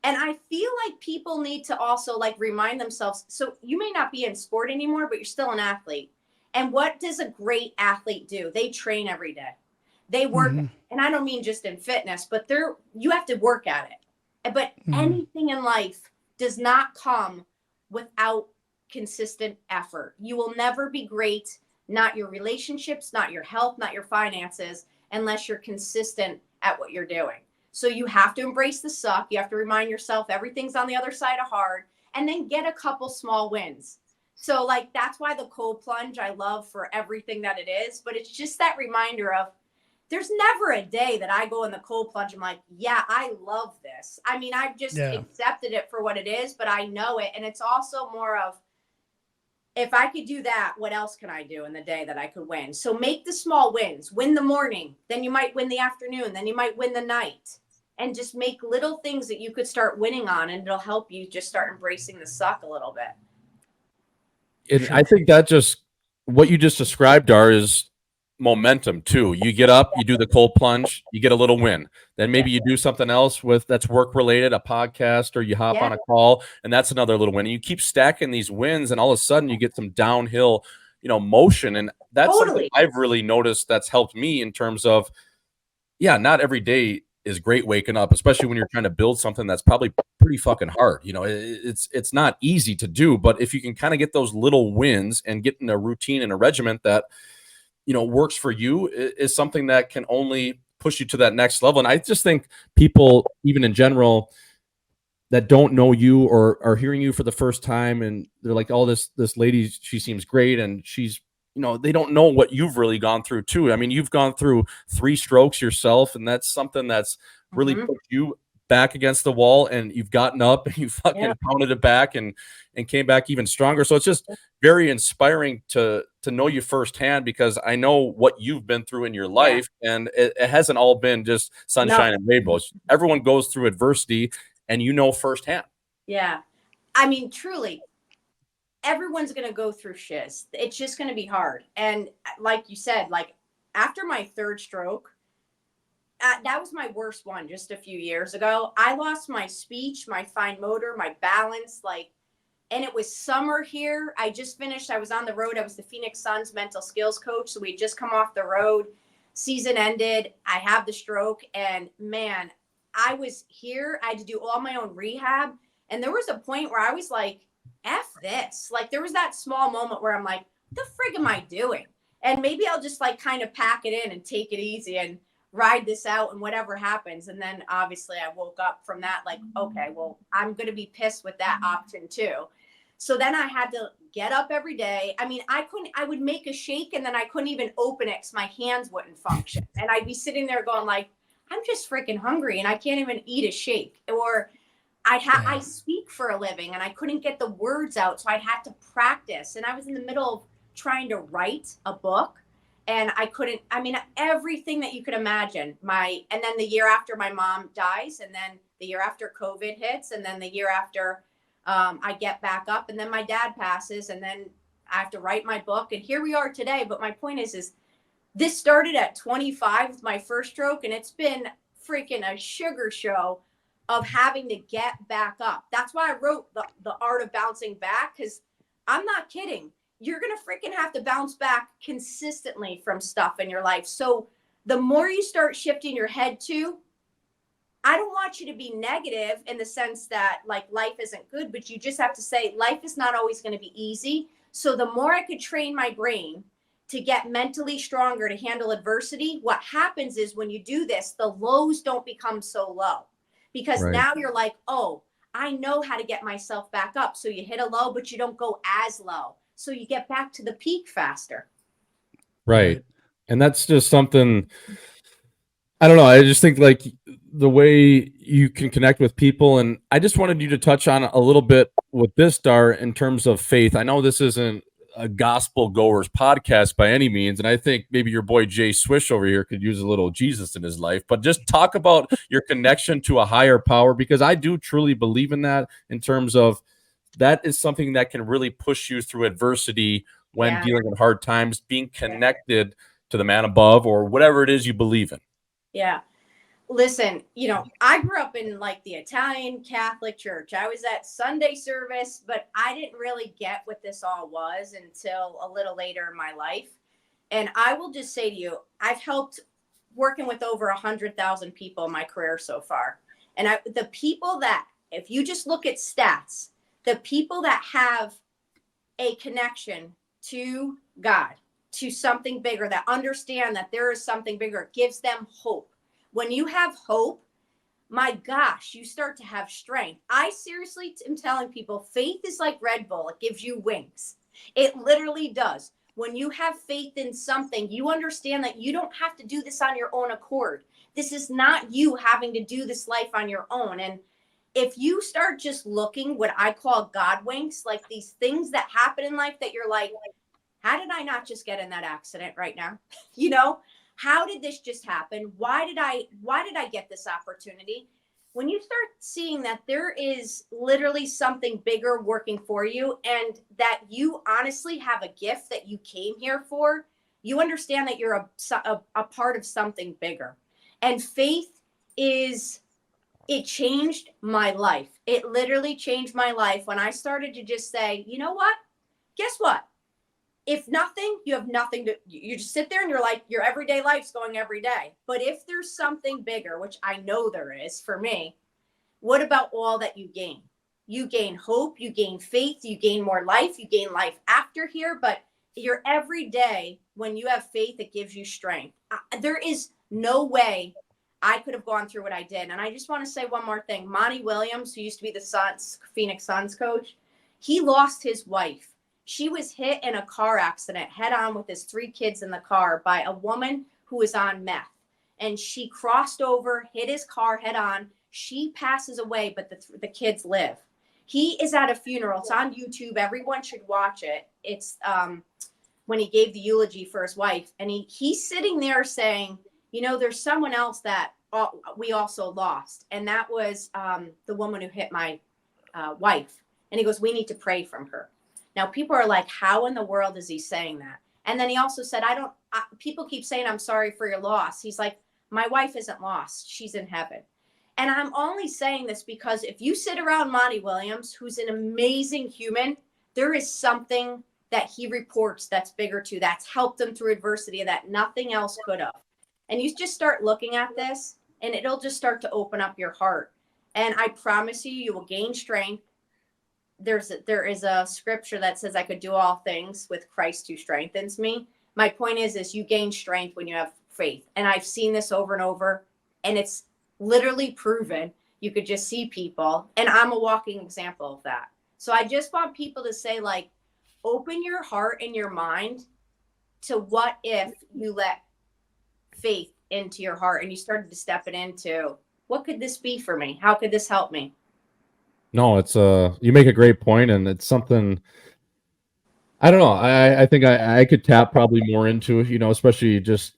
And I feel like people need to also, like, remind themselves, so you may not be in sport anymore, but you're still an athlete. And what does a great athlete do? They train every day. They work, and I don't mean just in fitness, but you have to work at it. But anything in life does not come without consistent effort. You will never be great, not your relationships, not your health, not your finances, unless you're consistent at what you're doing. So you have to embrace the suck. You have to remind yourself everything's on the other side of hard, and then get a couple small wins. So, like, that's why the cold plunge I love for everything that it is, but it's just that reminder of, there's never a day that I go in the cold plunge, I'm like, yeah, I love this. I mean, I've just accepted it for what it is, but I know it. And it's also more of, if I could do that, what else can I do in the day that I could win? So make the small wins. Win the morning, then you might win the afternoon, then you might win the night. And just make little things that you could start winning on, and it'll help you just start embracing the suck a little bit. I think that what you just described, Dar, is momentum too. You get up, you do the cold plunge, you get a little win. Then maybe you do something else that's work related, a podcast, or you hop on a call, and that's another little win. And you keep stacking these wins, and all of a sudden you get some downhill, motion. And that's something I've really noticed that's helped me in terms of, not every day is great waking up, especially when you're trying to build something that's probably pretty fucking hard. It's not easy to do, but if you can kind of get those little wins and get in a routine and a regiment that works for you, is something that can only push you to that next level. And I just think people, even in general, that don't know you or are hearing you for the first time, and they're like, oh, this lady, she seems great, and she's, they don't know what you've really gone through too. I mean, you've gone through 3 strokes yourself, and that's something that's really put you back against the wall, and you've gotten up and you fucking pounded it back and came back even stronger. So it's just very inspiring to know you firsthand, because I know what you've been through in your life, and it hasn't all been just sunshine and rainbows. Everyone goes through adversity, and firsthand. Yeah. I mean, truly, everyone's going to go through shiz. It's just going to be hard. And like you said, like, after my 3rd stroke, that was my worst one just a few years ago. I lost my speech, my fine motor, my balance, and it was summer here. I just finished. I was on the road. I was the Phoenix Suns mental skills coach. So we had just come off the road. Season ended. I have the stroke, and man, I was here. I had to do all my own rehab. And there was a point where I was like, F this. Like, there was that small moment where I'm like, what the frig am I doing? And maybe I'll just like kind of pack it in and take it easy and ride this out and whatever happens. And then obviously I woke up from that like, okay, well, I'm going to be pissed with that option too. So then I had to get up every day. I mean, I would make a shake and then I couldn't even open it because my hands wouldn't function. And I'd be sitting there going like, I'm just freaking hungry and I can't even eat a shake. Or I speak for a living and I couldn't get the words out. So I'd have to practice. And I was in the middle of trying to write a book and I couldn't, I mean, everything that you could imagine. And then the year after my mom dies, and then the year after COVID hits, and then the year after I get back up, and then my dad passes, and then I have to write my book. And here we are today. But my point is this started at 25 with my first stroke, and it's been freaking a sugar show of having to get back up. That's why I wrote the Art of Bouncing Back, because I'm not kidding. You're going to freaking have to bounce back consistently from stuff in your life. So the more you start shifting your head to, I don't want you to be negative in the sense that like life isn't good, but you just have to say life is not always going to be easy. So the more I could train my brain to get mentally stronger to handle adversity, what happens is when you do this, the lows don't become so low, because now you're like, oh, I know how to get myself back up. So you hit a low, but you don't go as low. So you get back to the peak faster. Right. And that's just something, I don't know. I just think like the way you can connect with people. And I just wanted you to touch on a little bit with this, Dar, in terms of faith. I know this isn't a gospel goers podcast by any means. And I think maybe your boy Jay Swish over here could use a little Jesus in his life, but just talk about your connection to a higher power, because I do truly believe in that, in terms of that is something that can really push you through adversity when dealing with hard times, being connected to the man above or whatever it is you believe in. Yeah. Listen, I grew up in like the Italian Catholic Church. I was at Sunday service, but I didn't really get what this all was until a little later in my life. And I will just say to you, I've helped working with over 100,000 people in my career so far. And the people that, if you just look at stats, the people that have a connection to God, to something bigger, that understand that there is something bigger, it gives them hope. When you have hope, my gosh, you start to have strength. I seriously am telling people, faith is like Red Bull. It gives you wings. It literally does. When you have faith in something, you understand that you don't have to do this on your own accord. This is not you having to do this life on your own. And if you start just looking what I call God winks, like these things that happen in life that you're like, how did I not just get in that accident right now? How did this just happen? Why did I get this opportunity? When you start seeing that there is literally something bigger working for you, and that you honestly have a gift that you came here for, you understand that you're a part of something bigger. And faith it changed my life. It literally changed my life when I started to just say, you know what? Guess what? If nothing, you have nothing you just sit there and you're like, your everyday life's going every day. But if there's something bigger, which I know there is for me, what about all that you gain? You gain hope, you gain faith, you gain more life, you gain life after here. But your every day, when you have faith, it gives you strength. There is no way I could have gone through what I did. And I just want to say one more thing. Monty Williams, who used to be the Phoenix Suns coach, he lost his wife. She was hit in a car accident head on with his 3 kids in the car by a woman who was on meth. And she crossed over, hit his car head on. She passes away, but the kids live. He is at a funeral. It's on YouTube. Everyone should watch it. It's when he gave the eulogy for his wife. And he's sitting there saying, there's someone else that we also lost. And that was the woman who hit my wife. And he goes, we need to pray from her. Now, people are like, how in the world is he saying that? And then he also said, people keep saying, I'm sorry for your loss. He's like, my wife isn't lost. She's in heaven. And I'm only saying this because if you sit around Monty Williams, who's an amazing human, there is something that he reports that's bigger too, that's helped him through adversity that nothing else could have. And you just start looking at this and it'll just start to open up your heart. And I promise you, you will gain strength. There is a scripture that says I could do all things with Christ who strengthens me. My point is you gain strength when you have faith. And I've seen this over and over, and it's literally proven. You could just see people, and I'm a walking example of that. So I just want people to say, like, open your heart and your mind to what if you let faith into your heart and you started to step it into, what could this be for me? How could this help me? No, it's you make a great point, and it's something I don't know. I think I could tap probably more into, especially just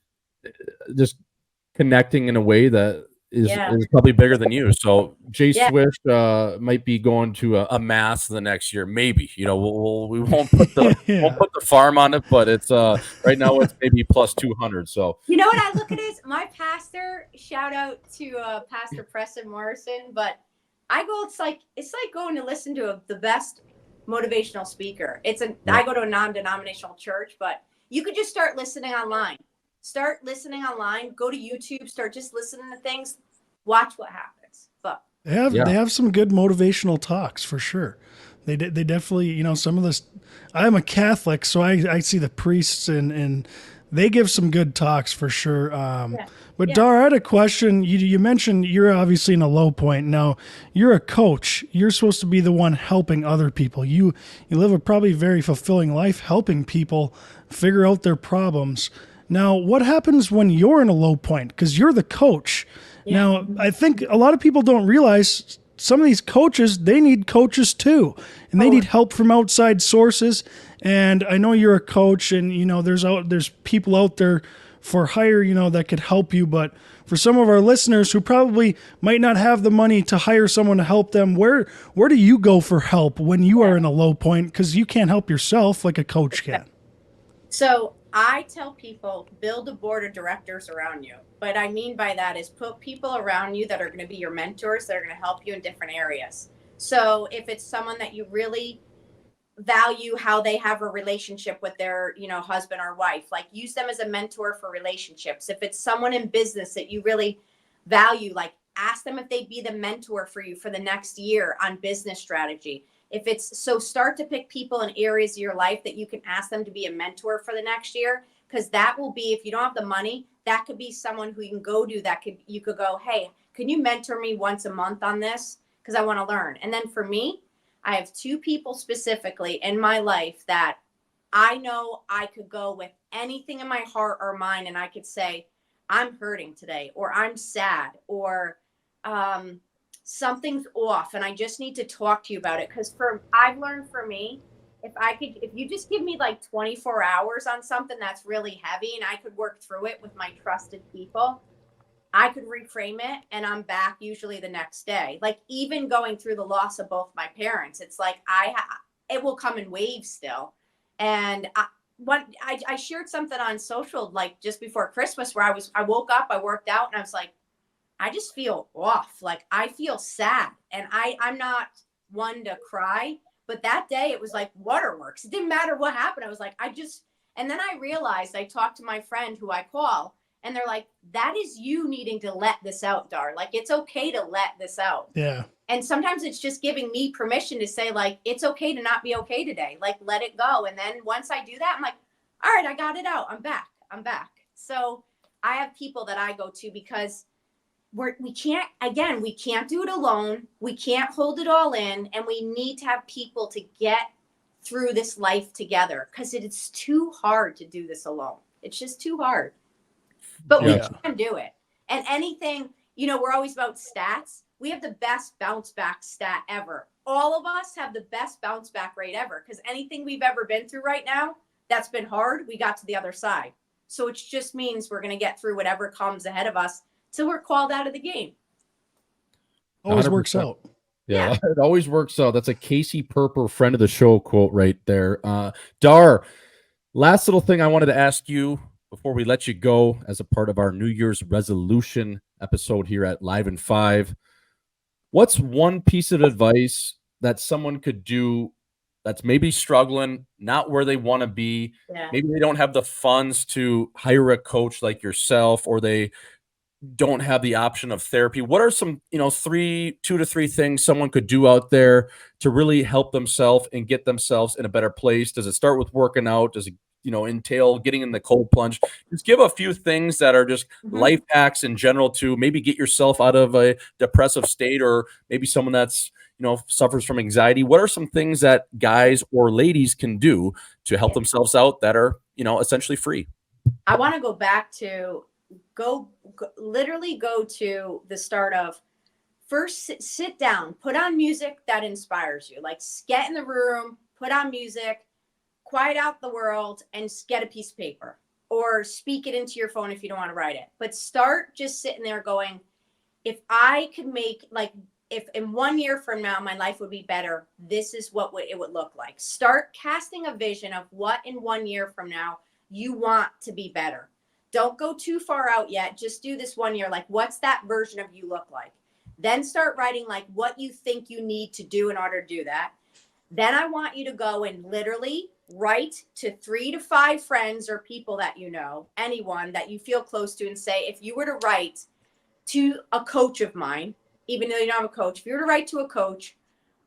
connecting in a way that is probably bigger than you. So Swish might be going to a mass the next year, maybe. We won't put the farm on it, but it's right now it's maybe plus 200. So you know what I look at is my pastor. Shout out to Pastor Preston Morrison, but I go. It's like going to listen to the best motivational speaker. I go to a non-denominational church, but you could just start listening online. Start listening online. Go to YouTube. Start just listening to things. Watch what happens. But they have some good motivational talks for sure. They definitely, some of this. I'm a Catholic, so I see the priests and they give some good talks for sure. But Dar, I had a question. You mentioned you're obviously in a low point. Now, you're a coach. You're supposed to be the one helping other people. You live a probably very fulfilling life helping people figure out their problems. Now, what happens when you're in a low point? Because you're the coach. Yeah. Now, I think a lot of people don't realize some of these coaches, they need coaches too. And they need help from outside sources. And I know you're a coach and, there's people out there for hire, that could help you. But for some of our listeners who probably might not have the money to hire someone to help them, where do you go for help when you are in a low point? Because you can't help yourself like a coach can. So I tell people, build a board of directors around you. What I mean by that is put people around you that are going to be your mentors, that are going to help you in different areas. So if it's someone that you really value how they have a relationship with their, husband or wife, like use them as a mentor for relationships. If it's someone in business that you really value, like ask them if they'd be the mentor for you for the next year on business strategy. Start to pick people in areas of your life that you can ask them to be a mentor for the next year. Because that will be, if you don't have the money, that could be someone who you can go to you could go, hey, can you mentor me once a month on this? Because I want to learn. And then for me, I have 2 people specifically in my life that I know I could go with anything in my heart or mind. And I could say, I'm hurting today, or I'm sad, or, something's off and I just need to talk to you about it. Because I've learned for me, if you just give me like 24 hours on something that's really heavy and I could work through it with my trusted people, I could reframe it and I'm back usually the next day. Like even going through the loss of both my parents, it's like it will come in waves still. And I shared something on social like just before Christmas where I woke up, I worked out, and I was like, I just feel off. Like I feel sad, and I'm not one to cry, but that day it was like waterworks. It didn't matter what happened. I was like, and then I realized I talked to my friend who I call, and they're like, that is you needing to let this out, Dar. Like, it's okay to let this out. Yeah. And sometimes it's just giving me permission to say, like, it's okay to not be okay today. Like, let it go. And then once I do that, I'm like, all right, I got it out. I'm back. So I have people that I go to because we can't do it alone. We can't hold it all in. And we need to have people to get through this life together because it's too hard to do this alone. It's just too hard. But we can do it. And anything, we're always about stats. We have the best bounce back stat ever. All of us have the best bounce back rate ever because anything we've ever been through right now that's been hard, we got to the other side. So it just means we're going to get through whatever comes ahead of us till we're called out of the game. Always works out. Yeah, it always works out. That's a Casey Perper, friend of the show quote right there. Dar, last little thing I wanted to ask you before we let you go as a part of our New Year's resolution episode here at Live in 5. What's one piece of advice that someone could do that's maybe struggling, not where they want to be? Yeah. Maybe they don't have the funds to hire a coach like yourself, or they don't have the option of therapy, what are some, 2 to 3 things someone could do out there to really help themselves and get themselves in a better place? Does it start with working out? Does it, entail getting in the cold plunge? Just give a few things that are just life hacks in general to maybe get yourself out of a depressive state, or maybe someone that's, suffers from anxiety. What are some things that guys or ladies can do to help themselves out that are, essentially free? I want to go back to literally go to the start of first sit down, put on music that inspires you. Like get in the room, put on music, quiet out the world, and get a piece of paper or speak it into your phone if you don't want to write it. But start just sitting there going, if I could make, like, if in 1 year from now my life would be better, this is what it would look like. Start casting a vision of what in 1 year from now you want to be better. Don't go too far out yet. Just do this 1 year. Like, what's that version of you look like? Then start writing like what you think you need to do in order to do that. Then I want you to go and literally write to 3 to 5 friends or people that you know, anyone that you feel close to, and say, if you were to write to a coach of mine, even though you don't have a coach, if you were to write to a coach,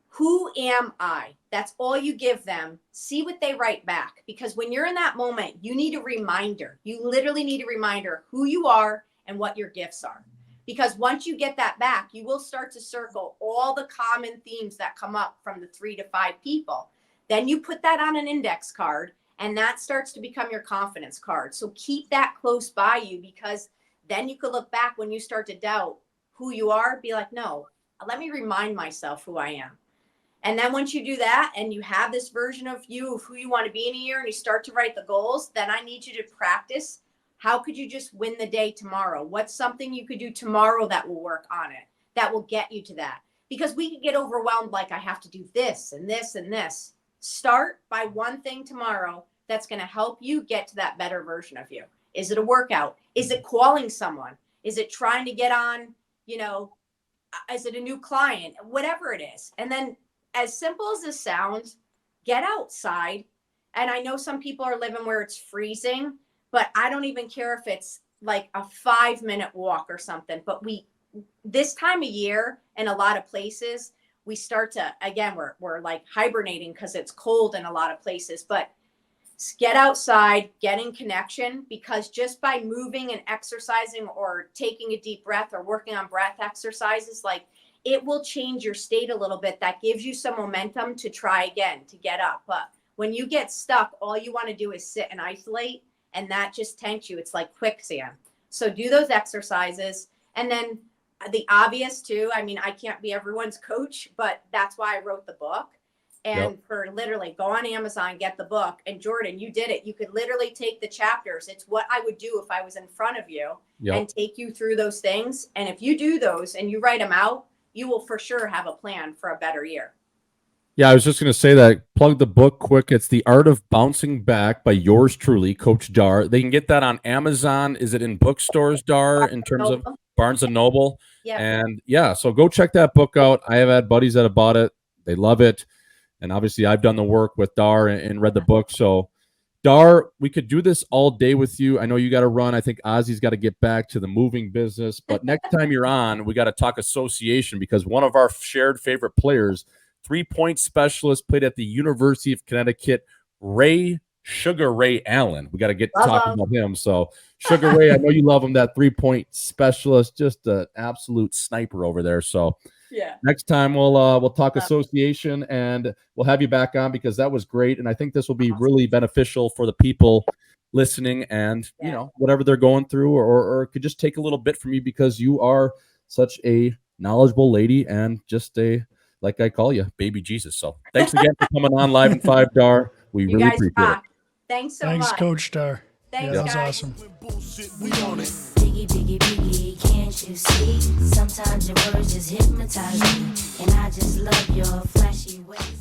who am I? That's all you give them. See what they write back. Because when you're in that moment, you need a reminder. You literally need a reminder who you are and what your gifts are. Because once you get that back, you will start to circle all the common themes that come up from the 3 to 5 people. Then you put that on an index card, and that starts to become your confidence card. So keep that close by you, because then you could look back when you start to doubt who you are, be like, no, let me remind myself who I am. And then once you do that and you have this version of you, of who you want to be in a year, and you start to write the goals, then I need you to practice. How could you just win the day tomorrow? What's something you could do tomorrow that will work on it, that will get you to that? Because we could get overwhelmed, like I have to do this and this and this. Start by one thing tomorrow that's going to help you get to that better version of you. Is it a workout? Is it calling someone? Is it trying to get on, is it a new client? Whatever it is. And then, as simple as this sounds, get outside. And I know some people are living where it's freezing, but I don't even care if it's like a 5-minute walk or something. But this time of year in a lot of places, we start to, again, we're like hibernating because it's cold in a lot of places, but get outside, get in connection, because just by moving and exercising or taking a deep breath or working on breath exercises, like, it will change your state a little bit. That gives you some momentum to try again, to get up. But when you get stuck, all you want to do is sit and isolate, and that just tanks you. It's like quicksand. So do those exercises. And then the obvious too, I mean, I can't be everyone's coach, but that's why I wrote the book. And for literally go on Amazon, get the book. And Jordan, you did it. You could literally take the chapters. It's what I would do if I was in front of you and take you through those things. And if you do those and you write them out, you will for sure have a plan for a better year. Yeah, I was just going to say that. Plug the book quick. It's The Art of Bouncing Back by yours truly, Coach Dar. They can get that on Amazon. Is it in bookstores, Dar, in terms of Barnes & Noble? Yeah. And yeah, so go check that book out. I have had buddies that have bought it. They love it. And obviously I've done the work with Dar and read the book. So Dar, we could do this all day with you. I know you got to run. I think Ozzy's got to get back to the moving business. But next time you're on, we got to talk association, because one of our shared favorite players, 3-point specialist, played at the University of Connecticut, Sugar Ray Allen. We got to get talking about him. So Sugar Ray, I know you love him, that 3-point specialist, just an absolute sniper over there. So yeah, next time we'll talk association, and we'll have you back on, because that was great. And I think this will be really beneficial for the people listening, and whatever they're going through, or could just take a little bit from you, because you are such a knowledgeable lady and just like I call you, baby Jesus. So thanks again for coming on Live in 5, Dar. We really appreciate it. Thanks so much. Thanks, Coach Dar. Thanks, that was guys. awesome. Biggie, biggie, biggie, can't you see? Sometimes your words just hypnotize me, and I just love your flashy ways.